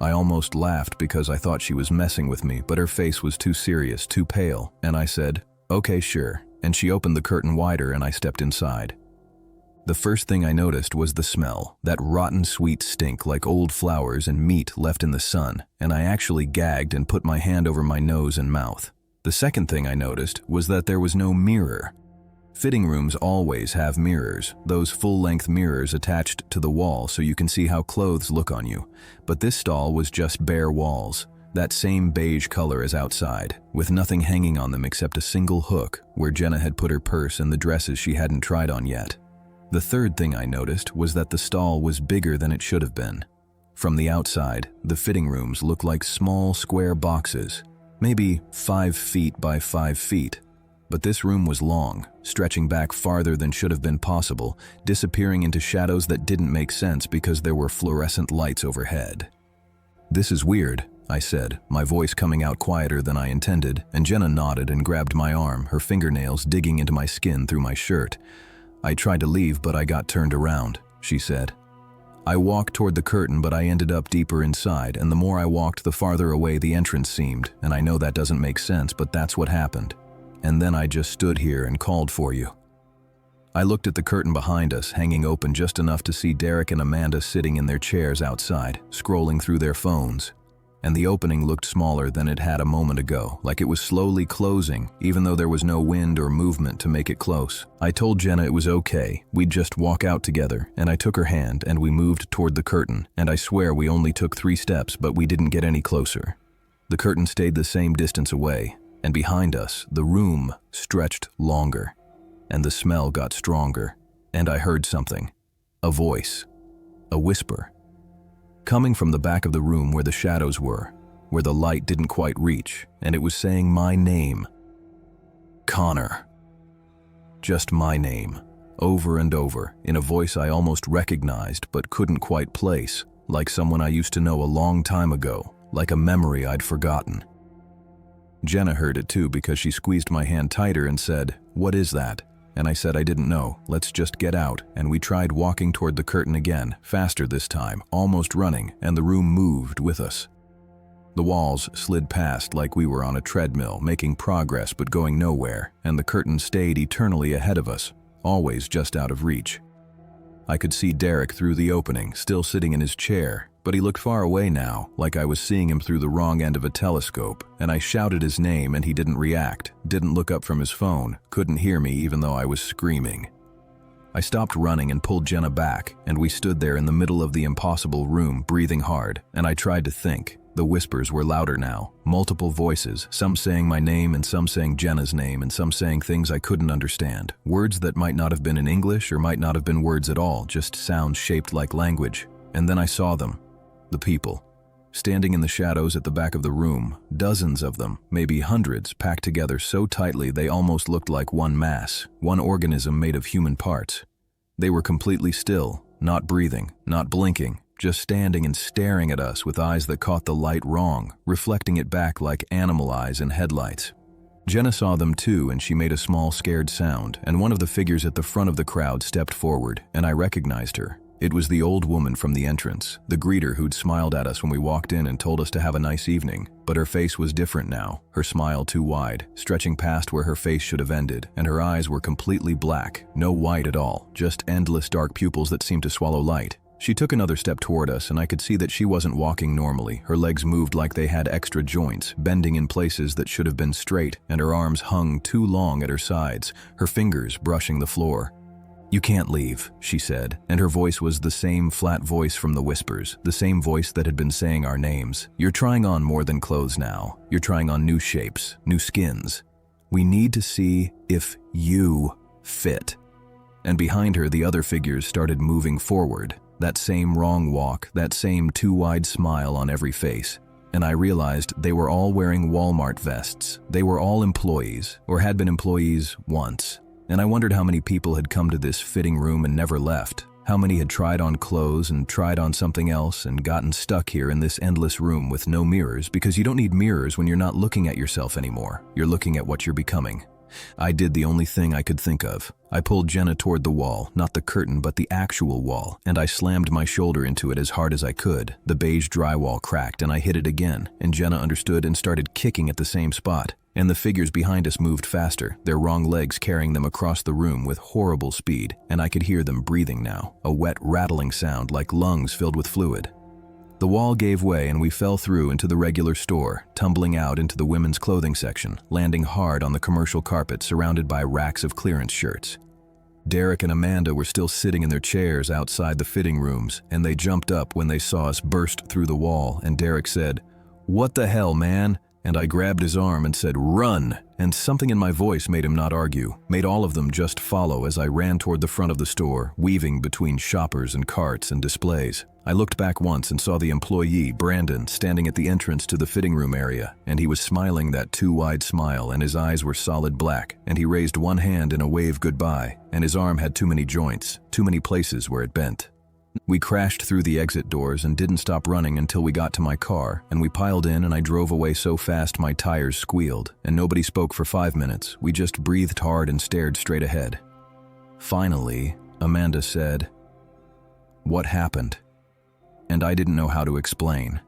Speaker 1: I almost laughed because I thought she was messing with me, but her face was too serious, too pale, and I said, "Okay, sure," and she opened the curtain wider and I stepped inside. The first thing I noticed was the smell, that rotten sweet stink like old flowers and meat left in the sun, and I actually gagged and put my hand over my nose and mouth. The second thing I noticed was that there was no mirror. Fitting rooms always have mirrors, those full-length mirrors attached to the wall so you can see how clothes look on you. But this stall was just bare walls, that same beige color as outside, with nothing hanging on them except a single hook where Jenna had put her purse and the dresses she hadn't tried on yet. The third thing I noticed was that the stall was bigger than it should have been. From the outside, the fitting rooms looked like small square boxes, maybe 5 feet by 5 feet. But this room was long, stretching back farther than should have been possible, disappearing into shadows that didn't make sense because there were fluorescent lights overhead. "This is weird," I said, my voice coming out quieter than I intended, and Jenna nodded and grabbed my arm, her fingernails digging into my skin through my shirt. "I tried to leave, but I got turned around," she said. I walked toward the curtain, but I ended up deeper inside, and the more I walked, the farther away the entrance seemed, and I know that doesn't make sense, but that's what happened. And then I just stood here and called for you. I looked at the curtain behind us, hanging open just enough to see Derek and Amanda sitting in their chairs outside, scrolling through their phones. And the opening looked smaller than it had a moment ago, like it was slowly closing, even though there was no wind or movement to make it close. I told Jenna it was okay, we'd just walk out together, and I took her hand and we moved toward the curtain, and I swear we only took 3 steps, but we didn't get any closer. The curtain stayed the same distance away, and behind us, the room stretched longer, and the smell got stronger, and I heard something. A voice. A whisper. Coming from the back of the room where the shadows were, where the light didn't quite reach, and it was saying my name. Connor. Just my name, over and over, in a voice I almost recognized but couldn't quite place, like someone I used to know a long time ago, like a memory I'd forgotten. Jenna heard it too because she squeezed my hand tighter and said, "What is that?" And I said I didn't know, let's just get out, and we tried walking toward the curtain again, faster this time, almost running, and the room moved with us. The walls slid past like we were on a treadmill, making progress but going nowhere, and the curtain stayed eternally ahead of us, always just out of reach. I could see Derek through the opening, still sitting in his chair, but he looked far away now, like I was seeing him through the wrong end of a telescope, and I shouted his name and he didn't react, didn't look up from his phone, couldn't hear me even though I was screaming. I stopped running and pulled Jenna back, and we stood there in the middle of the impossible room, breathing hard, and I tried to think. The whispers were louder now, multiple voices, some saying my name and some saying Jenna's name and some saying things I couldn't understand, words that might not have been in English or might not have been words at all, just sounds shaped like language. And then I saw them. The people, standing in the shadows at the back of the room, dozens of them, maybe hundreds, packed together so tightly they almost looked like one mass, one organism made of human parts. They were completely still, not breathing, not blinking, just standing and staring at us with eyes that caught the light wrong, reflecting it back like animal eyes in headlights. Jenna saw them too, and she made a small scared sound, and one of the figures at the front of the crowd stepped forward, and I recognized her. It was the old woman from the entrance, the greeter who'd smiled at us when we walked in and told us to have a nice evening. But her face was different now, her smile too wide, stretching past where her face should have ended, and her eyes were completely black, no white at all, just endless dark pupils that seemed to swallow light. She took another step toward us, and I could see that she wasn't walking normally. Her legs moved like they had extra joints, bending in places that should have been straight, and her arms hung too long at her sides, her fingers brushing the floor. "You can't leave," she said, and her voice was the same flat voice from the whispers, the same voice that had been saying our names. "You're trying on more than clothes now. You're trying on new shapes, new skins. We need to see if you fit." And behind her, the other figures started moving forward, that same wrong walk, that same too wide smile on every face. And I realized they were all wearing Walmart vests. They were all employees, or had been employees once. And I wondered how many people had come to this fitting room and never left. How many had tried on clothes and tried on something else and gotten stuck here in this endless room with no mirrors, because you don't need mirrors when you're not looking at yourself anymore. You're looking at what you're becoming. I did the only thing I could think of. I pulled Jenna toward the wall, not the curtain but the actual wall, and I slammed my shoulder into it as hard as I could. The beige drywall cracked and I hit it again, and Jenna understood and started kicking at the same spot. And the figures behind us moved faster, their wrong legs carrying them across the room with horrible speed, and I could hear them breathing now, a wet rattling sound like lungs filled with fluid. The wall gave way and we fell through into the regular store, tumbling out into the women's clothing section, landing hard on the commercial carpet surrounded by racks of clearance shirts. Derek and Amanda were still sitting in their chairs outside the fitting rooms, and they jumped up when they saw us burst through the wall, and Derek said, "What the hell, man?" And I grabbed his arm and said, "Run!" And something in my voice made him not argue, made all of them just follow as I ran toward the front of the store, weaving between shoppers and carts and displays. I looked back once and saw the employee, Brandon, standing at the entrance to the fitting room area, and he was smiling that too-wide smile, and his eyes were solid black, and he raised one hand in a wave goodbye, and his arm had too many joints, too many places where it bent. We crashed through the exit doors and didn't stop running until we got to my car, and we piled in and I drove away so fast my tires squealed, and nobody spoke for 5 minutes. We just breathed hard and stared straight ahead. Finally, Amanda said, "What happened?" And I didn't know how to explain.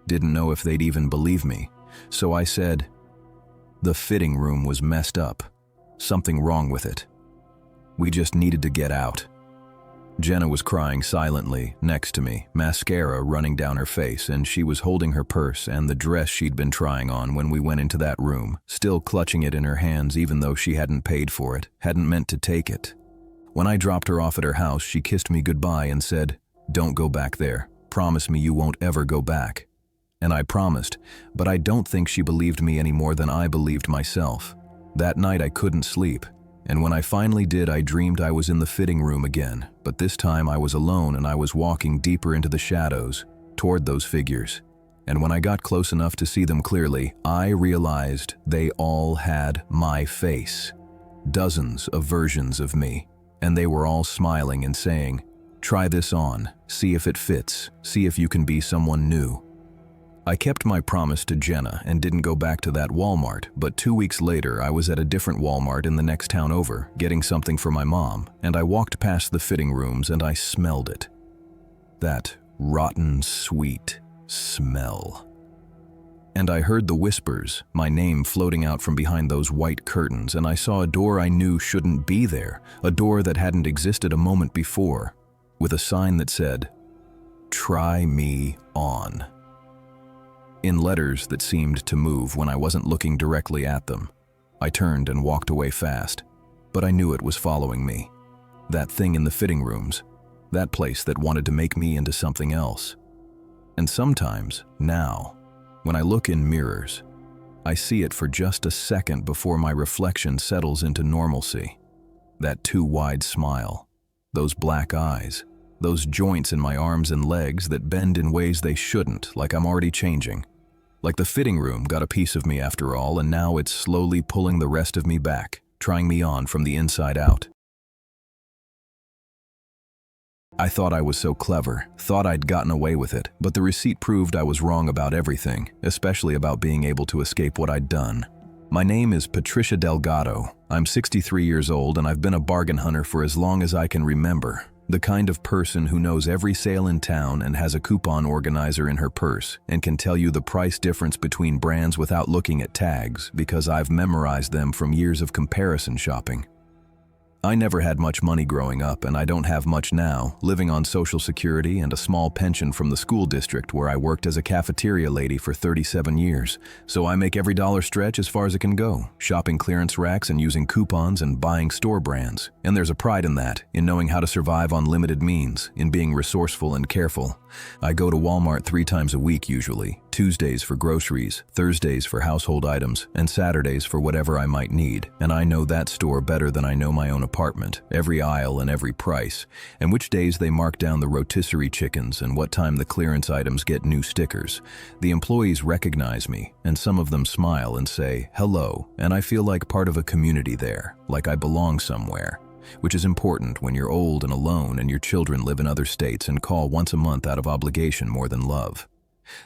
Speaker 1: Didn't know if they'd even believe me. So I said, "The fitting room was messed up. Something wrong with it. We just needed to get out." Jenna was crying silently next to me, mascara running down her face, and she was holding her purse and the dress she'd been trying on when we went into that room, still clutching it in her hands even though she hadn't paid for it, hadn't meant to take it. When I dropped her off at her house, she kissed me goodbye and said, "Don't go back there. Promise me you won't ever go back." And I promised, but I don't think she believed me any more than I believed myself. That night I couldn't sleep. And when I finally did, I dreamed I was in the fitting room again, but this time I was alone and I was walking deeper into the shadows, toward those figures. And when I got close enough to see them clearly, I realized they all had my face. Dozens of versions of me, and they were all smiling and saying, "Try this on, see if it fits, see if you can be someone new." I kept my promise to Jenna and didn't go back to that Walmart, but 2 weeks later I was at a different Walmart in the next town over, getting something for my mom, and I walked past the fitting rooms and I smelled it. That rotten, sweet smell. And I heard the whispers, my name floating out from behind those white curtains, and I saw a door I knew shouldn't be there, a door that hadn't existed a moment before, with a sign that said, "Try me on," in letters that seemed to move when I wasn't looking directly at them. I turned and walked away fast, but I knew it was following me. That thing in the fitting rooms, that place that wanted to make me into something else. And sometimes, now, when I look in mirrors, I see it for just a second before my reflection settles into normalcy. That too-wide smile, those black eyes, those joints in my arms and legs that bend in ways they shouldn't, like I'm already changing. Like the fitting room got a piece of me after all, and now it's slowly pulling the rest of me back, trying me on from the inside out. I thought I was so clever, thought I'd gotten away with it, but the receipt proved I was wrong about everything, especially about being able to escape what I'd done. My name is Patricia Delgado. I'm 63 years old and I've been a bargain hunter for as long as I can remember. The kind of person who knows every sale in town and has a coupon organizer in her purse and can tell you the price difference between brands without looking at tags because I've memorized them from years of comparison shopping. I never had much money growing up, and I don't have much now, living on Social Security and a small pension from the school district where I worked as a cafeteria lady for 37 years. So I make every dollar stretch as far as it can go, shopping clearance racks and using coupons and buying store brands. And there's a pride in that, in knowing how to survive on limited means, in being resourceful and careful. I go to Walmart 3 times a week usually, Tuesdays for groceries, Thursdays for household items, and Saturdays for whatever I might need, and I know that store better than I know my own apartment, every aisle and every price, and which days they mark down the rotisserie chickens and what time the clearance items get new stickers. The employees recognize me, and some of them smile and say, "Hello," and I feel like part of a community there, like I belong somewhere. Which is important when you're old and alone and your children live in other states and call once a month out of obligation more than love.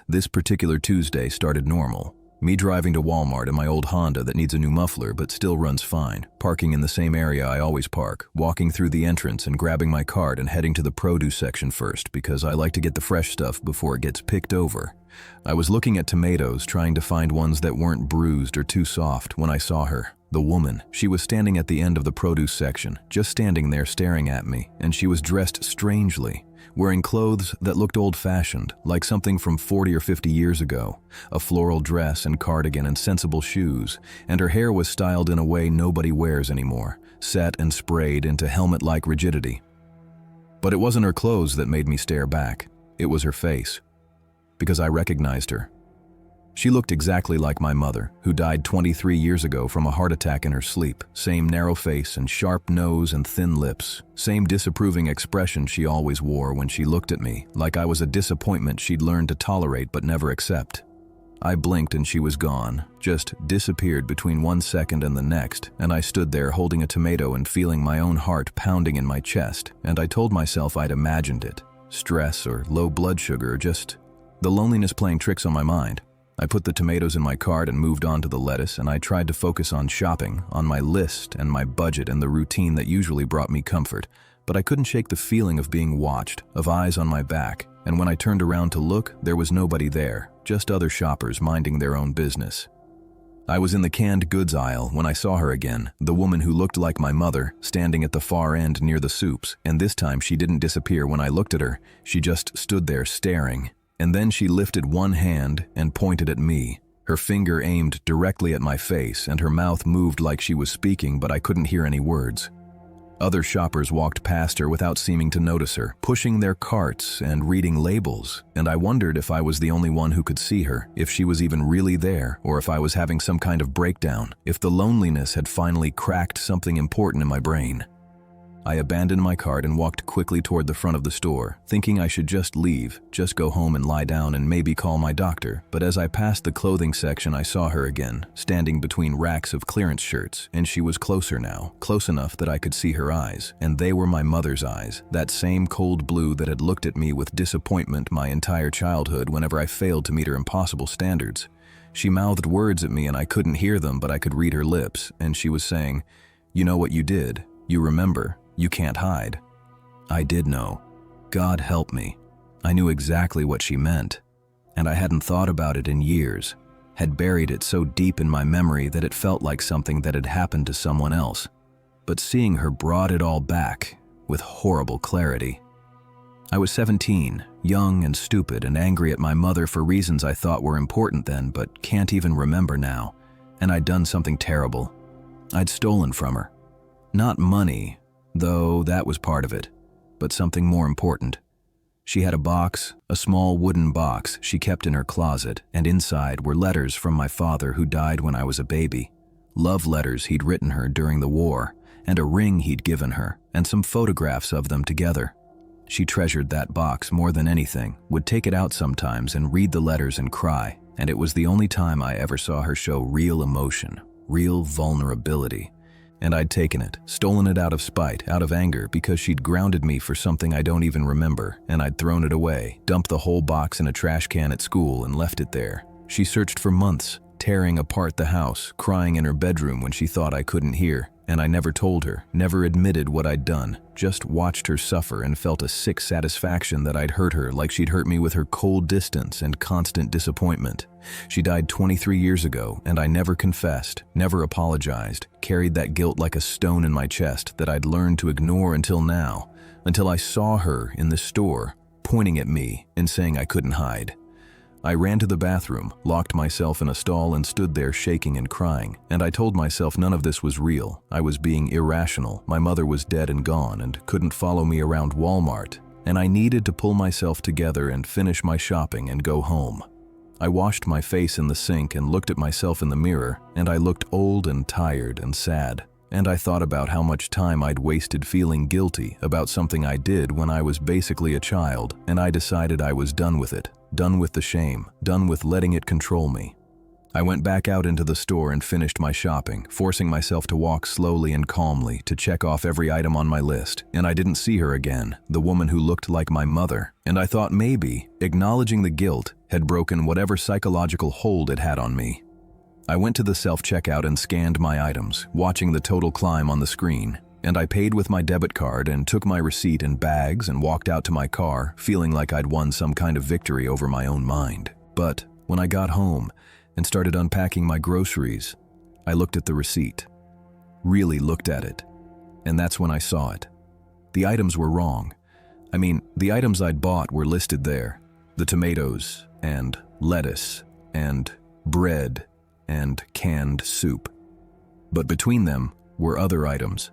Speaker 1: This particular Tuesday started normal. Me driving to Walmart in my old Honda that needs a new muffler but still runs fine, parking in the same area I always park, walking through the entrance and grabbing my cart and heading to the produce section first because I like to get the fresh stuff before it gets picked over. I was looking at tomatoes, trying to find ones that weren't bruised or too soft when I saw her. The woman, she was standing at the end of the produce section, just standing there staring at me, and she was dressed strangely, wearing clothes that looked old-fashioned, like something from 40 or 50 years ago, a floral dress and cardigan and sensible shoes, and her hair was styled in a way nobody wears anymore, set and sprayed into helmet-like rigidity. But it wasn't her clothes that made me stare back, it was her face, because I recognized her. She looked exactly like my mother, who died 23 years ago from a heart attack in her sleep. Same narrow face and sharp nose and thin lips. Same disapproving expression she always wore when she looked at me, like I was a disappointment she'd learned to tolerate but never accept. I blinked and she was gone, just disappeared between 1 second and the next, and I stood there holding a tomato and feeling my own heart pounding in my chest, and I told myself I'd imagined it. Stress or low blood sugar or just the loneliness playing tricks on my mind. I put the tomatoes in my cart and moved on to the lettuce, and I tried to focus on shopping, on my list and my budget and the routine that usually brought me comfort, but I couldn't shake the feeling of being watched, of eyes on my back, and when I turned around to look, there was nobody there, just other shoppers minding their own business. I was in the canned goods aisle when I saw her again, the woman who looked like my mother, standing at the far end near the soups, and this time she didn't disappear when I looked at her, she just stood there staring. And then she lifted one hand and pointed at me, her finger aimed directly at my face, and her mouth moved like she was speaking, but I couldn't hear any words. Other shoppers walked past her without seeming to notice her, pushing their carts and reading labels, and I wondered if I was the only one who could see her, if she was even really there, or if I was having some kind of breakdown, if the loneliness had finally cracked something important in my brain. I abandoned my cart and walked quickly toward the front of the store, thinking I should just leave, just go home and lie down and maybe call my doctor. But as I passed the clothing section, I saw her again, standing between racks of clearance shirts, and she was closer now, close enough that I could see her eyes, and they were my mother's eyes, that same cold blue that had looked at me with disappointment my entire childhood whenever I failed to meet her impossible standards. She mouthed words at me and I couldn't hear them, but I could read her lips, and she was saying, "You know what you did. You remember. You can't hide." I did know. God help me. I knew exactly what she meant, and I hadn't thought about it in years, had buried it so deep in my memory that it felt like something that had happened to someone else. But seeing her brought it all back, with horrible clarity. I was 17, young and stupid and angry at my mother for reasons I thought were important then, but can't even remember now, and I'd done something terrible. I'd stolen from her. Not money, though that was part of it, but something more important. She had a box, a small wooden box she kept in her closet, and inside were letters from my father who died when I was a baby. Love letters he'd written her during the war, and a ring he'd given her, and some photographs of them together. She treasured that box more than anything, would take it out sometimes and read the letters and cry, and it was the only time I ever saw her show real emotion, real vulnerability. And I'd taken it, stolen it out of spite, out of anger, because she'd grounded me for something I don't even remember, and I'd thrown it away, dumped the whole box in a trash can at school and left it there. She searched for months, tearing apart the house, crying in her bedroom when she thought I couldn't hear, and I never told her, never admitted what I'd done, just watched her suffer and felt a sick satisfaction that I'd hurt her like she'd hurt me with her cold distance and constant disappointment. She died 23 years ago, and I never confessed, never apologized, carried that guilt like a stone in my chest that I'd learned to ignore until now, until I saw her in the store, pointing at me and saying I couldn't hide. I ran to the bathroom, locked myself in a stall and stood there shaking and crying, and I told myself none of this was real. I was being irrational. My mother was dead and gone and couldn't follow me around Walmart, and I needed to pull myself together and finish my shopping and go home. I washed my face in the sink and looked at myself in the mirror, and I looked old and tired and sad. And I thought about how much time I'd wasted feeling guilty about something I did when I was basically a child, and I decided I was done with it, done with the shame, done with letting it control me. I went back out into the store and finished my shopping, forcing myself to walk slowly and calmly to check off every item on my list, and I didn't see her again, the woman who looked like my mother, and I thought maybe acknowledging the guilt had broken whatever psychological hold it had on me. I went to the self-checkout and scanned my items, watching the total climb on the screen, and I paid with my debit card and took my receipt and bags and walked out to my car, feeling like I'd won some kind of victory over my own mind. But when I got home and started unpacking my groceries, I looked at the receipt. Really looked at it. And that's when I saw it. The items were wrong. I mean, the items I'd bought were listed there. The tomatoes, and lettuce, and bread, and canned soup. But between them were other items.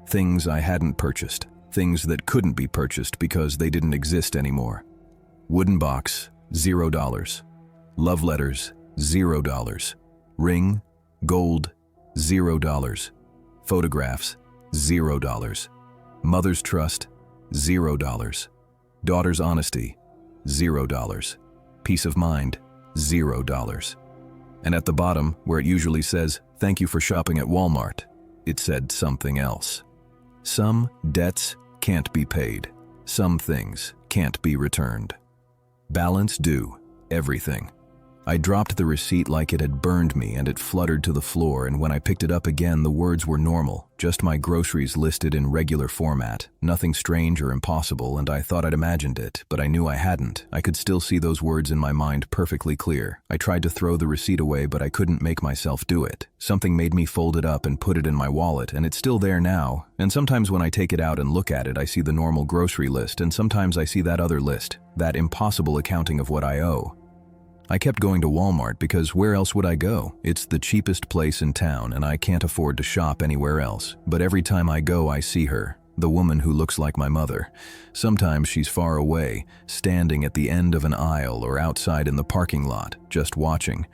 Speaker 1: Things I hadn't purchased. Things that couldn't be purchased because they didn't exist anymore. Wooden box, $0. Love letters, $0. Ring, gold, $0. Photographs, $0. Mother's trust, $0. Daughter's honesty, $0. Peace of mind, $0. And at the bottom, where it usually says, "Thank you for shopping at Walmart," it said something else. Some debts can't be paid. Some things can't be returned. Balance due, everything. I dropped the receipt like it had burned me, and it fluttered to the floor, and when I picked it up again, the words were normal, just my groceries listed in regular format, nothing strange or impossible, and I thought I'd imagined it, but I knew I hadn't. I could still see those words in my mind perfectly clear. I tried to throw the receipt away, but I couldn't make myself do it. Something made me fold it up and put it in my wallet, and it's still there now, and sometimes when I take it out and look at it, I see the normal grocery list, and sometimes I see that other list, that impossible accounting of what I owe. I kept going to Walmart because where else would I go? It's the cheapest place in town and I can't afford to shop anywhere else. But every time I go, I see her, the woman who looks like my mother. Sometimes she's far away, standing at the end of an aisle or outside in the parking lot, just watching.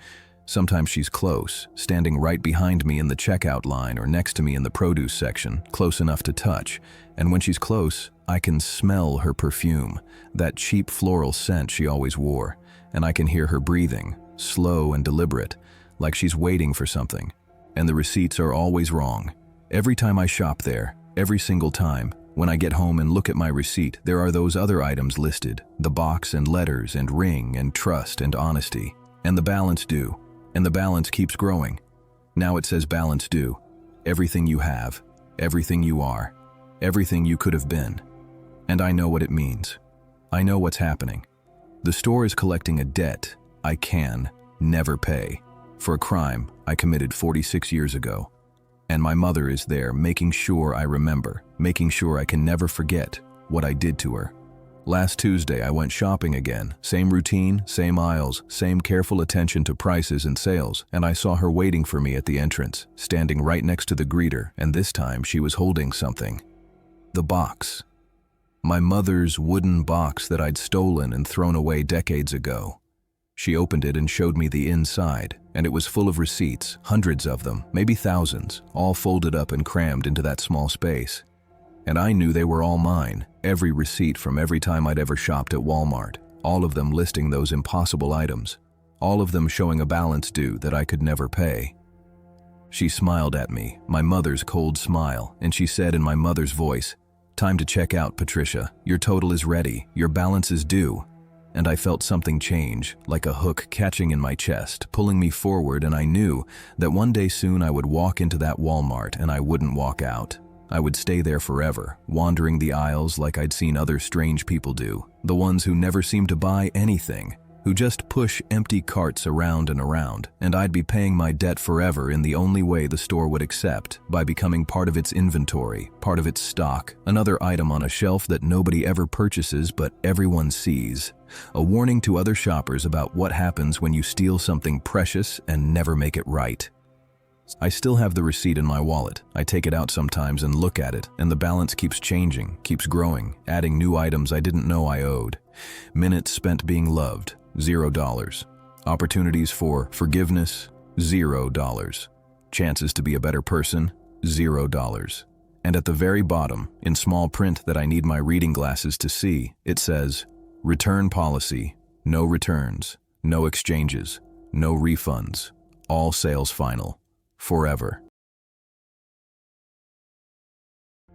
Speaker 1: Sometimes she's close, standing right behind me in the checkout line or next to me in the produce section, close enough to touch. And when she's close, I can smell her perfume, that cheap floral scent she always wore. And I can hear her breathing, slow and deliberate, like she's waiting for something. And the receipts are always wrong. Every time I shop there, every single time, when I get home and look at my receipt, there are those other items listed, the box and letters and ring and trust and honesty, and the balance due, and the balance keeps growing. Now it says balance due, everything you have, everything you are, everything you could have been. And I know what it means. I know what's happening. The store is collecting a debt I can never pay for a crime I committed 46 years ago. And my mother is there making sure I remember, making sure I can never forget what I did to her. Last Tuesday I went shopping again, same routine, same aisles, same careful attention to prices and sales, and I saw her waiting for me at the entrance, standing right next to the greeter, and this time she was holding something. The box. My mother's wooden box that I'd stolen and thrown away decades ago. She opened it and showed me the inside, and it was full of receipts, hundreds of them, maybe thousands, all folded up and crammed into that small space. And I knew they were all mine, every receipt from every time I'd ever shopped at Walmart, all of them listing those impossible items, all of them showing a balance due that I could never pay. She smiled at me, my mother's cold smile, and she said in my mother's voice, "Time to check out, Patricia. Your total is ready. Your balance is due." And I felt something change, like a hook catching in my chest, pulling me forward, and I knew that one day soon I would walk into that Walmart and I wouldn't walk out. I would stay there forever, wandering the aisles like I'd seen other strange people do, the ones who never seem to buy anything, who just push empty carts around and around, and I'd be paying my debt forever in the only way the store would accept, by becoming part of its inventory, part of its stock, another item on a shelf that nobody ever purchases but everyone sees. A warning to other shoppers about what happens when you steal something precious and never make it right. I still have the receipt in my wallet. I take it out sometimes and look at it, and the balance keeps changing, keeps growing, adding new items I didn't know I owed. Minutes spent being loved, $0. Opportunities for forgiveness, $0. Chances to be a better person, $0. And at the very bottom, in small print that I need my reading glasses to see, it says, "Return policy, no returns, no exchanges, no refunds, all sales final, forever."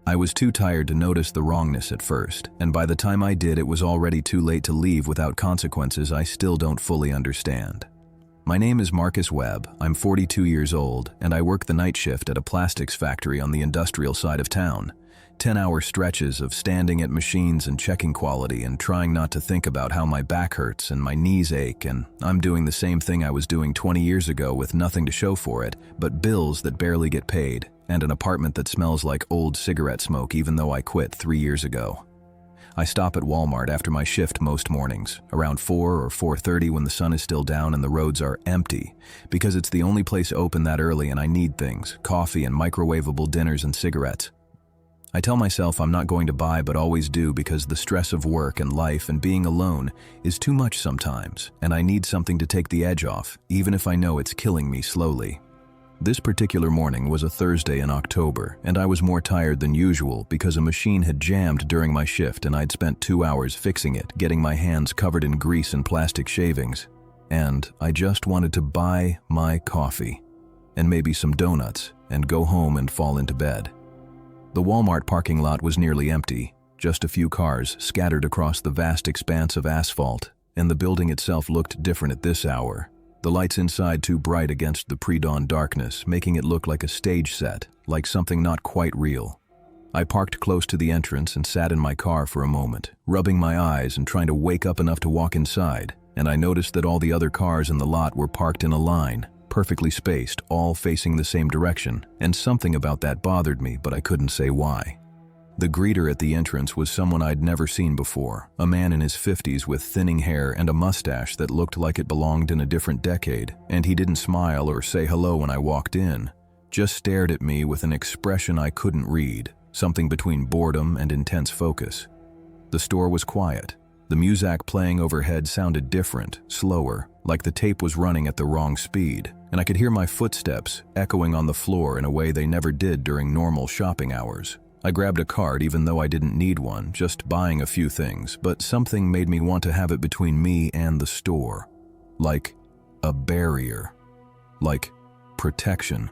Speaker 1: I was too tired to notice the wrongness at first, and by the time I did, it was already too late to leave without consequences I still don't fully understand. My name is Marcus Webb, I'm 42 years old, and I work the night shift at a plastics factory on the industrial side of town. 10-hour stretches of standing at machines and checking quality and trying not to think about how my back hurts and my knees ache, and I'm doing the same thing I was doing 20 years ago with nothing to show for it, but bills that barely get paid, and an apartment that smells like old cigarette smoke even though I quit 3 years ago. I stop at Walmart after my shift most mornings, around 4 or 4:30 when the sun is still down and the roads are empty, because it's the only place open that early and I need things, coffee and microwavable dinners and cigarettes. I tell myself I'm not going to buy but always do because the stress of work and life and being alone is too much sometimes, and I need something to take the edge off, even if I know it's killing me slowly. This particular morning was a Thursday in October, and I was more tired than usual because a machine had jammed during my shift and I'd spent 2 hours fixing it, getting my hands covered in grease and plastic shavings. And I just wanted to buy my coffee, and maybe some donuts, and go home and fall into bed. The Walmart parking lot was nearly empty, just a few cars scattered across the vast expanse of asphalt, and the building itself looked different at this hour. The lights inside too bright against the pre-dawn darkness, making it look like a stage set, like something not quite real. I parked close to the entrance and sat in my car for a moment, rubbing my eyes and trying to wake up enough to walk inside, and I noticed that all the other cars in the lot were parked in a line, perfectly spaced, all facing the same direction, and something about that bothered me, but I couldn't say why. The greeter at the entrance was someone I'd never seen before, a man in his 50s with thinning hair and a mustache that looked like it belonged in a different decade, and he didn't smile or say hello when I walked in, just stared at me with an expression I couldn't read, something between boredom and intense focus. The store was quiet. The music playing overhead sounded different, slower, like the tape was running at the wrong speed, and I could hear my footsteps echoing on the floor in a way they never did during normal shopping hours. I grabbed a card even though I didn't need one, just buying a few things, but something made me want to have it between me and the store. Like a barrier. Like protection.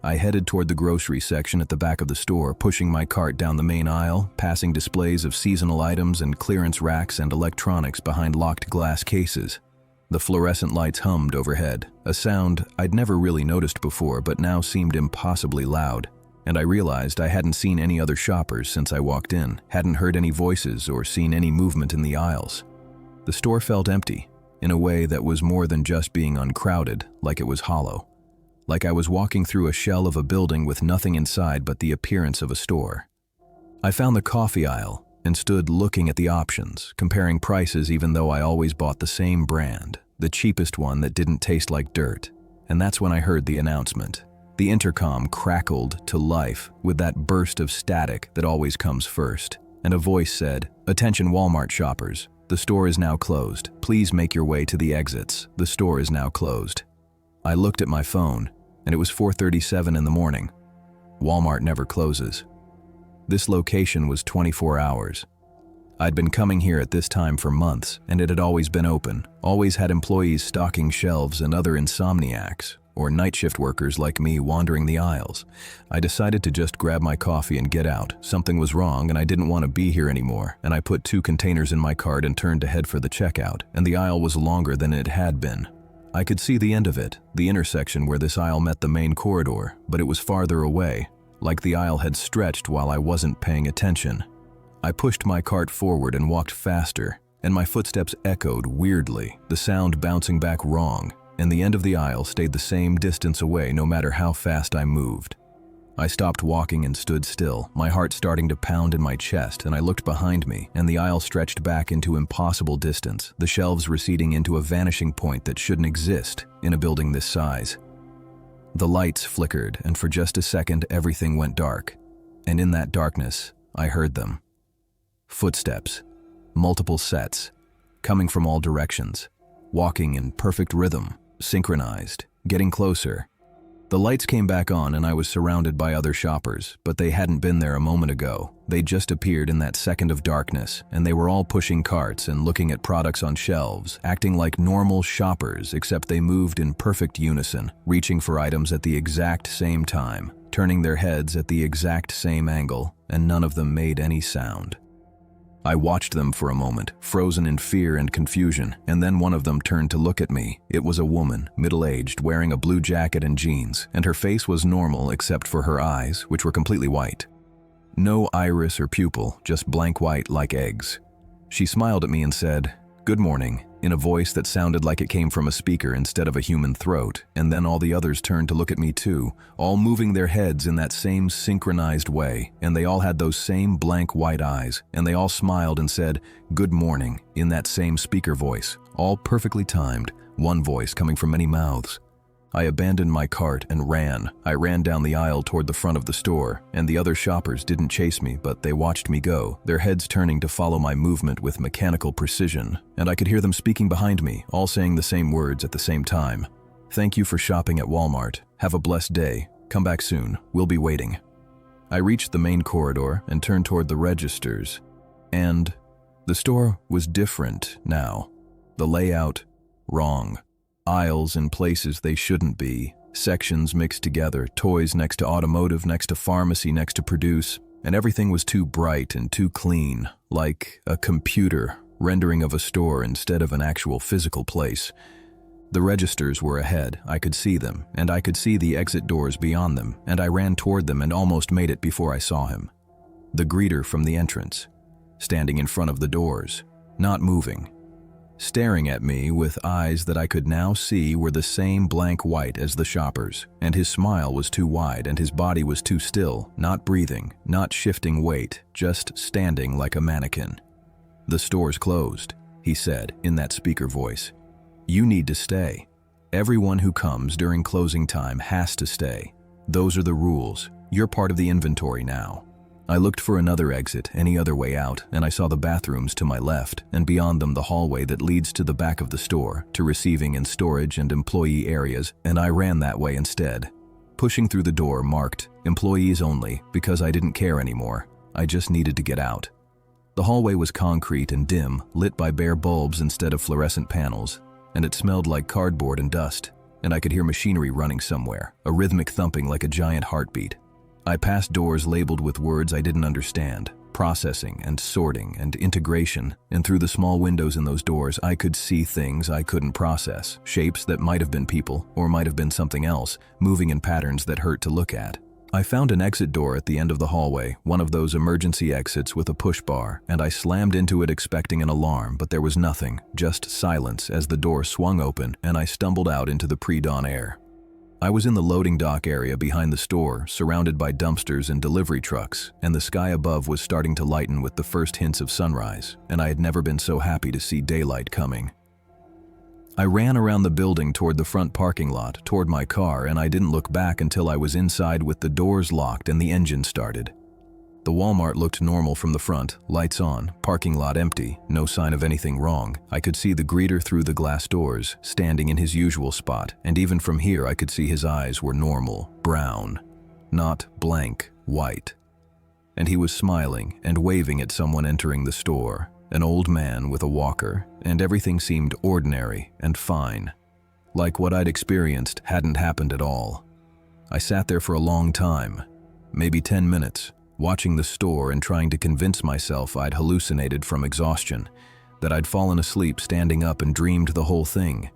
Speaker 1: I headed toward the grocery section at the back of the store, pushing my cart down the main aisle, passing displays of seasonal items and clearance racks and electronics behind locked glass cases. The fluorescent lights hummed overhead, a sound I'd never really noticed before but now seemed impossibly loud, and I realized I hadn't seen any other shoppers since I walked in, hadn't heard any voices or seen any movement in the aisles. The store felt empty, in a way that was more than just being uncrowded, like it was hollow. Like I was walking through a shell of a building with nothing inside but the appearance of a store. I found the coffee aisle and stood looking at the options, comparing prices even though I always bought the same brand, the cheapest one that didn't taste like dirt. And that's when I heard the announcement. The intercom crackled to life with that burst of static that always comes first, and a voice said, "Attention Walmart shoppers, the store is now closed. Please make your way to the exits. The store is now closed." I looked at my phone, and it was 4:37 in the morning. Walmart never closes. This location was 24 hours. I'd been coming here at this time for months, and it had always been open, always had employees stocking shelves and other insomniacs, or night shift workers like me wandering the aisles. I decided to just grab my coffee and get out. Something was wrong and I didn't want to be here anymore, and I put 2 containers in my cart and turned to head for the checkout, and the aisle was longer than it had been. I could see the end of it, the intersection where this aisle met the main corridor, but it was farther away, like the aisle had stretched while I wasn't paying attention. I pushed my cart forward and walked faster, and my footsteps echoed weirdly, the sound bouncing back wrong, and the end of the aisle stayed the same distance away no matter how fast I moved. I stopped walking and stood still, my heart starting to pound in my chest, and I looked behind me, and the aisle stretched back into impossible distance, the shelves receding into a vanishing point that shouldn't exist in a building this size. The lights flickered, and for just a second everything went dark, and in that darkness, I heard them. Footsteps, multiple sets, coming from all directions, walking in perfect rhythm, synchronized, getting closer. The lights came back on and I was surrounded by other shoppers, but they hadn't been there a moment ago. They just appeared in that second of darkness, and they were all pushing carts and looking at products on shelves, acting like normal shoppers, except they moved in perfect unison, reaching for items at the exact same time, turning their heads at the exact same angle, and none of them made any sound. I watched them for a moment, frozen in fear and confusion, and then one of them turned to look at me. It was a woman, middle-aged, wearing a blue jacket and jeans, and her face was normal except for her eyes, which were completely white. No iris or pupil, just blank white like eggs. She smiled at me and said, "Good morning," in a voice that sounded like it came from a speaker instead of a human throat, and then all the others turned to look at me too, all moving their heads in that same synchronized way, and they all had those same blank white eyes, and they all smiled and said, "Good morning," in that same speaker voice, all perfectly timed, one voice coming from many mouths. I abandoned my cart and ran. I ran down the aisle toward the front of the store, and the other shoppers didn't chase me, but they watched me go, their heads turning to follow my movement with mechanical precision, and I could hear them speaking behind me, all saying the same words at the same time. "Thank you for shopping at Walmart. Have a blessed day. Come back soon. We'll be waiting." I reached the main corridor and turned toward the registers, and the store was different now. The layout, wrong. Aisles in places they shouldn't be, sections mixed together, toys next to automotive, next to pharmacy, next to produce, and everything was too bright and too clean, like a computer rendering of a store instead of an actual physical place. The registers were ahead, I could see them, and I could see the exit doors beyond them, and I ran toward them and almost made it before I saw him. The greeter from the entrance, standing in front of the doors, not moving, staring at me with eyes that I could now see were the same blank white as the shoppers, and his smile was too wide and his body was too still, not breathing, not shifting weight, just standing like a mannequin. "The store's closed," he said in that speaker voice. "You need to stay. Everyone who comes during closing time has to stay. Those are the rules. You're part of the inventory now." I looked for another exit, any other way out, and I saw the bathrooms to my left, and beyond them the hallway that leads to the back of the store, to receiving and storage and employee areas, and I ran that way instead. Pushing through the door marked, "Employees only," because I didn't care anymore. I just needed to get out. The hallway was concrete and dim, lit by bare bulbs instead of fluorescent panels, and it smelled like cardboard and dust, and I could hear machinery running somewhere, a rhythmic thumping like a giant heartbeat. I passed doors labeled with words I didn't understand, processing and sorting and integration, and through the small windows in those doors I could see things I couldn't process, shapes that might have been people or might have been something else, moving in patterns that hurt to look at. I found an exit door at the end of the hallway, one of those emergency exits with a push bar, and I slammed into it expecting an alarm, but there was nothing, just silence as the door swung open and I stumbled out into the pre-dawn air. I was in the loading dock area behind the store, surrounded by dumpsters and delivery trucks, and the sky above was starting to lighten with the first hints of sunrise, and I had never been so happy to see daylight coming. I ran around the building toward the front parking lot, toward my car, and I didn't look back until I was inside with the doors locked and the engine started. The Walmart looked normal from the front, lights on, parking lot empty, no sign of anything wrong. I could see the greeter through the glass doors, standing in his usual spot, and even from here I could see his eyes were normal, brown, not blank, white. And he was smiling and waving at someone entering the store, an old man with a walker, and everything seemed ordinary and fine. Like what I'd experienced hadn't happened at all. I sat there for a long time, maybe 10 minutes, watching the store and trying to convince myself I'd hallucinated from exhaustion, that I'd fallen asleep standing up and dreamed the whole thing.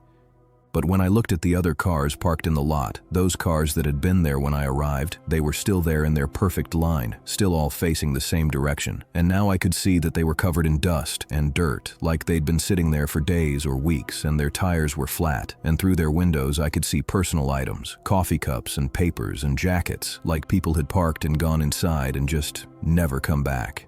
Speaker 1: But when I looked at the other cars parked in the lot, those cars that had been there when I arrived, they were still there in their perfect line, still all facing the same direction, and now I could see that they were covered in dust and dirt, like they'd been sitting there for days or weeks, and their tires were flat, and through their windows I could see personal items, coffee cups and papers and jackets, like people had parked and gone inside and just never come back.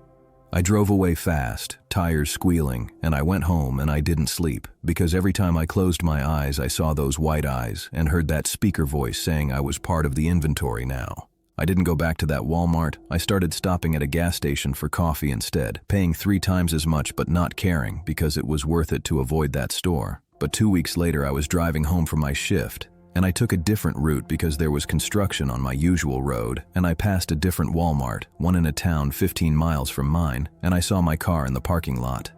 Speaker 1: I drove away fast, tires squealing, and I went home and I didn't sleep, because every time I closed my eyes I saw those white eyes and heard that speaker voice saying I was part of the inventory now. I didn't go back to that Walmart. I started stopping at a gas station for coffee instead, paying 3 times as much but not caring because it was worth it to avoid that store. But 2 weeks later I was driving home from my shift, and I took a different route because there was construction on my usual road, and I passed a different Walmart, one in a town 15 miles from mine, and I saw my car in the parking lot.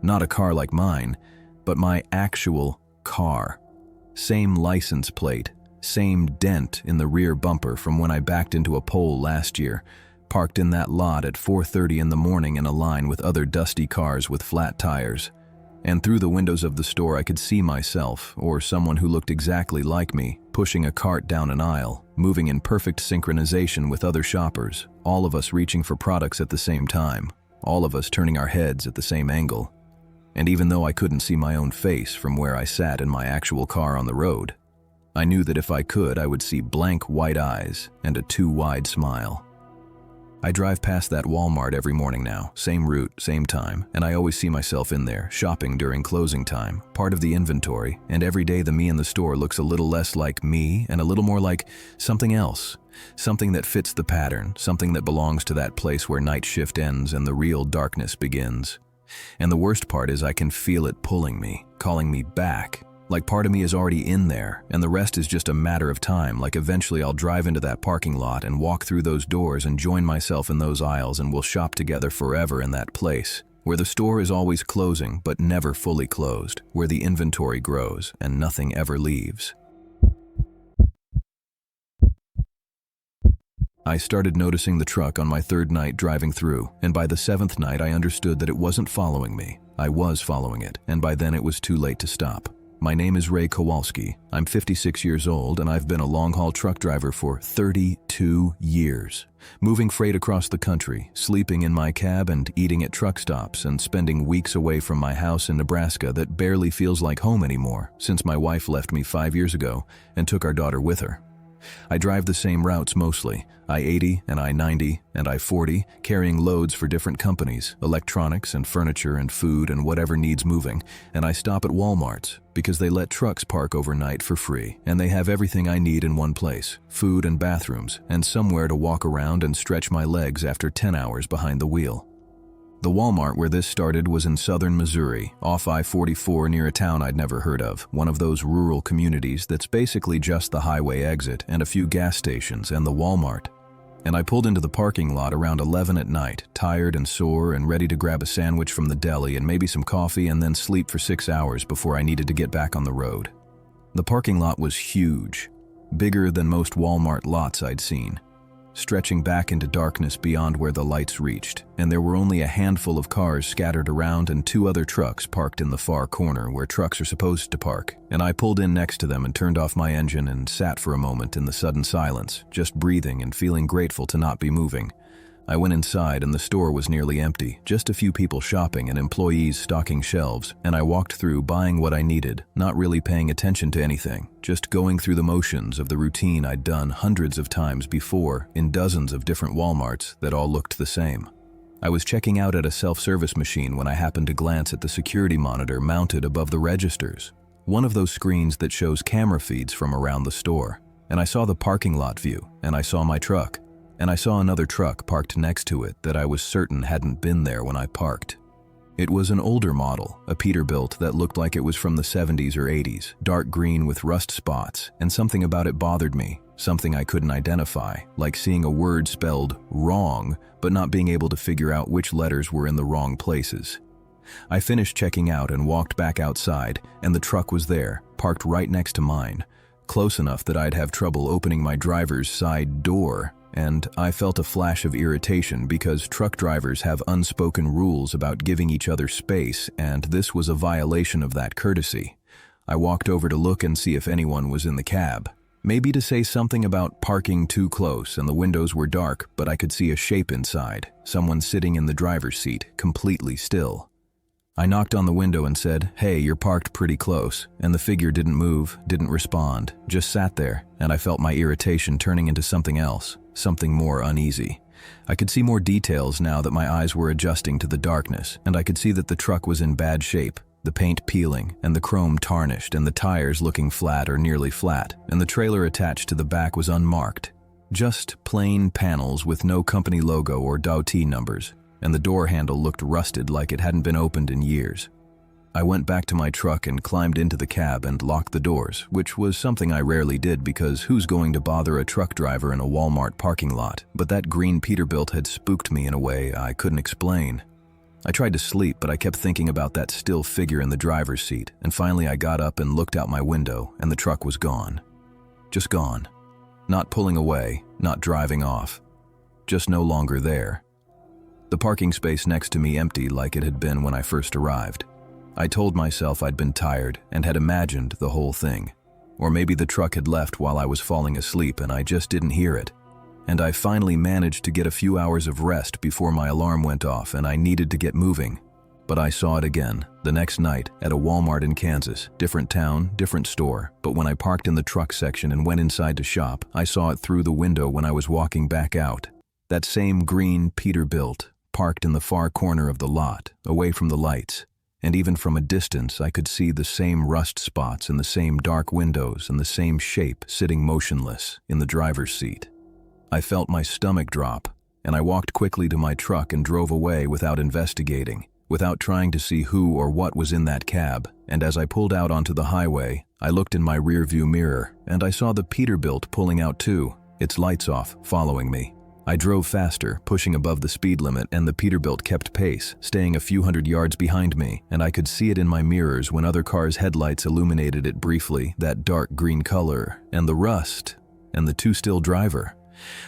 Speaker 1: Not a car like mine, but my actual car. Same license plate, same dent in the rear bumper from when I backed into a pole last year, parked in that lot at 4:30 in the morning in a line with other dusty cars with flat tires. And through the windows of the store I could see myself, or someone who looked exactly like me, pushing a cart down an aisle, moving in perfect synchronization with other shoppers, all of us reaching for products at the same time, all of us turning our heads at the same angle. And even though I couldn't see my own face from where I sat in my actual car on the road, I knew that if I could, I would see blank white eyes and a too wide smile. I drive past that Walmart every morning now, same route, same time, and I always see myself in there, shopping during closing time, part of the inventory, and every day the me in the store looks a little less like me and a little more like something else, something that fits the pattern, something that belongs to that place where night shift ends and the real darkness begins. And the worst part is I can feel it pulling me, calling me back. Like part of me is already in there, and the rest is just a matter of time, like eventually I'll drive into that parking lot and walk through those doors and join myself in those aisles and we'll shop together forever in that place, where the store is always closing but never fully closed, where the inventory grows and nothing ever leaves. I started noticing the truck on my third night driving through, and by the seventh night I understood that it wasn't following me. I was following it, and by then it was too late to stop. My name is Ray Kowalski. I'm 56 years old, and I've been a long-haul truck driver for 32 years, moving freight across the country, sleeping in my cab and eating at truck stops, and spending weeks away from my house in Nebraska that barely feels like home anymore since my wife left me 5 years ago and took our daughter with her. I drive the same routes mostly, I-80 and I-90 and I-40, carrying loads for different companies, electronics and furniture and food and whatever needs moving, and I stop at Walmarts because they let trucks park overnight for free, and they have everything I need in one place, food and bathrooms, and somewhere to walk around and stretch my legs after 10 hours behind the wheel. The Walmart where this started was in southern Missouri, off I-44 near a town I'd never heard of, one of those rural communities that's basically just the highway exit and a few gas stations and the Walmart. And I pulled into the parking lot around 11 at night, tired and sore and ready to grab a sandwich from the deli and maybe some coffee and then sleep for 6 hours before I needed to get back on the road. The parking lot was huge, bigger than most Walmart lots I'd seen, stretching back into darkness beyond where the lights reached, and there were only a handful of cars scattered around and 2 other trucks parked in the far corner where trucks are supposed to park, and I pulled in next to them and turned off my engine and sat for a moment in the sudden silence, just breathing and feeling grateful to not be moving. I went inside and the store was nearly empty, just a few people shopping and employees stocking shelves, and I walked through buying what I needed, not really paying attention to anything, just going through the motions of the routine I'd done hundreds of times before in dozens of different Walmarts that all looked the same. I was checking out at a self-service machine when I happened to glance at the security monitor mounted above the registers, one of those screens that shows camera feeds from around the store, and I saw the parking lot view, and I saw my truck. And I saw another truck parked next to it that I was certain hadn't been there when I parked. It was an older model, a Peterbilt that looked like it was from the 70s or 80s, dark green with rust spots, and something about it bothered me, something I couldn't identify, like seeing a word spelled wrong, but not being able to figure out which letters were in the wrong places. I finished checking out and walked back outside, and the truck was there, parked right next to mine, close enough that I'd have trouble opening my driver's side door. And I felt a flash of irritation because truck drivers have unspoken rules about giving each other space, and this was a violation of that courtesy. I walked over to look and see if anyone was in the cab. Maybe to say something about parking too close and the windows were dark, but I could see a shape inside, someone sitting in the driver's seat, completely still. I knocked on the window and said, "Hey, you're parked pretty close," and the figure didn't move, didn't respond, just sat there, and I felt my irritation turning into something else, something more uneasy. I could see more details now that my eyes were adjusting to the darkness, and I could see that the truck was in bad shape, the paint peeling, and the chrome tarnished, and the tires looking flat or nearly flat, and the trailer attached to the back was unmarked. Just plain panels with no company logo or DOT numbers, and the door handle looked rusted like it hadn't been opened in years. I went back to my truck and climbed into the cab and locked the doors, which was something I rarely did because who's going to bother a truck driver in a Walmart parking lot? But that green Peterbilt had spooked me in a way I couldn't explain. I tried to sleep, but I kept thinking about that still figure in the driver's seat, and finally I got up and looked out my window, and the truck was gone. Just gone. Not pulling away, not driving off. just no longer there. The parking space next to me empty like it had been when I first arrived. I told myself I'd been tired and had imagined the whole thing. Or maybe the truck had left while I was falling asleep and I just didn't hear it. And I finally managed to get a few hours of rest before my alarm went off and I needed to get moving. But I saw it again, the next night, at a Walmart in Kansas. Different town, different store. But when I parked in the truck section and went inside to shop, I saw it through the window when I was walking back out. That same green Peterbilt, parked in the far corner of the lot, away from the lights. And even from a distance, I could see the same rust spots in the same dark windows and the same shape sitting motionless in the driver's seat. I felt my stomach drop, and I walked quickly to my truck and drove away without investigating, without trying to see who or what was in that cab. And as I pulled out onto the highway, I looked in my rearview mirror, and I saw the Peterbilt pulling out too, its lights off, following me. I drove faster, pushing above the speed limit, and the Peterbilt kept pace, staying a few hundred yards behind me, and I could see it in my mirrors when other cars' headlights illuminated it briefly, that dark green color, and the rust, and the too-still driver.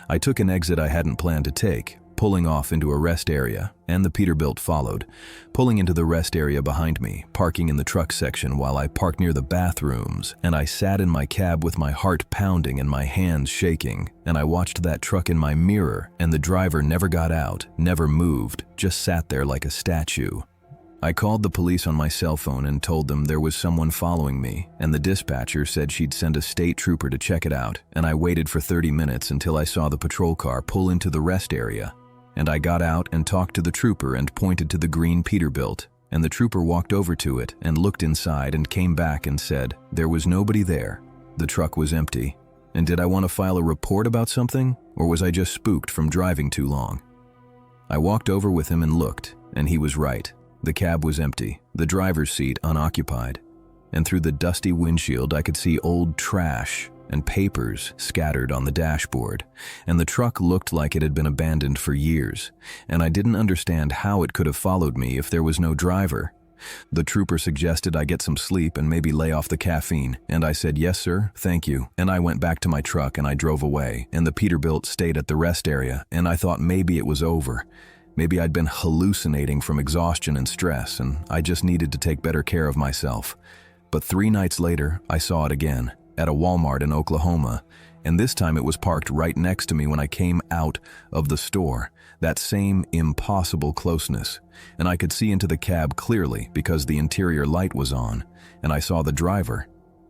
Speaker 1: I took an exit I hadn't planned to take, pulling off into a rest area, and the Peterbilt followed, pulling into the rest area behind me, parking in the truck section while I parked near the bathrooms, and I sat in my cab with my heart pounding and my hands shaking, and I watched that truck in my mirror, and the driver never got out, never moved, just sat there like a statue. I called the police on my cell phone and told them there was someone following me, and the dispatcher said she'd send a state trooper to check it out, and I waited for 30 minutes until I saw the patrol car pull into the rest area. And I got out and talked to the trooper and pointed to the green Peterbilt, and the trooper walked over to it and looked inside and came back and said there was nobody there. The truck was empty. And did I want to file a report about something, or was I just spooked from driving too long? I walked over with him and looked, and he was right. The cab was empty, the driver's seat unoccupied, and through the dusty windshield I could see old trash and papers scattered on the dashboard, and the truck looked like it had been abandoned for years, and I didn't understand how it could have followed me if there was no driver. The trooper suggested I get some sleep and maybe lay off the caffeine, and I said, "Yes, sir, thank you," and I went back to my truck and I drove away, and the Peterbilt stayed at the rest area, and I thought maybe it was over. Maybe I'd been hallucinating from exhaustion and stress, and I just needed to take better care of myself. But 3 nights later, I saw it again, at a Walmart in Oklahoma, and this time it was parked right next to me when I came out of the store. That same impossible closeness, and I could see into the cab clearly because the interior light was on, and I saw the driver.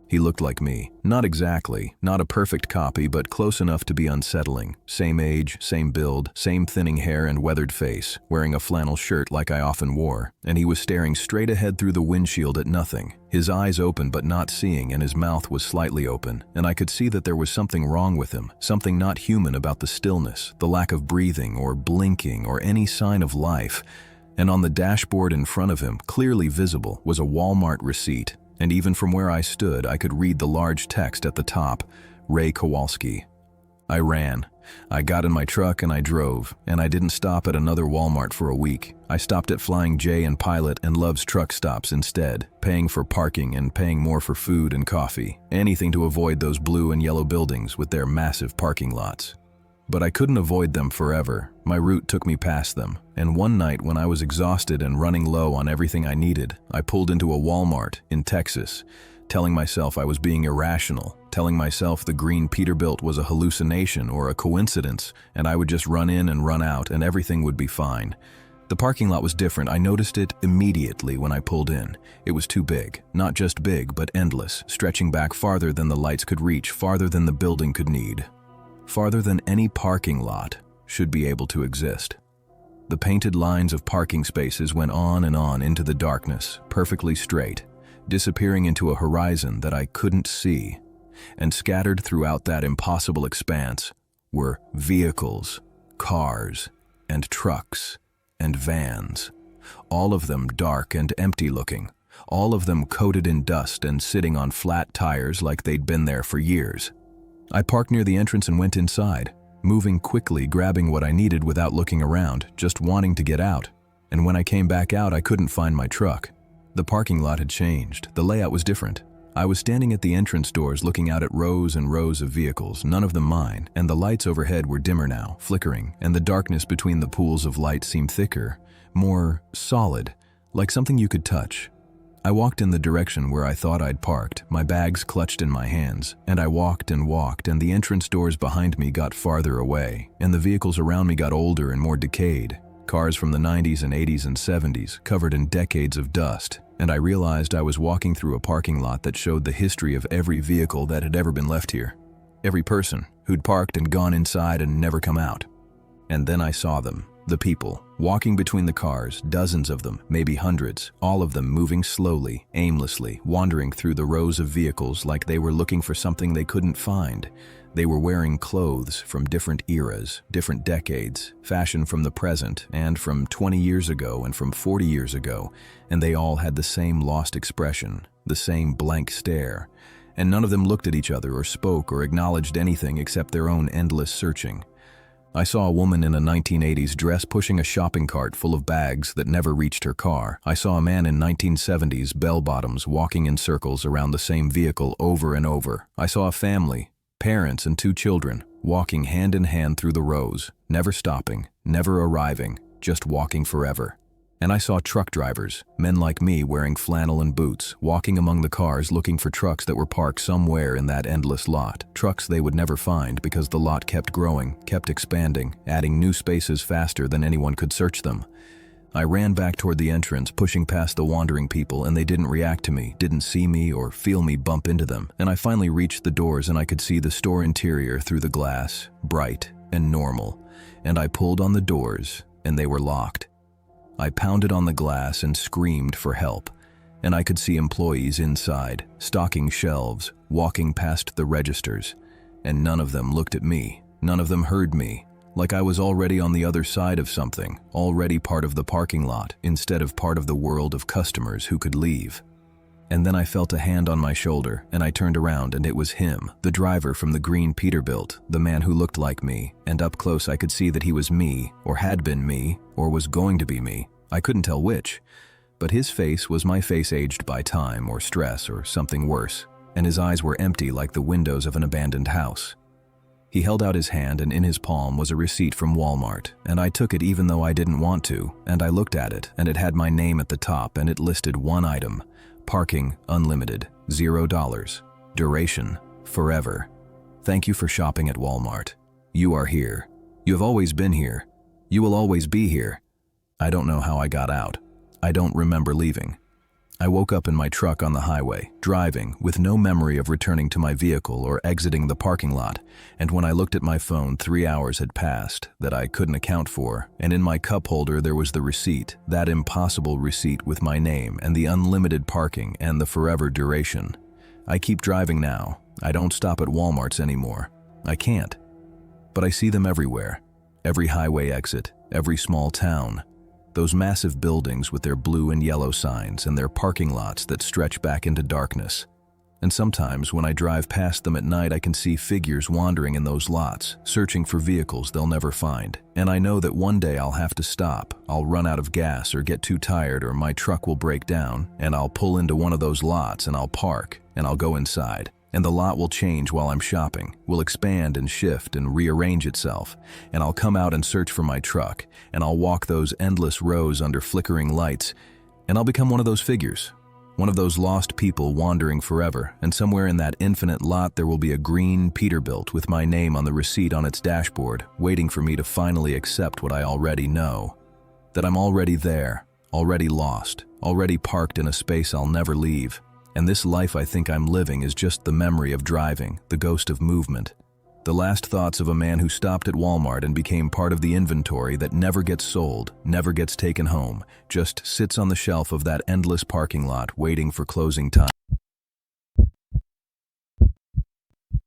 Speaker 1: He looked like me. Not exactly, not a perfect copy, but close enough to be unsettling. Same age, same build, same thinning hair and weathered face, wearing a flannel shirt like I often wore, and he was staring straight ahead through the windshield at nothing. His eyes open but not seeing, and his mouth was slightly open, and I could see that there was something wrong with him, something not human about the stillness, the lack of breathing or blinking or any sign of life. And on the dashboard in front of him, clearly visible, was a Walmart receipt. And even from where I stood, I could read the large text at the top, Ray Kowalski. I ran. I got in my truck and I drove, and I didn't stop at another Walmart for a week. I stopped at Flying J and Pilot and Love's truck stops instead, paying for parking and paying more for food and coffee, anything to avoid those blue and yellow buildings with their massive parking lots. But I couldn't avoid them forever. My route took me past them, and one night when I was exhausted and running low on everything I needed, I pulled into a Walmart in Texas, telling myself I was being irrational, telling myself the green Peterbilt was a hallucination or a coincidence, and I would just run in and run out and everything would be fine. The parking lot was different. I noticed it immediately when I pulled in. It was too big, not just big, but endless, stretching back farther than the lights could reach, farther than the building could need. Farther than any parking lot should be able to exist. The painted lines of parking spaces went on and on into the darkness, perfectly straight, disappearing into a horizon that I couldn't see, and scattered throughout that impossible expanse were vehicles, cars, and trucks, and vans, all of them dark and empty-looking, all of them coated in dust and sitting on flat tires like they'd been there for years. I parked near the entrance and went inside, moving quickly, grabbing what I needed without looking around, just wanting to get out. And when I came back out, I couldn't find my truck. The parking lot had changed. The layout was different. I was standing at the entrance doors looking out at rows and rows of vehicles, none of them mine, and the lights overhead were dimmer now, flickering, and the darkness between the pools of light seemed thicker, more solid, like something you could touch. I walked in the direction where I thought I'd parked, my bags clutched in my hands, and I walked, and the entrance doors behind me got farther away, and the vehicles around me got older and more decayed. Cars from the 90s and 80s and 70s, covered in decades of dust, and I realized I was walking through a parking lot that showed the history of every vehicle that had ever been left here. Every person who'd parked and gone inside and never come out. And then I saw them, the people, walking between the cars, dozens of them, maybe hundreds, all of them moving slowly, aimlessly, wandering through the rows of vehicles like they were looking for something they couldn't find. They were wearing clothes from different eras, different decades, fashion from the present, and from 20 years ago and from 40 years ago, and they all had the same lost expression, the same blank stare, and none of them looked at each other or spoke or acknowledged anything except their own endless searching. I saw a woman in a 1980s dress pushing a shopping cart full of bags that never reached her car. I saw a man in 1970s bell-bottoms walking in circles around the same vehicle over and over. I saw a family, parents and 2 children, walking hand in hand through the rows, never stopping, never arriving, just walking forever. And I saw truck drivers, men like me wearing flannel and boots, walking among the cars looking for trucks that were parked somewhere in that endless lot. Trucks they would never find because the lot kept growing, kept expanding, adding new spaces faster than anyone could search them. I ran back toward the entrance, pushing past the wandering people, and they didn't react to me, didn't see me or feel me bump into them. And I finally reached the doors and I could see the store interior through the glass, bright and normal. And I pulled on the doors and they were locked. I pounded on the glass and screamed for help, and I could see employees inside, stocking shelves, walking past the registers, and none of them looked at me, none of them heard me, like I was already on the other side of something, already part of the parking lot, instead of part of the world of customers who could leave. And then I felt a hand on my shoulder, and I turned around and it was him, the driver from the green Peterbilt, the man who looked like me, and up close I could see that he was me, or had been me, or was going to be me. I couldn't tell which, but his face was my face aged by time or stress or something worse, and his eyes were empty like the windows of an abandoned house. He held out his hand and in his palm was a receipt from Walmart, and I took it even though I didn't want to, and I looked at it, and it had my name at the top and it listed one item: parking unlimited, $0, duration forever. Thank you for shopping at Walmart. You are here. You have always been here. You will always be here. I don't know how I got out. I don't remember leaving. I woke up in my truck on the highway, driving, with no memory of returning to my vehicle or exiting the parking lot, and when I looked at my phone, 3 hours had passed that I couldn't account for, and in my cup holder there was the receipt, that impossible receipt with my name and the unlimited parking and the forever duration. I keep driving now. I don't stop at Walmarts anymore. I can't. But I see them everywhere. Every highway exit, every small town. Those massive buildings with their blue and yellow signs and their parking lots that stretch back into darkness. And sometimes when I drive past them at night, I can see figures wandering in those lots, searching for vehicles they'll never find. And I know that one day I'll have to stop. I'll run out of gas or get too tired or my truck will break down, and I'll pull into one of those lots and I'll park and I'll go inside. And the lot will change while I'm shopping, will expand and shift and rearrange itself, and I'll come out and search for my truck, and I'll walk those endless rows under flickering lights, and I'll become one of those figures, one of those lost people wandering forever, and somewhere in that infinite lot there will be a green Peterbilt with my name on the receipt on its dashboard, waiting for me to finally accept what I already know, that I'm already there, already lost, already parked in a space I'll never leave. And this life I think I'm living is just the memory of driving, the ghost of movement. The last thoughts of a man who stopped at Walmart and became part of the inventory that never gets sold, never gets taken home, just sits on the shelf of that endless parking lot waiting for closing time.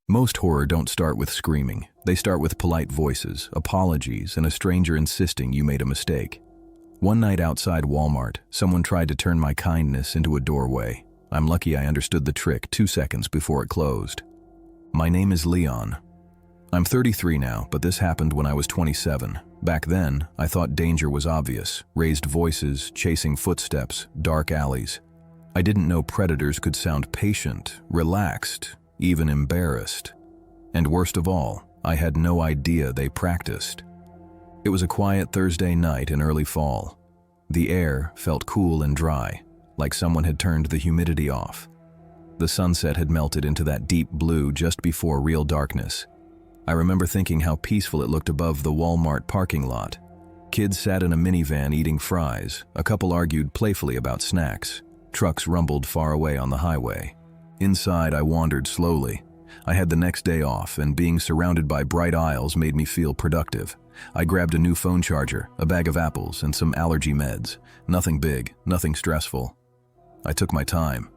Speaker 1: Most horror don't start with screaming. They start with polite voices, apologies, and a stranger insisting you made a mistake. One night outside Walmart, someone tried to turn my kindness into a doorway. I'm lucky I understood the trick 2 seconds before it closed. My name is Leon. I'm 33 now, but this happened when I was 27. Back then, I thought danger was obvious. Raised voices, chasing footsteps, dark alleys. I didn't know predators could sound patient, relaxed, even embarrassed. And worst of all, I had no idea they practiced. It was a quiet Thursday night in early fall. The air felt cool and dry, like someone had turned the humidity off. The sunset had melted into that deep blue just before real darkness. I remember thinking how peaceful it looked above the Walmart parking lot. Kids sat in a minivan eating fries. A couple argued playfully about snacks. Trucks rumbled far away on the highway. Inside, I wandered slowly. I had the next day off, and being surrounded by bright aisles made me feel productive. I grabbed a new phone charger, a bag of apples, and some allergy meds. Nothing big, nothing stressful. I took my time.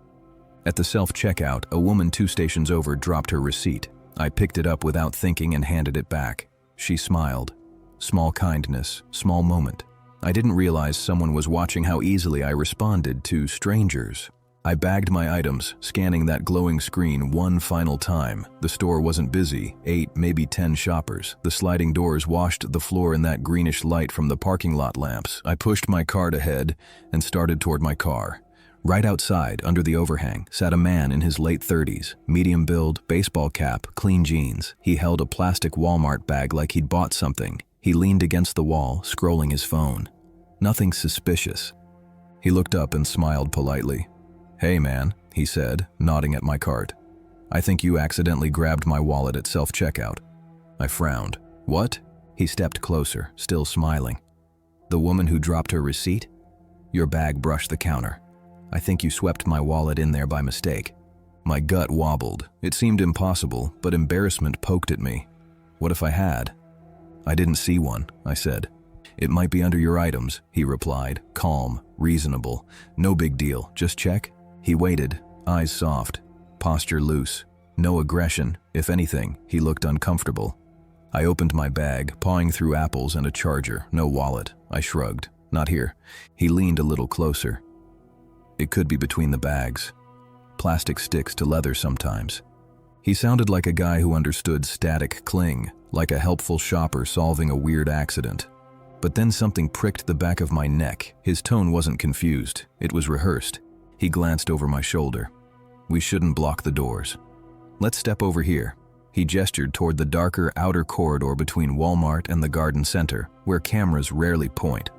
Speaker 1: At the self-checkout, a woman 2 stations over dropped her receipt. I picked it up without thinking and handed it back. She smiled. Small kindness, small moment. I didn't realize someone was watching how easily I responded to strangers. I bagged my items, scanning that glowing screen one final time. The store wasn't busy, 8, maybe 10 shoppers. The sliding doors washed the floor in that greenish light from the parking lot lamps. I pushed my cart ahead and started toward my car. Right outside, under the overhang, sat a man in his late 30s, medium build, baseball cap, clean jeans. He held a plastic Walmart bag like he'd bought something. He leaned against the wall, scrolling his phone. Nothing suspicious. He looked up and smiled politely. "Hey man," he said, nodding at my cart. "I think you accidentally grabbed my wallet at self-checkout." I frowned. "What?" He stepped closer, still smiling. "The woman who dropped her receipt? Your bag brushed the counter. I think you swept my wallet in there by mistake." My gut wobbled. It seemed impossible, but embarrassment poked at me. What if I had? "I didn't see one," I said. "It might be under your items," he replied, calm, reasonable. "No big deal, just check." He waited, eyes soft, posture loose. No aggression, if anything, he looked uncomfortable. I opened my bag, pawing through apples and a charger. No wallet. I shrugged. "Not here." He leaned a little closer. "It could be between the bags. Plastic sticks to leather sometimes." He sounded like a guy who understood static cling, like a helpful shopper solving a weird accident. But then something pricked the back of my neck. His tone wasn't confused. It was rehearsed. He glanced over my shoulder. "We shouldn't block the doors. Let's step over here." He gestured toward the darker outer corridor between Walmart and the garden center, where cameras rarely point.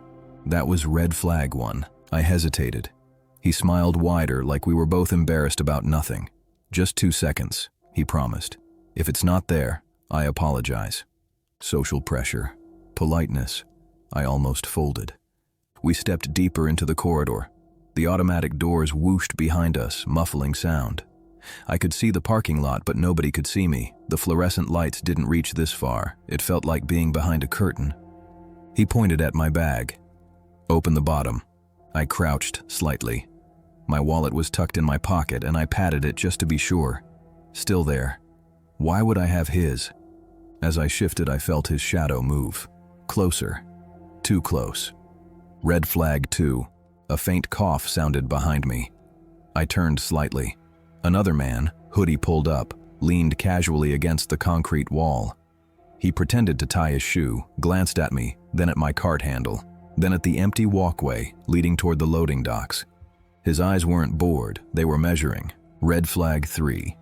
Speaker 1: That was red flag 1. I hesitated. He smiled wider, like we were both embarrassed about nothing. "Just 2 seconds, he promised. "If it's not there, I apologize." Social pressure. Politeness. I almost folded. We stepped deeper into the corridor. The automatic doors whooshed behind us, muffling sound. I could see the parking lot, but nobody could see me. The fluorescent lights didn't reach this far. It felt like being behind a curtain. He pointed at my bag. "Open the bottom." I crouched slightly. My wallet was tucked in my pocket, and I patted it just to be sure. Still there. Why would I have his? As I shifted, I felt his shadow move. Closer. Too close. Red flag 2. A faint cough sounded behind me. I turned slightly. Another man, hoodie pulled up, leaned casually against the concrete wall. He pretended to tie his shoe, glanced at me, then at my cart handle, then at the empty walkway leading toward the loading docks. His eyes weren't bored, they were measuring. Red flag 3.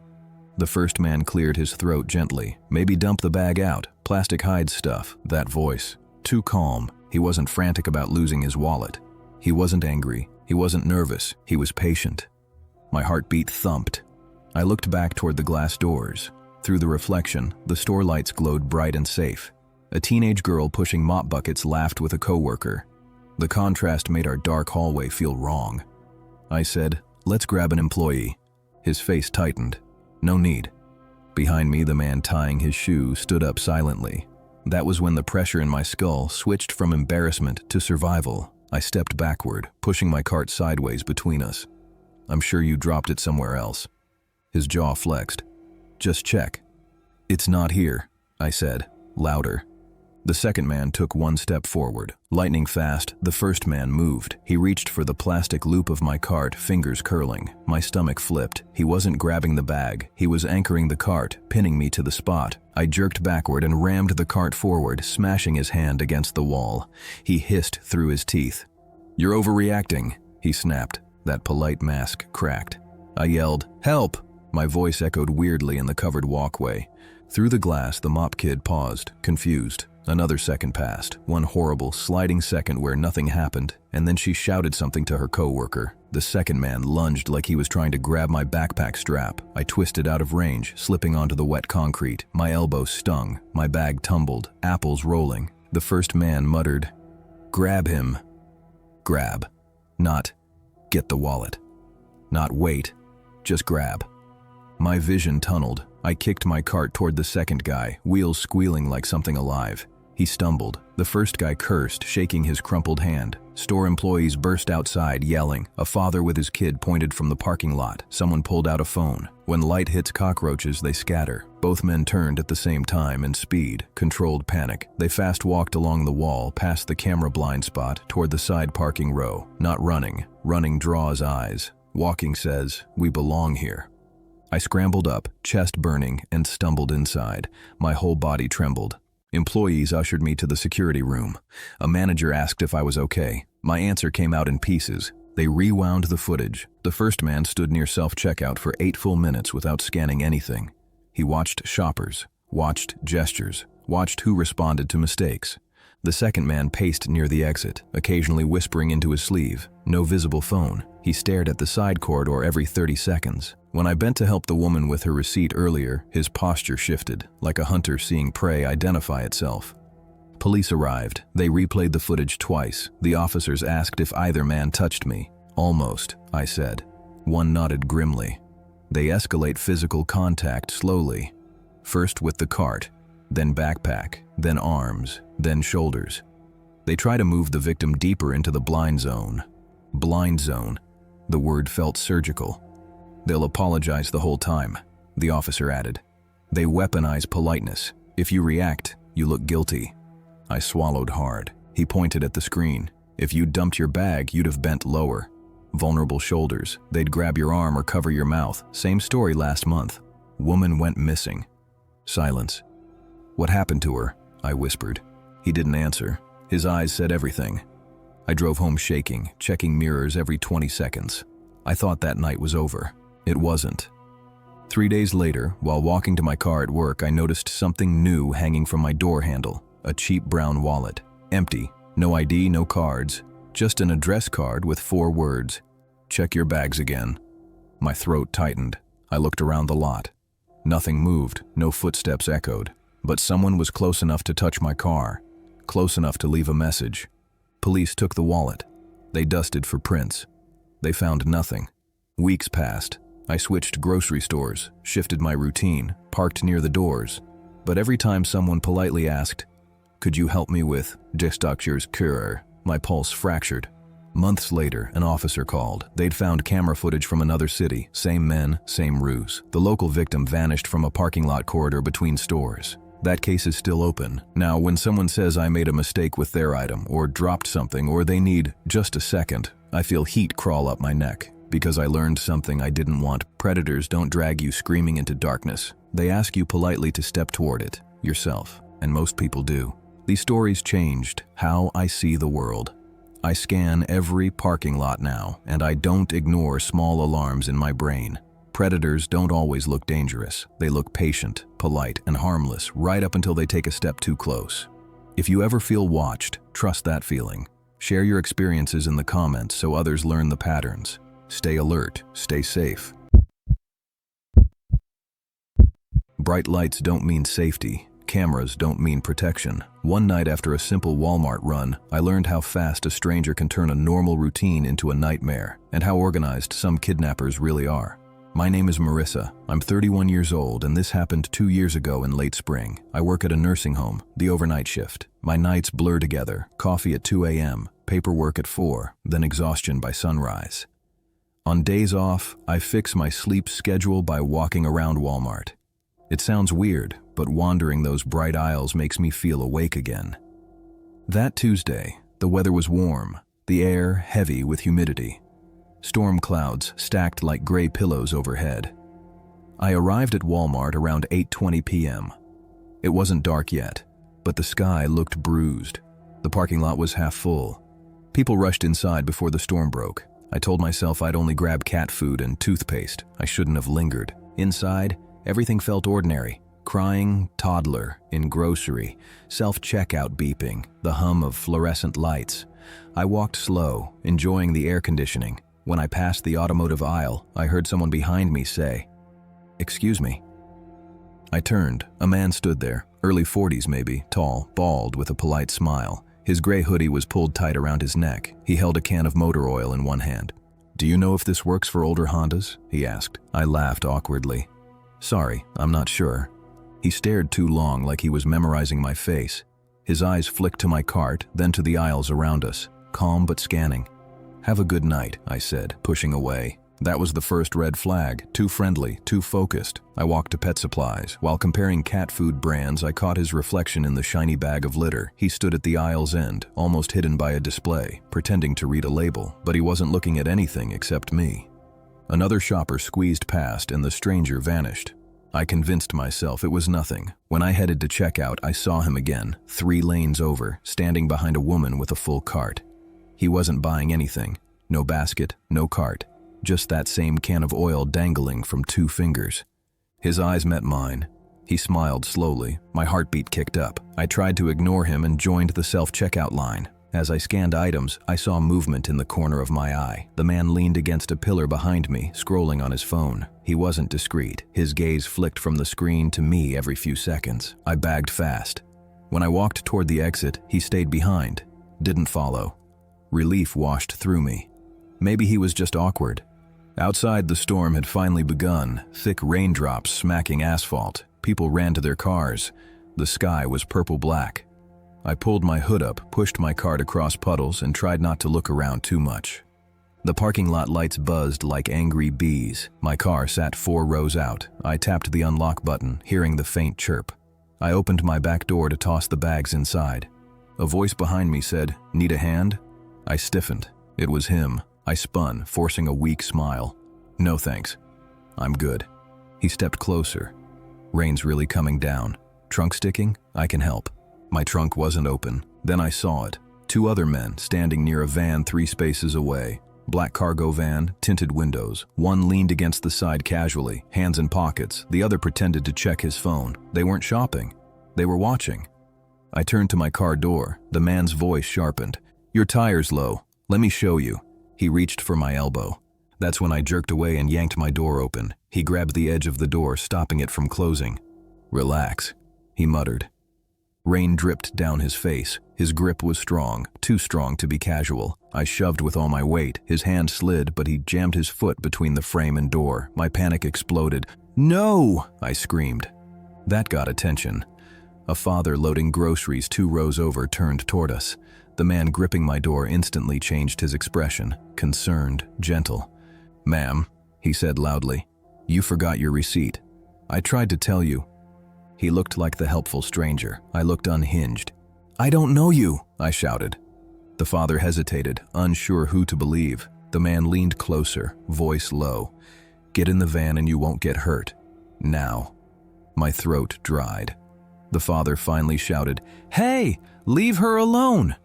Speaker 1: The first man cleared his throat gently. "Maybe dump the bag out. Plastic hides stuff." That voice. Too calm. He wasn't frantic about losing his wallet. He wasn't angry. He wasn't nervous. He was patient. My heartbeat thumped. I looked back toward the glass doors. Through the reflection, the store lights glowed bright and safe. A teenage girl pushing mop buckets laughed with a coworker. The contrast made our dark hallway feel wrong. I said, "Let's grab an employee." His face tightened. "No need." Behind me, the man tying his shoe stood up silently. That was when the pressure in my skull switched from embarrassment to survival. I stepped backward, pushing my cart sideways between us. "I'm sure you dropped it somewhere else." His jaw flexed. "Just check." "It's not here," I said, louder. The second man took 1 step forward. Lightning fast, the first man moved. He reached for the plastic loop of my cart, fingers curling. My stomach flipped. He wasn't grabbing the bag. He was anchoring the cart, pinning me to the spot. I jerked backward and rammed the cart forward, smashing his hand against the wall. He hissed through his teeth. "You're overreacting," he snapped. That polite mask cracked. I yelled, "Help!" My voice echoed weirdly in the covered walkway. Through the glass, the mop kid paused, confused. Another second passed, one horrible, sliding second where nothing happened, and then she shouted something to her coworker. The second man lunged like he was trying to grab my backpack strap. I twisted out of range, slipping onto the wet concrete. My elbow stung, my bag tumbled, apples rolling. The first man muttered, "Grab him." Grab. Not, "Get the wallet." Not, "Wait." Just grab. My vision tunneled. I kicked my cart toward the second guy, wheels squealing like something alive. He stumbled. The first guy cursed, shaking his crumpled hand. Store employees burst outside, yelling. A father with his kid pointed from the parking lot. Someone pulled out a phone. When light hits cockroaches, they scatter. Both men turned at the same time in speed, controlled panic. They fast walked along the wall, past the camera blind spot, toward the side parking row. Not running. Running draws eyes. Walking says, "We belong here." I scrambled up, chest burning, and stumbled inside. My whole body trembled. Employees ushered me to the security room. A manager asked if I was okay. My answer came out in pieces. They rewound the footage. The first man stood near self-checkout for 8 full minutes without scanning anything. He watched shoppers, watched gestures, watched who responded to mistakes. The second man paced near the exit, occasionally whispering into his sleeve. No visible phone. He stared at the side corridor every 30 seconds. When I bent to help the woman with her receipt earlier, his posture shifted, like a hunter seeing prey identify itself. Police arrived. They replayed the footage twice. The officers asked if either man touched me. "Almost," I said. One nodded grimly. They escalate physical contact slowly. First with the cart, then backpack, then arms, then shoulders. They try to move the victim deeper into the blind zone. Blind zone. The word felt surgical. "They'll apologize the whole time," the officer added. "They weaponize politeness. If you react, you look guilty." I swallowed hard. He pointed at the screen. "If you dumped your bag, you'd have bent lower. Vulnerable shoulders. They'd grab your arm or cover your mouth. Same story last month. Woman went missing." Silence. "What happened to her?" I whispered. He didn't answer. His eyes said everything. I drove home shaking, checking mirrors every 20 seconds. I thought that night was over. It wasn't. 3 days later, while walking to my car at work, I noticed something new hanging from my door handle. A cheap brown wallet. Empty. No ID, no cards. Just an address card with 4 words. "Check your bags again." My throat tightened. I looked around the lot. Nothing moved, no footsteps echoed. But someone was close enough to touch my car. Close enough to leave a message. Police took the wallet. They dusted for prints. They found nothing. Weeks passed. I switched grocery stores, shifted my routine, parked near the doors. But every time someone politely asked, "Could you help me with Gestaktures Cure?" my pulse fractured. Months later, an officer called. They'd found camera footage from another city. Same men, same ruse. The local victim vanished from a parking lot corridor between stores. That case is still open. Now, when someone says I made a mistake with their item, or dropped something, or they need just a second, I feel heat crawl up my neck. Because I learned something I didn't want. Predators don't drag you screaming into darkness. They ask you politely to step toward it, yourself, and most people do. These stories changed how I see the world. I scan every parking lot now, and I don't ignore small alarms in my brain. Predators don't always look dangerous. They look patient, polite, and harmless right up until they take a step too close. If you ever feel watched, trust that feeling. Share your experiences in the comments so others learn the patterns. Stay alert, stay safe. Bright lights don't mean safety. Cameras don't mean protection. One night after a simple Walmart run, I learned how fast a stranger can turn a normal routine into a nightmare, and how organized some kidnappers really are. My name is Marissa. I'm 31 years old, and this happened 2 years ago in late spring. I work at a nursing home, the overnight shift. My nights blur together, coffee at 2 a.m., paperwork at 4, then exhaustion by sunrise. On days off, I fix my sleep schedule by walking around Walmart. It sounds weird, but wandering those bright aisles makes me feel awake again. That Tuesday, the weather was warm, the air heavy with humidity. Storm clouds stacked like gray pillows overhead. I arrived at Walmart around 8:20 p.m. It wasn't dark yet, but the sky looked bruised. The parking lot was half full. People rushed inside before the storm broke. I told myself I'd only grab cat food and toothpaste. I shouldn't have lingered. Inside, everything felt ordinary. Crying toddler in grocery, self-checkout beeping, the hum of fluorescent lights. I walked slow, enjoying the air conditioning. When I passed the automotive aisle, I heard someone behind me say, "Excuse me." I turned. A man stood there, early 40s maybe, tall, bald, with a polite smile. His gray hoodie was pulled tight around his neck. He held a can of motor oil in one hand. "Do you know if this works for older Hondas?" he asked. I laughed awkwardly. "Sorry, I'm not sure." He stared too long, like he was memorizing my face. His eyes flicked to my cart, then to the aisles around us, calm but scanning. "Have a good night," I said, pushing away. That was the first red flag. Too friendly, too focused. I walked to pet supplies. While comparing cat food brands, I caught his reflection in the shiny bag of litter. He stood at the aisle's end, almost hidden by a display, pretending to read a label, but he wasn't looking at anything except me. Another shopper squeezed past and the stranger vanished. I convinced myself it was nothing. When I headed to checkout, I saw him again, 3 lanes over, standing behind a woman with a full cart. He wasn't buying anything. No basket, no cart. Just that same can of oil dangling from 2 fingers. His eyes met mine. He smiled slowly. My heartbeat kicked up. I tried to ignore him and joined the self-checkout line. As I scanned items, I saw movement in the corner of my eye. The man leaned against a pillar behind me, scrolling on his phone. He wasn't discreet. His gaze flicked from the screen to me every few seconds. I bagged fast. When I walked toward the exit, he stayed behind. Didn't follow. Relief washed through me. Maybe he was just awkward. Outside, the storm had finally begun, thick raindrops smacking asphalt. People ran to their cars. The sky was purple-black. I pulled my hood up, pushed my cart across puddles, and tried not to look around too much. The parking lot lights buzzed like angry bees. My car sat 4 rows out. I tapped the unlock button, hearing the faint chirp. I opened my back door to toss the bags inside. A voice behind me said, "Need a hand?" I stiffened. It was him. I spun, forcing a weak smile. "No thanks. I'm good." He stepped closer. "Rain's really coming down. Trunk sticking? I can help." My trunk wasn't open. Then I saw it. 2 other men standing near a van 3 spaces away. Black cargo van, tinted windows. One leaned against the side casually, hands in pockets. The other pretended to check his phone. They weren't shopping. They were watching. I turned to my car door. The man's voice sharpened. "Your tire's low. Let me show you." He reached for my elbow. That's when I jerked away and yanked my door open. He grabbed the edge of the door, stopping it from closing. "Relax," he muttered. Rain dripped down his face. His grip was strong, too strong to be casual. I shoved with all my weight. His hand slid, but he jammed his foot between the frame and door. My panic exploded. "No!" I screamed. That got attention. A father loading groceries 2 rows over turned toward us. The man gripping my door instantly changed his expression, concerned, gentle. "Ma'am," he said loudly, "you forgot your receipt. I tried to tell you." He looked like the helpful stranger. I looked unhinged. "I don't know you," I shouted. The father hesitated, unsure who to believe. The man leaned closer, voice low. "Get in the van and you won't get hurt. Now." My throat dried. The father finally shouted, "Hey, leave her alone!"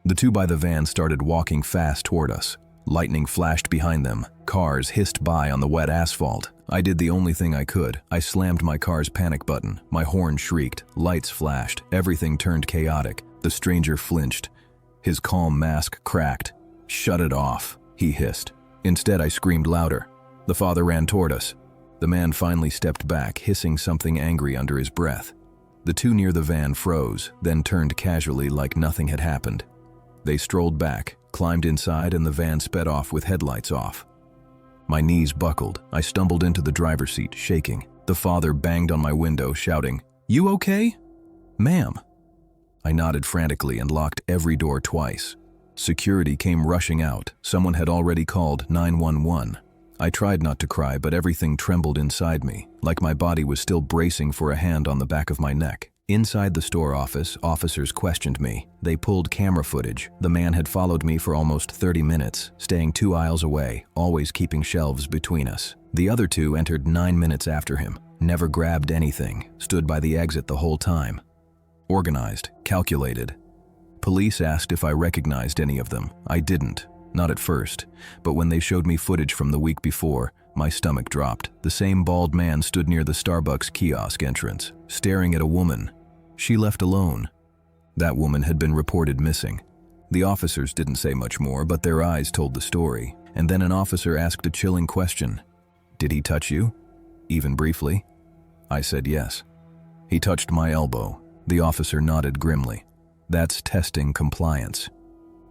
Speaker 1: The 2 by the van started walking fast toward us. Lightning flashed behind them. Cars hissed by on the wet asphalt. I did the only thing I could. I slammed my car's panic button. My horn shrieked. Lights flashed. Everything turned chaotic. The stranger flinched. His calm mask cracked. "Shut it off," he hissed. Instead, I screamed louder. The father ran toward us. The man finally stepped back, hissing something angry under his breath. The 2 near the van froze, then turned casually like nothing had happened. They strolled back, climbed inside, and the van sped off with headlights off. My knees buckled. I stumbled into the driver's seat, shaking. The father banged on my window, shouting, "You okay?" "Ma'am." I nodded frantically and locked every door twice. Security came rushing out. Someone had already called 911. I tried not to cry, but everything trembled inside me, like my body was still bracing for a hand on the back of my neck. Inside the store office, officers questioned me. They pulled camera footage. The man had followed me for almost 30 minutes, staying 2 aisles away, always keeping shelves between us. The other 2 entered 9 minutes after him, never grabbed anything, stood by the exit the whole time. Organized, calculated. Police asked if I recognized any of them. I didn't. Not at first, but when they showed me footage from the week before, my stomach dropped. The same bald man stood near the Starbucks kiosk entrance, staring at a woman. She left alone. That woman had been reported missing. The officers didn't say much more, but their eyes told the story. And then an officer asked a chilling question. "Did he touch you? Even briefly?" I said yes. He touched my elbow. The officer nodded grimly. "That's testing compliance."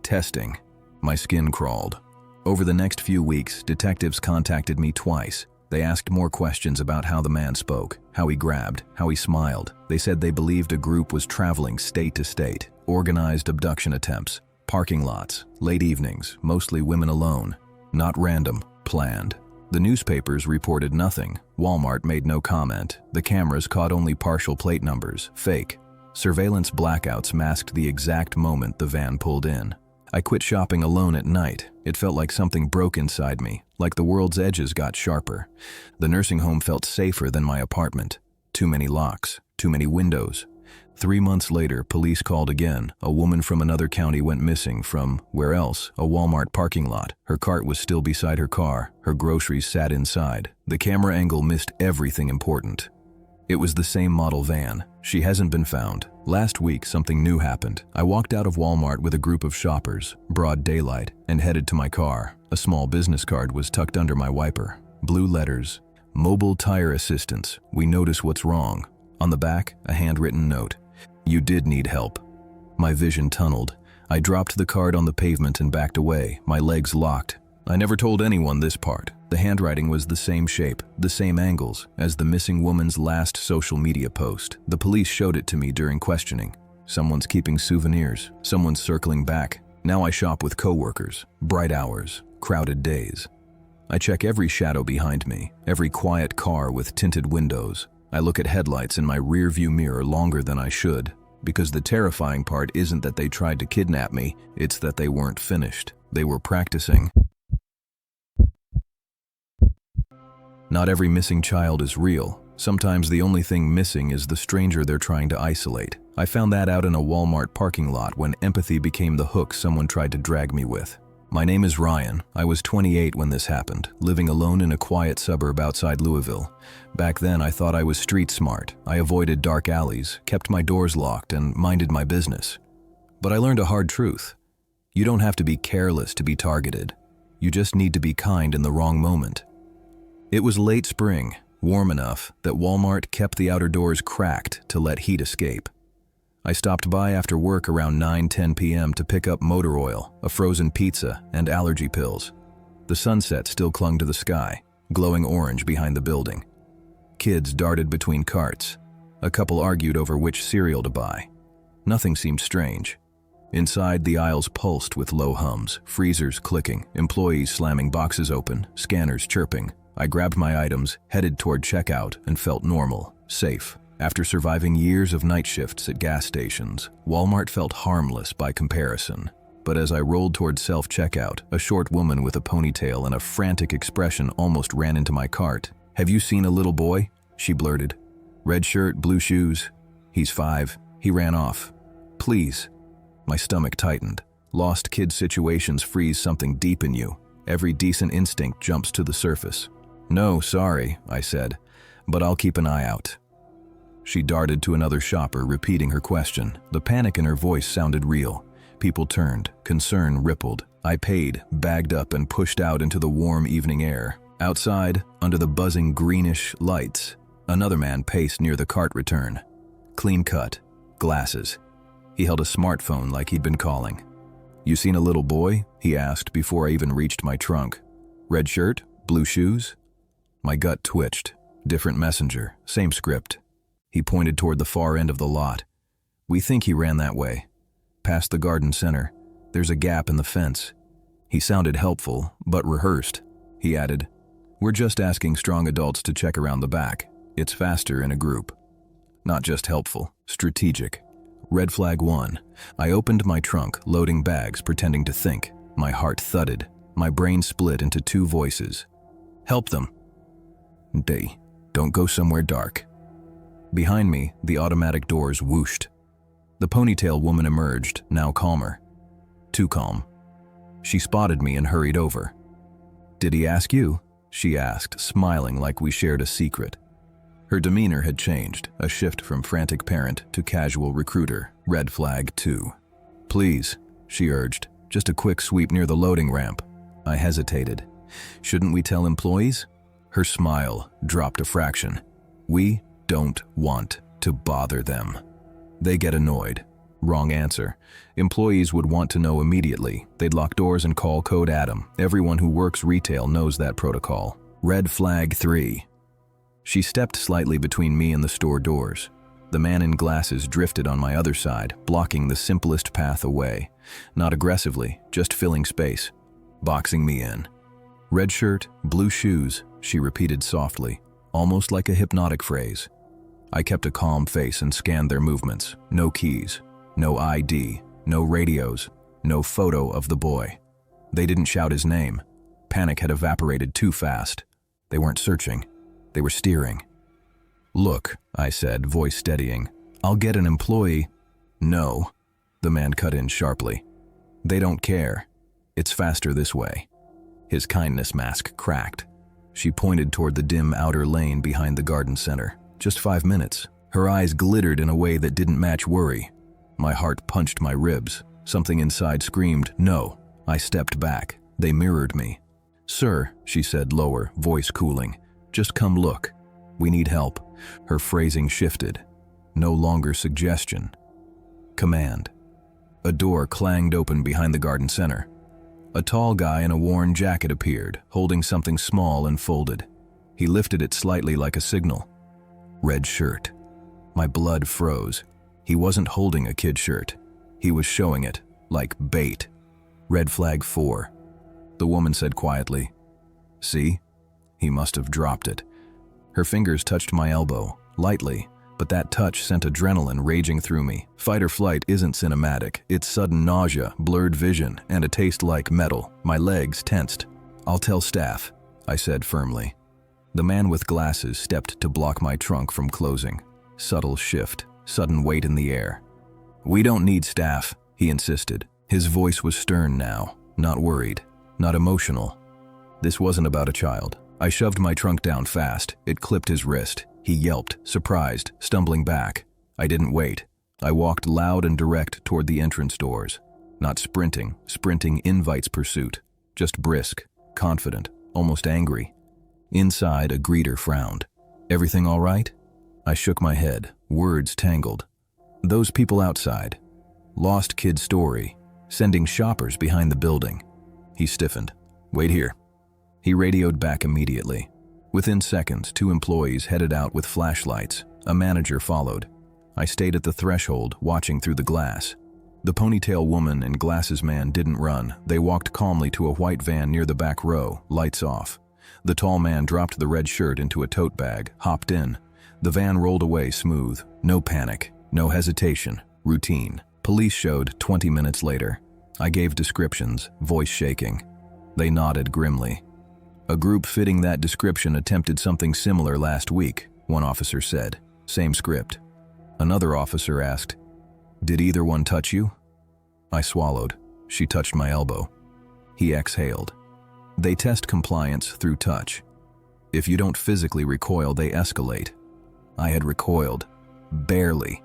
Speaker 1: Testing. My skin crawled. Over the next few weeks, detectives contacted me twice. They asked more questions about how the man spoke, how he grabbed, how he smiled. They said they believed a group was traveling state to state, organized abduction attempts, parking lots, late evenings, mostly women alone. Not random, planned. The newspapers reported nothing. Walmart made no comment. The cameras caught only partial plate numbers, fake. Surveillance blackouts masked the exact moment the van pulled in. I quit shopping alone at night. It felt like something broke inside me, like the world's edges got sharper. The nursing home felt safer than my apartment. Too many locks, too many windows. 3 months later, police called again. A woman from another county went missing from, where else? A Walmart parking lot. Her cart was still beside her car. Her groceries sat inside. The camera angle missed everything important. It was the same model van. She hasn't been found. Last week, something new happened. I walked out of Walmart with a group of shoppers, broad daylight, and headed to my car. A small business card was tucked under my wiper. Blue letters. Mobile tire assistance. We notice what's wrong. On the back, a handwritten note. You did need help. My vision tunneled. I dropped the card on the pavement and backed away, my legs locked. I never told anyone this part. The handwriting was the same shape, the same angles, as the missing woman's last social media post. The police showed it to me during questioning. Someone's keeping souvenirs, someone's circling back. Now I shop with coworkers, bright hours, crowded days. I check every shadow behind me, every quiet car with tinted windows. I look at headlights in my rearview mirror longer than I should, because the terrifying part isn't that they tried to kidnap me, it's that they weren't finished. They were practicing. Not every missing child is real. Sometimes the only thing missing is the stranger they're trying to isolate. I found that out in a Walmart parking lot when empathy became the hook someone tried to drag me with. My name is Ryan. I was 28 when this happened, living alone in a quiet suburb outside Louisville. Back then, I thought I was street smart. I avoided dark alleys, kept my doors locked, and minded my business. But I learned a hard truth. You don't have to be careless to be targeted. You just need to be kind in the wrong moment. It was late spring, warm enough that Walmart kept the outer doors cracked to let heat escape. I stopped by after work around 9-10 p.m. to pick up motor oil, a frozen pizza, and allergy pills. The sunset still clung to the sky, glowing orange behind the building. Kids darted between carts. A couple argued over which cereal to buy. Nothing seemed strange. Inside, the aisles pulsed with low hums, freezers clicking, employees slamming boxes open, scanners chirping. I grabbed my items, headed toward checkout, and felt normal, safe. After surviving years of night shifts at gas stations, Walmart felt harmless by comparison. But as I rolled toward self-checkout, a short woman with a ponytail and a frantic expression almost ran into my cart. "Have you seen a little boy?" she blurted. "Red shirt, blue shoes. He's 5. He ran off. Please." My stomach tightened. Lost kid situations freeze something deep in you. Every decent instinct jumps to the surface. "No, sorry," I said, "but I'll keep an eye out." She darted to another shopper, repeating her question. The panic in her voice sounded real. People turned. Concern rippled. I paid, bagged up, and pushed out into the warm evening air. Outside, under the buzzing greenish lights, another man paced near the cart return. Clean cut. Glasses. He held a smartphone like he'd been calling. "You seen a little boy?" he asked before I even reached my trunk. "Red shirt? Blue shoes?" My gut twitched. Different messenger. Same script. He pointed toward the far end of the lot. "We think he ran that way. Past the garden center. There's a gap in the fence." He sounded helpful, but rehearsed. He added, "We're just asking strong adults to check around the back. It's faster in a group." Not just helpful, strategic. Red flag 1. I opened my trunk, loading bags, pretending to think. My heart thudded. My brain split into 2 voices. "Help them." "They don't go somewhere dark." Behind me, the automatic doors whooshed. The ponytail woman emerged, now calmer. Too calm. She spotted me and hurried over. "Did he ask you?" she asked, smiling like we shared a secret. Her demeanor had changed, a shift from frantic parent to casual recruiter. Red flag 2. "Please," she urged, "just a quick sweep near the loading ramp." I hesitated. "Shouldn't we tell employees?" Her smile dropped a fraction. "We don't want to bother them. They get annoyed." Wrong answer. Employees would want to know immediately. They'd lock doors and call Code Adam. Everyone who works retail knows that protocol. Red flag 3. She stepped slightly between me and the store doors. The man in glasses drifted on my other side, blocking the simplest path away. Not aggressively, just filling space. Boxing me in. "Red shirt, blue shoes," she repeated softly, almost like a hypnotic phrase. I kept a calm face and scanned their movements. No keys, no ID, no radios, no photo of the boy. They didn't shout his name. Panic had evaporated too fast. They weren't searching. They were steering. "Look," I said, voice steadying. "I'll get an employee." "No," the man cut in sharply. "They don't care. It's faster this way." His kindness mask cracked. She pointed toward the dim outer lane behind the garden center. "Just 5 minutes." Her eyes glittered in a way that didn't match worry. My heart punched my ribs. Something inside screamed, "No." I stepped back. They mirrored me. "Sir," she said lower, voice cooling, "just come look. We need help." Her phrasing shifted. No longer suggestion. Command. A door clanged open behind the garden center. A tall guy in a worn jacket appeared, holding something small and folded. He lifted it slightly like a signal. Red shirt. My blood froze. He wasn't holding a kid shirt. He was showing it, like bait. Red flag 4. The woman said quietly, "See? He must have dropped it." Her fingers touched my elbow, lightly, but that touch sent adrenaline raging through me. Fight or flight isn't cinematic. It's sudden nausea, blurred vision, and a taste like metal. My legs tensed. "I'll tell staff," I said firmly. The man with glasses stepped to block my trunk from closing. Subtle shift, sudden weight in the air. "We don't need staff," he insisted. His voice was stern now, not worried, not emotional. This wasn't about a child. I shoved my trunk down fast. It clipped his wrist. He yelped, surprised, stumbling back. I didn't wait. I walked loud and direct toward the entrance doors. Not sprinting. Sprinting invites pursuit. Just brisk, confident, almost angry. Inside, a greeter frowned. "Everything all right?" I shook my head, words tangled. "Those people outside. Lost kid story. Sending shoppers behind the building." He stiffened. "Wait here." He radioed back immediately. Within seconds, 2 employees headed out with flashlights. A manager followed. I stayed at the threshold, watching through the glass. The ponytail woman and glasses man didn't run. They walked calmly to a white van near the back row, lights off. The tall man dropped the red shirt into a tote bag, hopped in. The van rolled away smooth. No panic, no hesitation, routine. Police showed 20 minutes later. I gave descriptions, voice shaking. They nodded grimly. "A group fitting that description attempted something similar last week," one officer said. Same script. Another officer asked, "Did either one touch you?" I swallowed. She touched my elbow. He exhaled. "They test compliance through touch. If you don't physically recoil, they escalate." I had recoiled. Barely.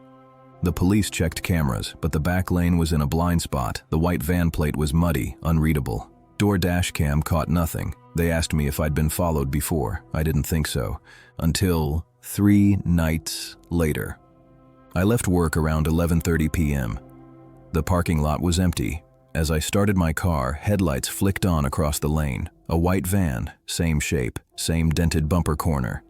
Speaker 1: The police checked cameras, but the back lane was in a blind spot. The white van plate was muddy, unreadable. Door dash cam caught nothing. They asked me if I'd been followed before. I didn't think so. Until 3 nights later. I left work around 11:30 p.m. The parking lot was empty. As I started my car, headlights flicked on across the lane. A white van, same shape, same dented bumper corner.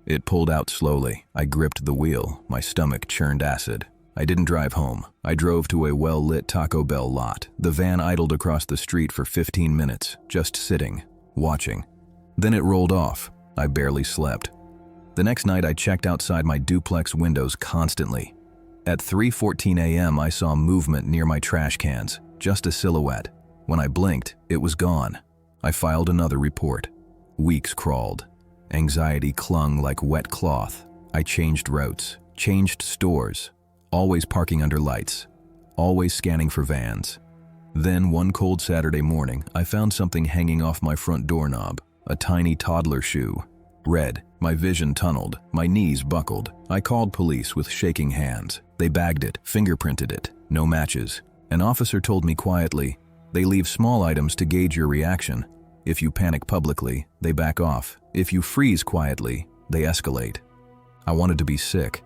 Speaker 1: It pulled out slowly. I gripped the wheel. My stomach churned acid. I didn't drive home. I drove to a well-lit Taco Bell lot. The van idled across the street for 15 minutes, just sitting, watching. Then it rolled off. I barely slept. The next night I checked outside my duplex windows constantly. At 3:14 a.m. I saw movement near my trash cans, just a silhouette. When I blinked, it was gone. I filed another report. Weeks crawled. Anxiety clung like wet cloth. I changed routes, changed stores, always parking under lights, always scanning for vans. Then one cold Saturday morning, I found something hanging off my front doorknob, a tiny toddler shoe. Red, my vision tunneled, my knees buckled. I called police with shaking hands. They bagged it, fingerprinted it, no matches. An officer told me quietly, "They leave small items to gauge your reaction. If you panic publicly, they back off. If you freeze quietly, they escalate." I wanted to be sick.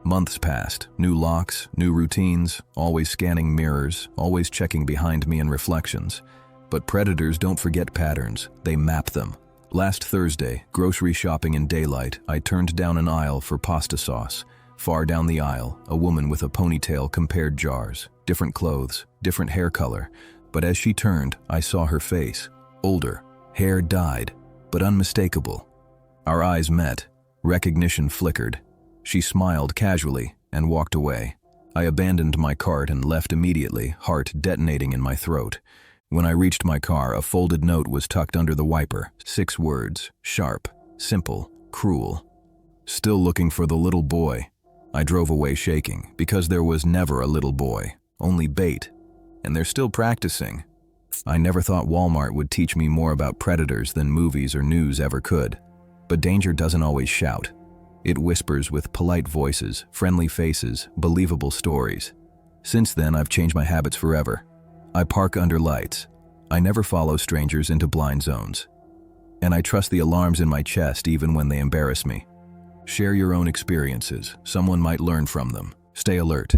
Speaker 1: Months passed, new locks, new routines, always scanning mirrors, always checking behind me in reflections. But predators don't forget patterns, they map them. Last Thursday, grocery shopping in daylight, I turned down an aisle for pasta sauce. Far down the aisle, a woman with a ponytail compared jars, different clothes, different hair color. But as she turned, I saw her face. Older, hair dyed, but unmistakable. Our eyes met. Recognition flickered. She smiled casually and walked away. I abandoned my cart and left immediately, heart detonating in my throat. When I reached my car, a folded note was tucked under the wiper. 6 words, sharp, simple, cruel. "Still looking for the little boy." I drove away shaking, because there was never a little boy, only bait. And they're still practicing. I never thought Walmart would teach me more about predators than movies or news ever could. But danger doesn't always shout. It whispers with polite voices, friendly faces, believable stories. Since then, I've changed my habits forever. I park under lights. I never follow strangers into blind zones. And I trust the alarms in my chest even when they embarrass me. Share your own experiences. Someone might learn from them. Stay alert.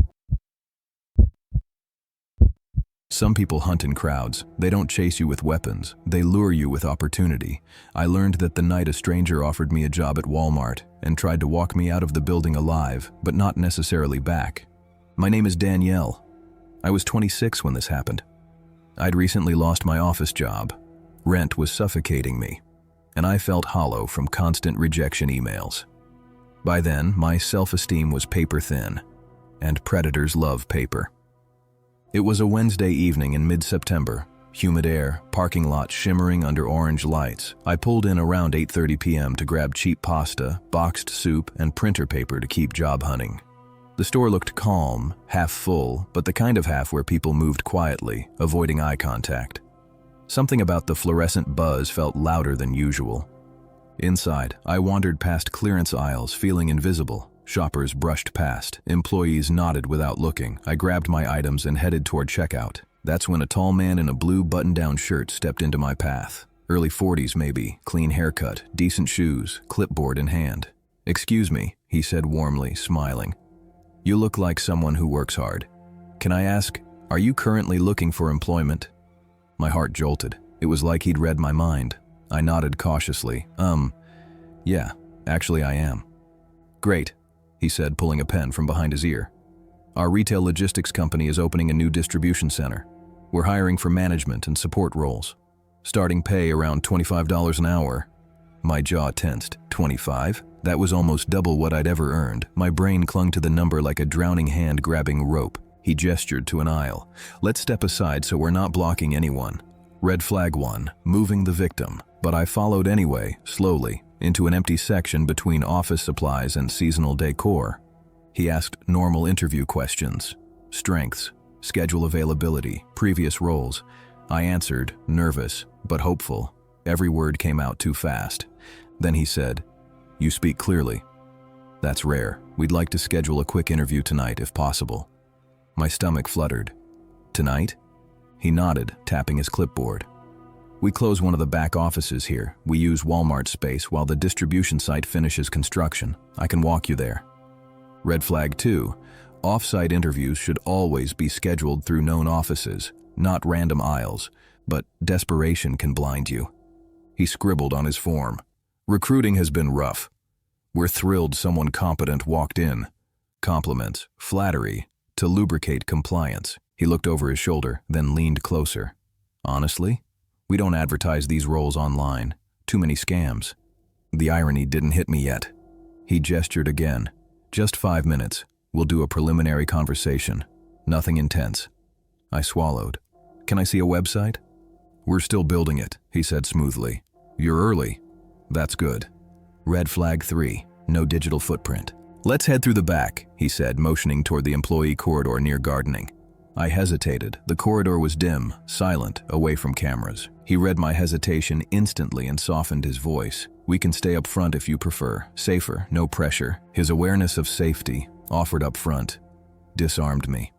Speaker 1: Some people hunt in crowds. They don't chase you with weapons. They lure you with opportunity. I learned that the night a stranger offered me a job at Walmart and tried to walk me out of the building alive, but not necessarily back. My name is Danielle. I was 26 when this happened. I'd recently lost my office job. Rent was suffocating me, and I felt hollow from constant rejection emails. By then, my self-esteem was paper thin, and predators love paper. It was a Wednesday evening in mid-September, humid air, parking lot shimmering under orange lights. I pulled in around 8:30 p.m. to grab cheap pasta, boxed soup, and printer paper to keep job hunting. The store looked calm, half full, but the kind of half where people moved quietly, avoiding eye contact. Something about the fluorescent buzz felt louder than usual. Inside, I wandered past clearance aisles, feeling invisible. Shoppers brushed past. Employees nodded without looking. I grabbed my items and headed toward checkout. That's when a tall man in a blue button-down shirt stepped into my path. Early 40s maybe, clean haircut, decent shoes, clipboard in hand. "Excuse me," he said warmly, smiling. "You look like someone who works hard. Can I ask, are you currently looking for employment?" My heart jolted. It was like he'd read my mind. I nodded cautiously. Yeah, actually I am." "Great," he said, pulling a pen from behind his ear. "Our retail logistics company is opening a new distribution center. We're hiring for management and support roles. Starting pay around $25 an hour." My jaw tensed. 25? That was almost double what I'd ever earned. My brain clung to the number like a drowning hand grabbing rope. He gestured to an aisle. "Let's step aside so we're not blocking anyone." Red flag 1, moving the victim. But I followed anyway, slowly, into an empty section between office supplies and seasonal decor. He asked normal interview questions. Strengths, schedule availability, previous roles. I answered, nervous, but hopeful. Every word came out too fast. Then he said, "You speak clearly." "That's rare. We'd like to schedule a quick interview tonight if possible." My stomach fluttered. "Tonight?" He nodded, tapping his clipboard. "We close one of the back offices here. We use Walmart space while the distribution site finishes construction. I can walk you there." Red flag 2, off-site interviews should always be scheduled through known offices, not random aisles, but desperation can blind you. He scribbled on his form. "Recruiting has been rough. We're thrilled someone competent walked in. Compliments, flattery, to lubricate compliance." He looked over his shoulder, then leaned closer. "Honestly? We don't advertise these roles online. Too many scams." The irony didn't hit me yet. He gestured again. "Just 5 minutes. We'll do a preliminary conversation. Nothing intense." I swallowed. "Can I see a website?" "We're still building it," he said smoothly. "You're early." "That's good." Red flag 3, no digital footprint. "Let's head through the back," he said, motioning toward the employee corridor near gardening. I hesitated. The corridor was dim, silent, away from cameras. He read my hesitation instantly and softened his voice. "We can stay up front if you prefer. Safer, no pressure." His awareness of safety, offered up front, disarmed me.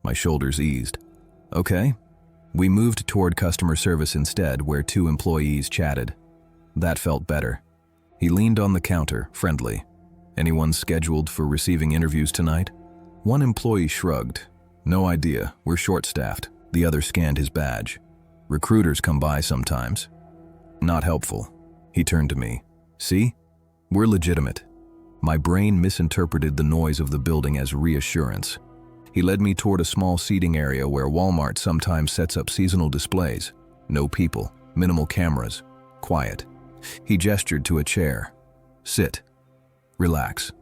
Speaker 1: My shoulders eased. Okay. We moved toward customer service instead, where 2 employees chatted. That felt better. He leaned on the counter, friendly. "Anyone scheduled for receiving interviews tonight?" One employee shrugged. "No idea, we're short-staffed." The other scanned his badge. "Recruiters come by sometimes." Not helpful. He turned to me. "See? We're legitimate." My brain misinterpreted the noise of the building as reassurance. He led me toward a small seating area where Walmart sometimes sets up seasonal displays. No people, minimal cameras, quiet. He gestured to a chair. "Sit. Relax."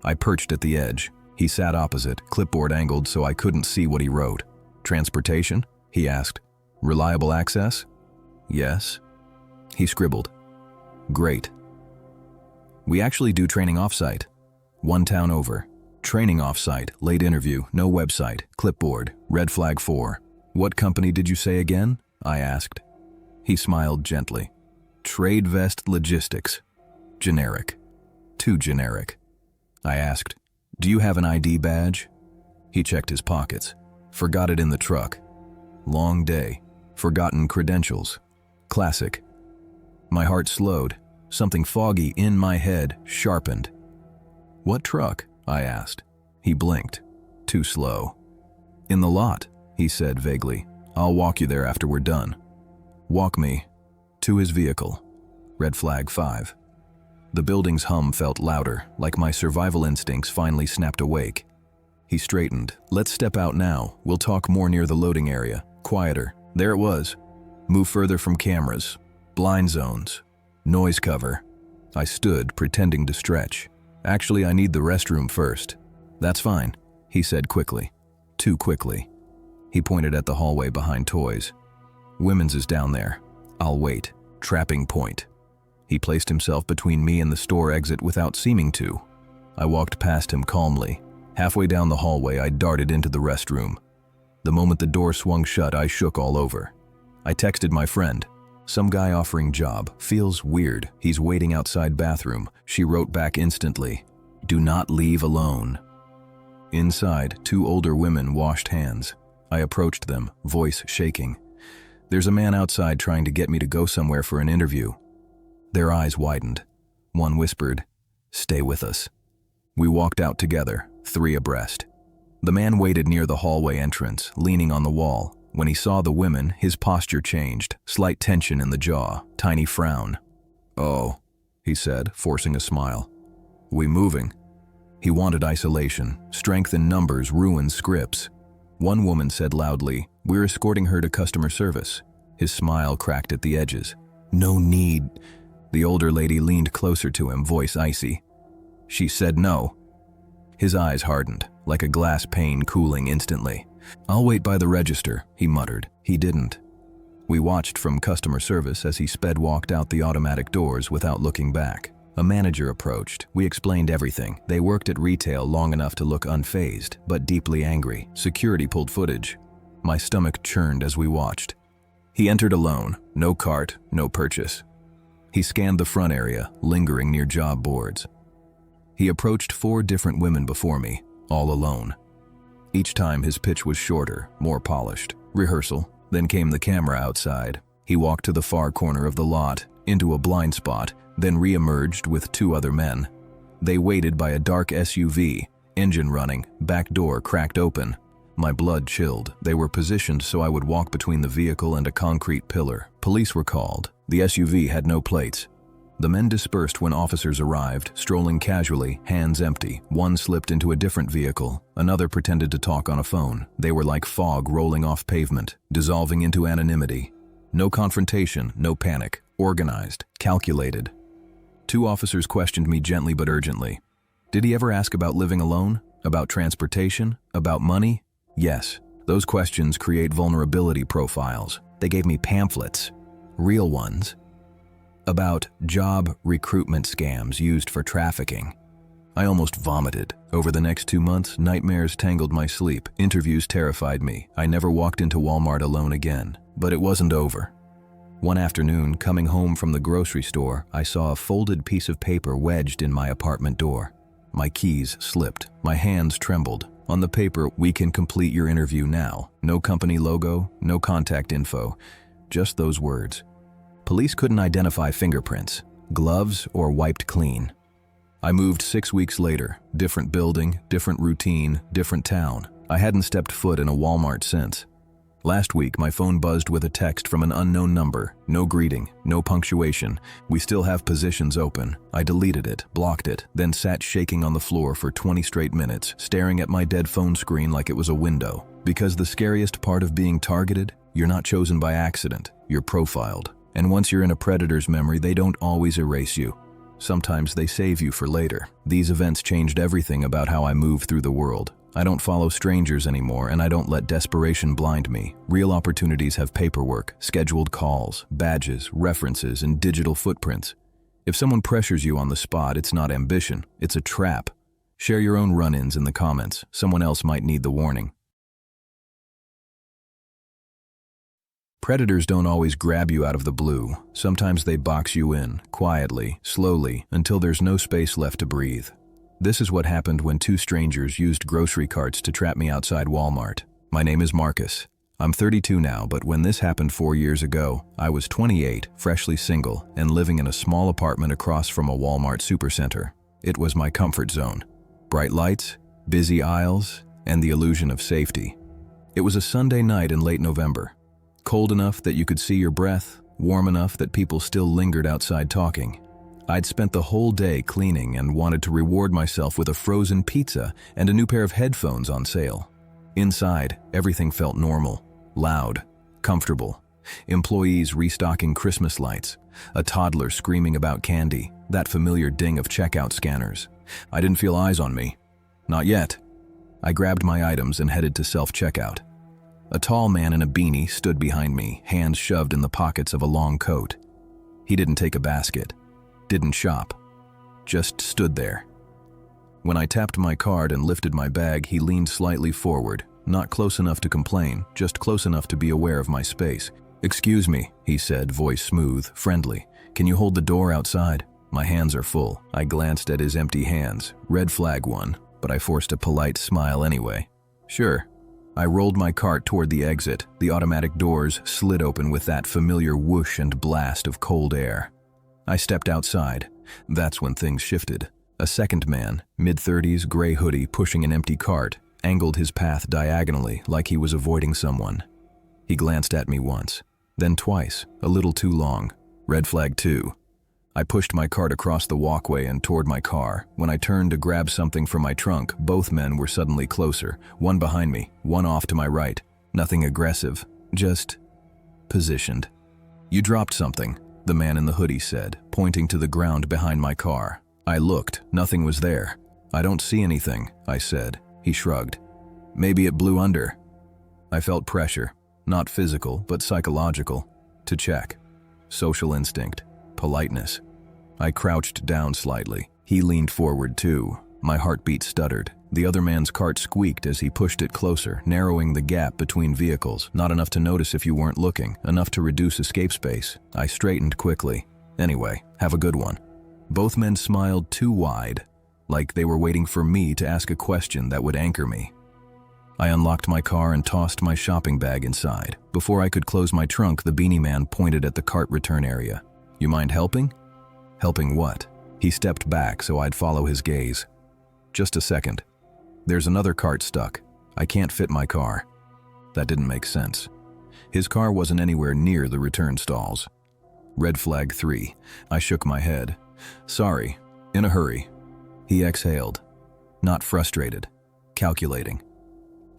Speaker 1: I perched at the edge. He sat opposite, clipboard angled so I couldn't see what he wrote. "Transportation?" he asked. "Reliable access?" "Yes." He scribbled. "Great. We actually do training off-site. 1 town over. Training off-site, late interview, no website, clipboard, red flag 4. What company did you say again?" I asked. He smiled gently. "Trade Vest Logistics. Generic. Too generic." I asked, "Do you have an ID badge?" He checked his pockets. "Forgot it in the truck." Long day. Forgotten credentials. Classic. My heart slowed. Something foggy in my head sharpened. "What truck?" I asked. He blinked. Too slow. "In the lot," he said vaguely. "I'll walk you there after we're done." Walk me. To his vehicle. Red flag 5. The building's hum felt louder, like my survival instincts finally snapped awake. He straightened. "Let's step out now. We'll talk more near the loading area. Quieter." There it was. "Move further from cameras. Blind zones. Noise cover." I stood, pretending to stretch. "Actually, I need the restroom first." "That's fine," he said quickly. Too quickly. He pointed at the hallway behind toys. "Women's is down there. I'll wait. Trapping point." He placed himself between me and the store exit without seeming to. I walked past him calmly. Halfway down the hallway, I darted into the restroom. The moment the door swung shut, I shook all over. I texted my friend. "Some guy offering job. Feels weird. He's waiting outside bathroom." She wrote back instantly. "Do not leave alone." Inside, 2 older women washed hands. I approached them, voice shaking. "There's a man outside trying to get me to go somewhere for an interview." Their eyes widened. One whispered, "Stay with us." We walked out together, 3 abreast. The man waited near the hallway entrance, leaning on the wall. When he saw the women, his posture changed, slight tension in the jaw, tiny frown. "Oh," he said, forcing a smile. "We moving?" He wanted isolation. Strength in numbers ruined scripts. One woman said loudly, "We're escorting her to customer service." His smile cracked at the edges. "No need." The older lady leaned closer to him, voice icy. "She said no." His eyes hardened, like a glass pane cooling instantly. "I'll wait by the register," he muttered. He didn't. We watched from customer service as he walked out the automatic doors without looking back. A manager approached. We explained everything. They worked at retail long enough to look unfazed, but deeply angry. Security pulled footage. My stomach churned as we watched. He entered alone. No cart, no purchase. He scanned the front area, lingering near job boards. He approached 4 different women before me, all alone. Each time his pitch was shorter, more polished. Rehearsal. Then came the camera outside. He walked to the far corner of the lot, into a blind spot, then re-emerged with 2 other men. They waited by a dark SUV, engine running, back door cracked open. My blood chilled. They were positioned so I would walk between the vehicle and a concrete pillar. Police were called. The SUV had no plates. The men dispersed when officers arrived, strolling casually, hands empty. One slipped into a different vehicle. Another pretended to talk on a phone. They were like fog rolling off pavement, dissolving into anonymity. No confrontation, no panic. Organized, calculated. 2 officers questioned me gently but urgently. Did he ever ask about living alone? About transportation? About money? Yes. Those questions create vulnerability profiles. They gave me pamphlets. Real ones. About job recruitment scams used for trafficking. I almost vomited. Over the next 2 months, nightmares tangled my sleep. Interviews terrified me. I never walked into Walmart alone again. But it wasn't over. One afternoon, coming home from the grocery store, I saw a folded piece of paper wedged in my apartment door. My keys slipped. My hands trembled. On the paper, "We can complete your interview now." No company logo, no contact info. Just those words. Police couldn't identify fingerprints, gloves, or wiped clean. I moved 6 weeks later. Different building, different routine, different town. I hadn't stepped foot in a Walmart since. Last week, my phone buzzed with a text from an unknown number. No greeting, no punctuation. "We still have positions open." I deleted it, blocked it, then sat shaking on the floor for 20 straight minutes, staring at my dead phone screen like it was a window. Because the scariest part of being targeted, you're not chosen by accident, you're profiled. And once you're in a predator's memory, they don't always erase you. Sometimes they save you for later. These events changed everything about how I move through the world. I don't follow strangers anymore, and I don't let desperation blind me. Real opportunities have paperwork, scheduled calls, badges, references, and digital footprints. If someone pressures you on the spot, it's not ambition, it's a trap. Share your own run-ins in the comments. Someone else might need the warning. Predators don't always grab you out of the blue. Sometimes they box you in, quietly, slowly, until there's no space left to breathe. This is what happened when 2 strangers used grocery carts to trap me outside Walmart. My name is Marcus. I'm 32 now, but when this happened 4 years ago, I was 28, freshly single, and living in a small apartment across from a Walmart supercenter. It was my comfort zone. Bright lights, busy aisles, and the illusion of safety. It was a Sunday night in late November. Cold enough that you could see your breath, warm enough that people still lingered outside talking. I'd spent the whole day cleaning and wanted to reward myself with a frozen pizza and a new pair of headphones on sale. Inside, everything felt normal, loud, comfortable. Employees restocking Christmas lights, a toddler screaming about candy, that familiar ding of checkout scanners. I didn't feel eyes on me. Not yet. I grabbed my items and headed to self-checkout. A tall man in a beanie stood behind me, hands shoved in the pockets of a long coat. He didn't take a basket, didn't shop, just stood there. When I tapped my card and lifted my bag, he leaned slightly forward, not close enough to complain, just close enough to be aware of my space. "Excuse me," he said, voice smooth, friendly. "Can you hold the door outside? My hands are full." I glanced at his empty hands, red flag one, but I forced a polite smile anyway. "Sure." I rolled my cart toward the exit. The automatic doors slid open with that familiar whoosh and blast of cold air. I stepped outside. That's when things shifted. A second man, mid-30s, gray hoodie, pushing an empty cart, angled his path diagonally like he was avoiding someone. He glanced at me once, then twice, a little too long. Red flag 2. I pushed my cart across the walkway and toward my car. When I turned to grab something from my trunk, both men were suddenly closer, one behind me, one off to my right. Nothing aggressive, just positioned. "You dropped something," the man in the hoodie said, pointing to the ground behind my car. I looked. Nothing was there. "I don't see anything," I said. He shrugged. "Maybe it blew under." I felt pressure, not physical, but psychological, to check. Social instinct. Politeness. I crouched down slightly. He leaned forward too. My heartbeat stuttered. The other man's cart squeaked as he pushed it closer, narrowing the gap between vehicles. Not enough to notice if you weren't looking, enough to reduce escape space. I straightened quickly. "Anyway, have a good one." Both men smiled too wide, like they were waiting for me to ask a question that would anchor me. I unlocked my car and tossed my shopping bag inside. Before I could close my trunk, the beanie man pointed at the cart return area. "You mind helping?" "Helping what?" He stepped back so I'd follow his gaze. "Just a second. There's another cart stuck. I can't fit my car." That didn't make sense. His car wasn't anywhere near the return stalls. Red flag 3. I shook my head. "Sorry. In a hurry." He exhaled. Not frustrated. Calculating.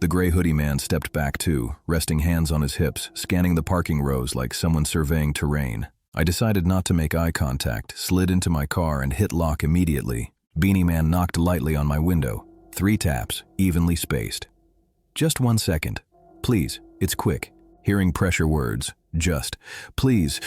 Speaker 1: The gray hoodie man stepped back too, resting hands on his hips, scanning the parking rows like someone surveying terrain. I decided not to make eye contact, slid into my car and hit lock immediately. Beanie man knocked lightly on my window. 3 taps, evenly spaced. "Just 1 second. Please, it's quick." Hearing pressure words, "Just, please,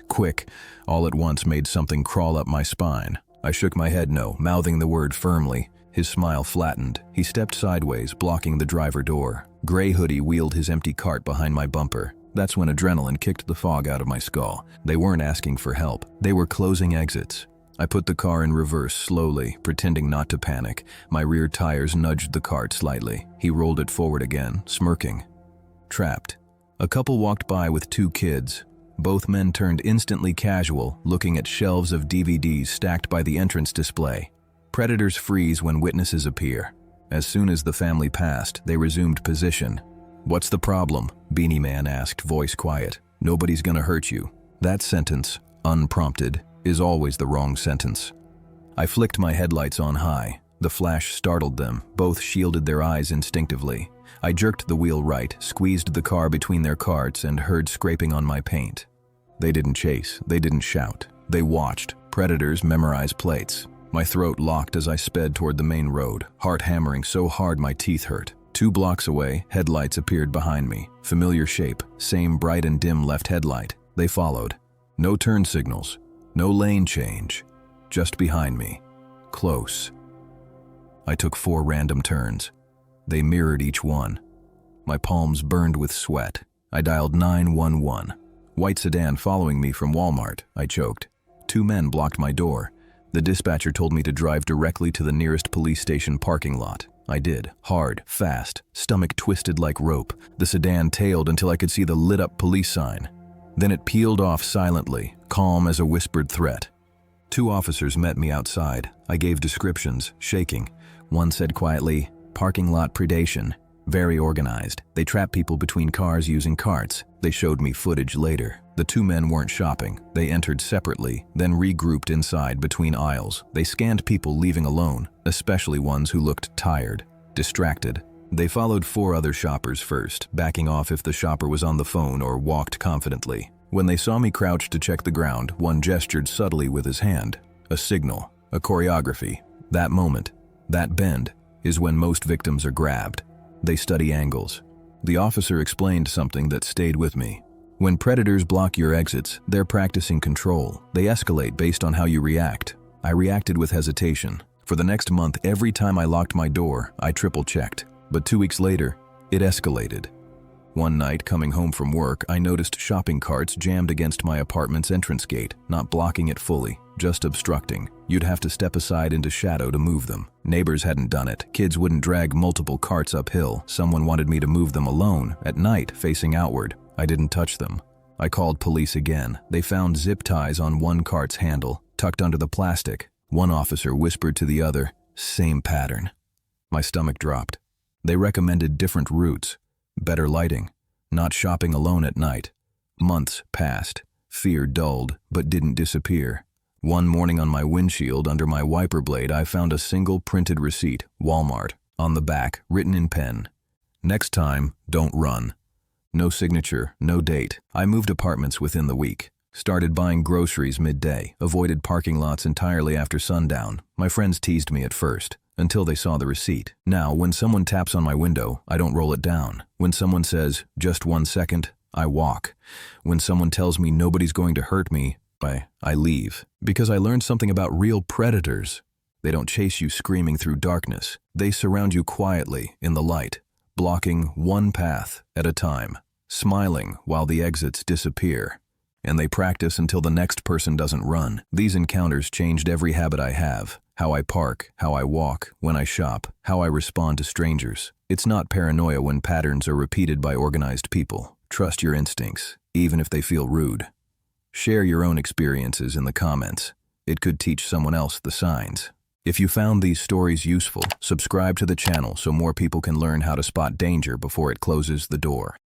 Speaker 1: quick," all at once made something crawl up my spine. I shook my head no, mouthing the word firmly. His smile flattened. He stepped sideways, blocking the driver door. Gray hoodie wheeled his empty cart behind my bumper. That's when adrenaline kicked the fog out of my skull. They weren't asking for help. They were closing exits. I put the car in reverse slowly, pretending not to panic. My rear tires nudged the cart slightly. He rolled it forward again, smirking. Trapped. A couple walked by with 2 kids. Both men turned instantly casual, looking at shelves of DVDs stacked by the entrance display. Predators freeze when witnesses appear. As soon as the family passed, they resumed position. "What's the problem?" Beanie Man asked, voice quiet. "Nobody's gonna hurt you." That sentence, unprompted, is always the wrong sentence. I flicked my headlights on high. The flash startled them. Both shielded their eyes instinctively. I jerked the wheel right, squeezed the car between their carts, and heard scraping on my paint. They didn't chase. They didn't shout. They watched. Predators memorize plates. My throat locked as I sped toward the main road, heart hammering so hard my teeth hurt. 2 blocks away, headlights appeared behind me. Familiar shape, same bright and dim left headlight. They followed. No turn signals. No lane change. Just behind me. Close. I took 4 random turns. They mirrored each one. My palms burned with sweat. I dialed 911. White sedan following me from Walmart, I choked. 2 men blocked my door. The dispatcher told me to drive directly to the nearest police station parking lot. I did. Hard, fast, stomach twisted like rope. The sedan tailed until I could see the lit-up police sign. Then it peeled off silently, calm as a whispered threat. 2 officers met me outside. I gave descriptions, shaking. One said quietly, "Parking lot predation. Very organized. They trap people between cars using carts." They showed me footage later. The 2 men weren't shopping. They entered separately, then regrouped inside between aisles. They scanned people leaving alone, especially ones who looked tired, distracted. They followed 4 other shoppers first, backing off if the shopper was on the phone or walked confidently. When they saw me crouch to check the ground, one gestured subtly with his hand. A signal, a choreography. That moment, that bend, is when most victims are grabbed. They study angles. The officer explained something that stayed with me. When predators block your exits, they're practicing control. They escalate based on how you react. I reacted with hesitation. For the next month, every time I locked my door, I triple-checked. But 2 weeks later, it escalated. One night, coming home from work, I noticed shopping carts jammed against my apartment's entrance gate, not blocking it fully, just obstructing. You'd have to step aside into shadow to move them. Neighbors hadn't done it. Kids wouldn't drag multiple carts uphill. Someone wanted me to move them alone, at night, facing outward. I didn't touch them. I called police again. They found zip ties on one cart's handle, tucked under the plastic. One officer whispered to the other, "Same pattern." My stomach dropped. They recommended different routes, better lighting, not shopping alone at night. Months passed. Fear dulled, but didn't disappear. One morning on my windshield, under my wiper blade, I found a single printed receipt, Walmart, on the back, written in pen. "Next time, don't run." No signature, no date. I moved apartments within the week. Started buying groceries midday, avoided parking lots entirely after sundown. My friends teased me at first, until they saw the receipt. Now, when someone taps on my window, I don't roll it down. When someone says, "Just 1 second," I walk. When someone tells me nobody's going to hurt me, I leave. Because I learned something about real predators. They don't chase you screaming through darkness. They surround you quietly, in the light, blocking one path at a time, smiling while the exits disappear. And they practice until the next person doesn't run. These encounters changed every habit I have. How I park, how I walk, when I shop, how I respond to strangers. It's not paranoia when patterns are repeated by organized people. Trust your instincts, even if they feel rude. Share your own experiences in the comments. It could teach someone else the signs. If you found these stories useful, subscribe to the channel so more people can learn how to spot danger before it closes the door.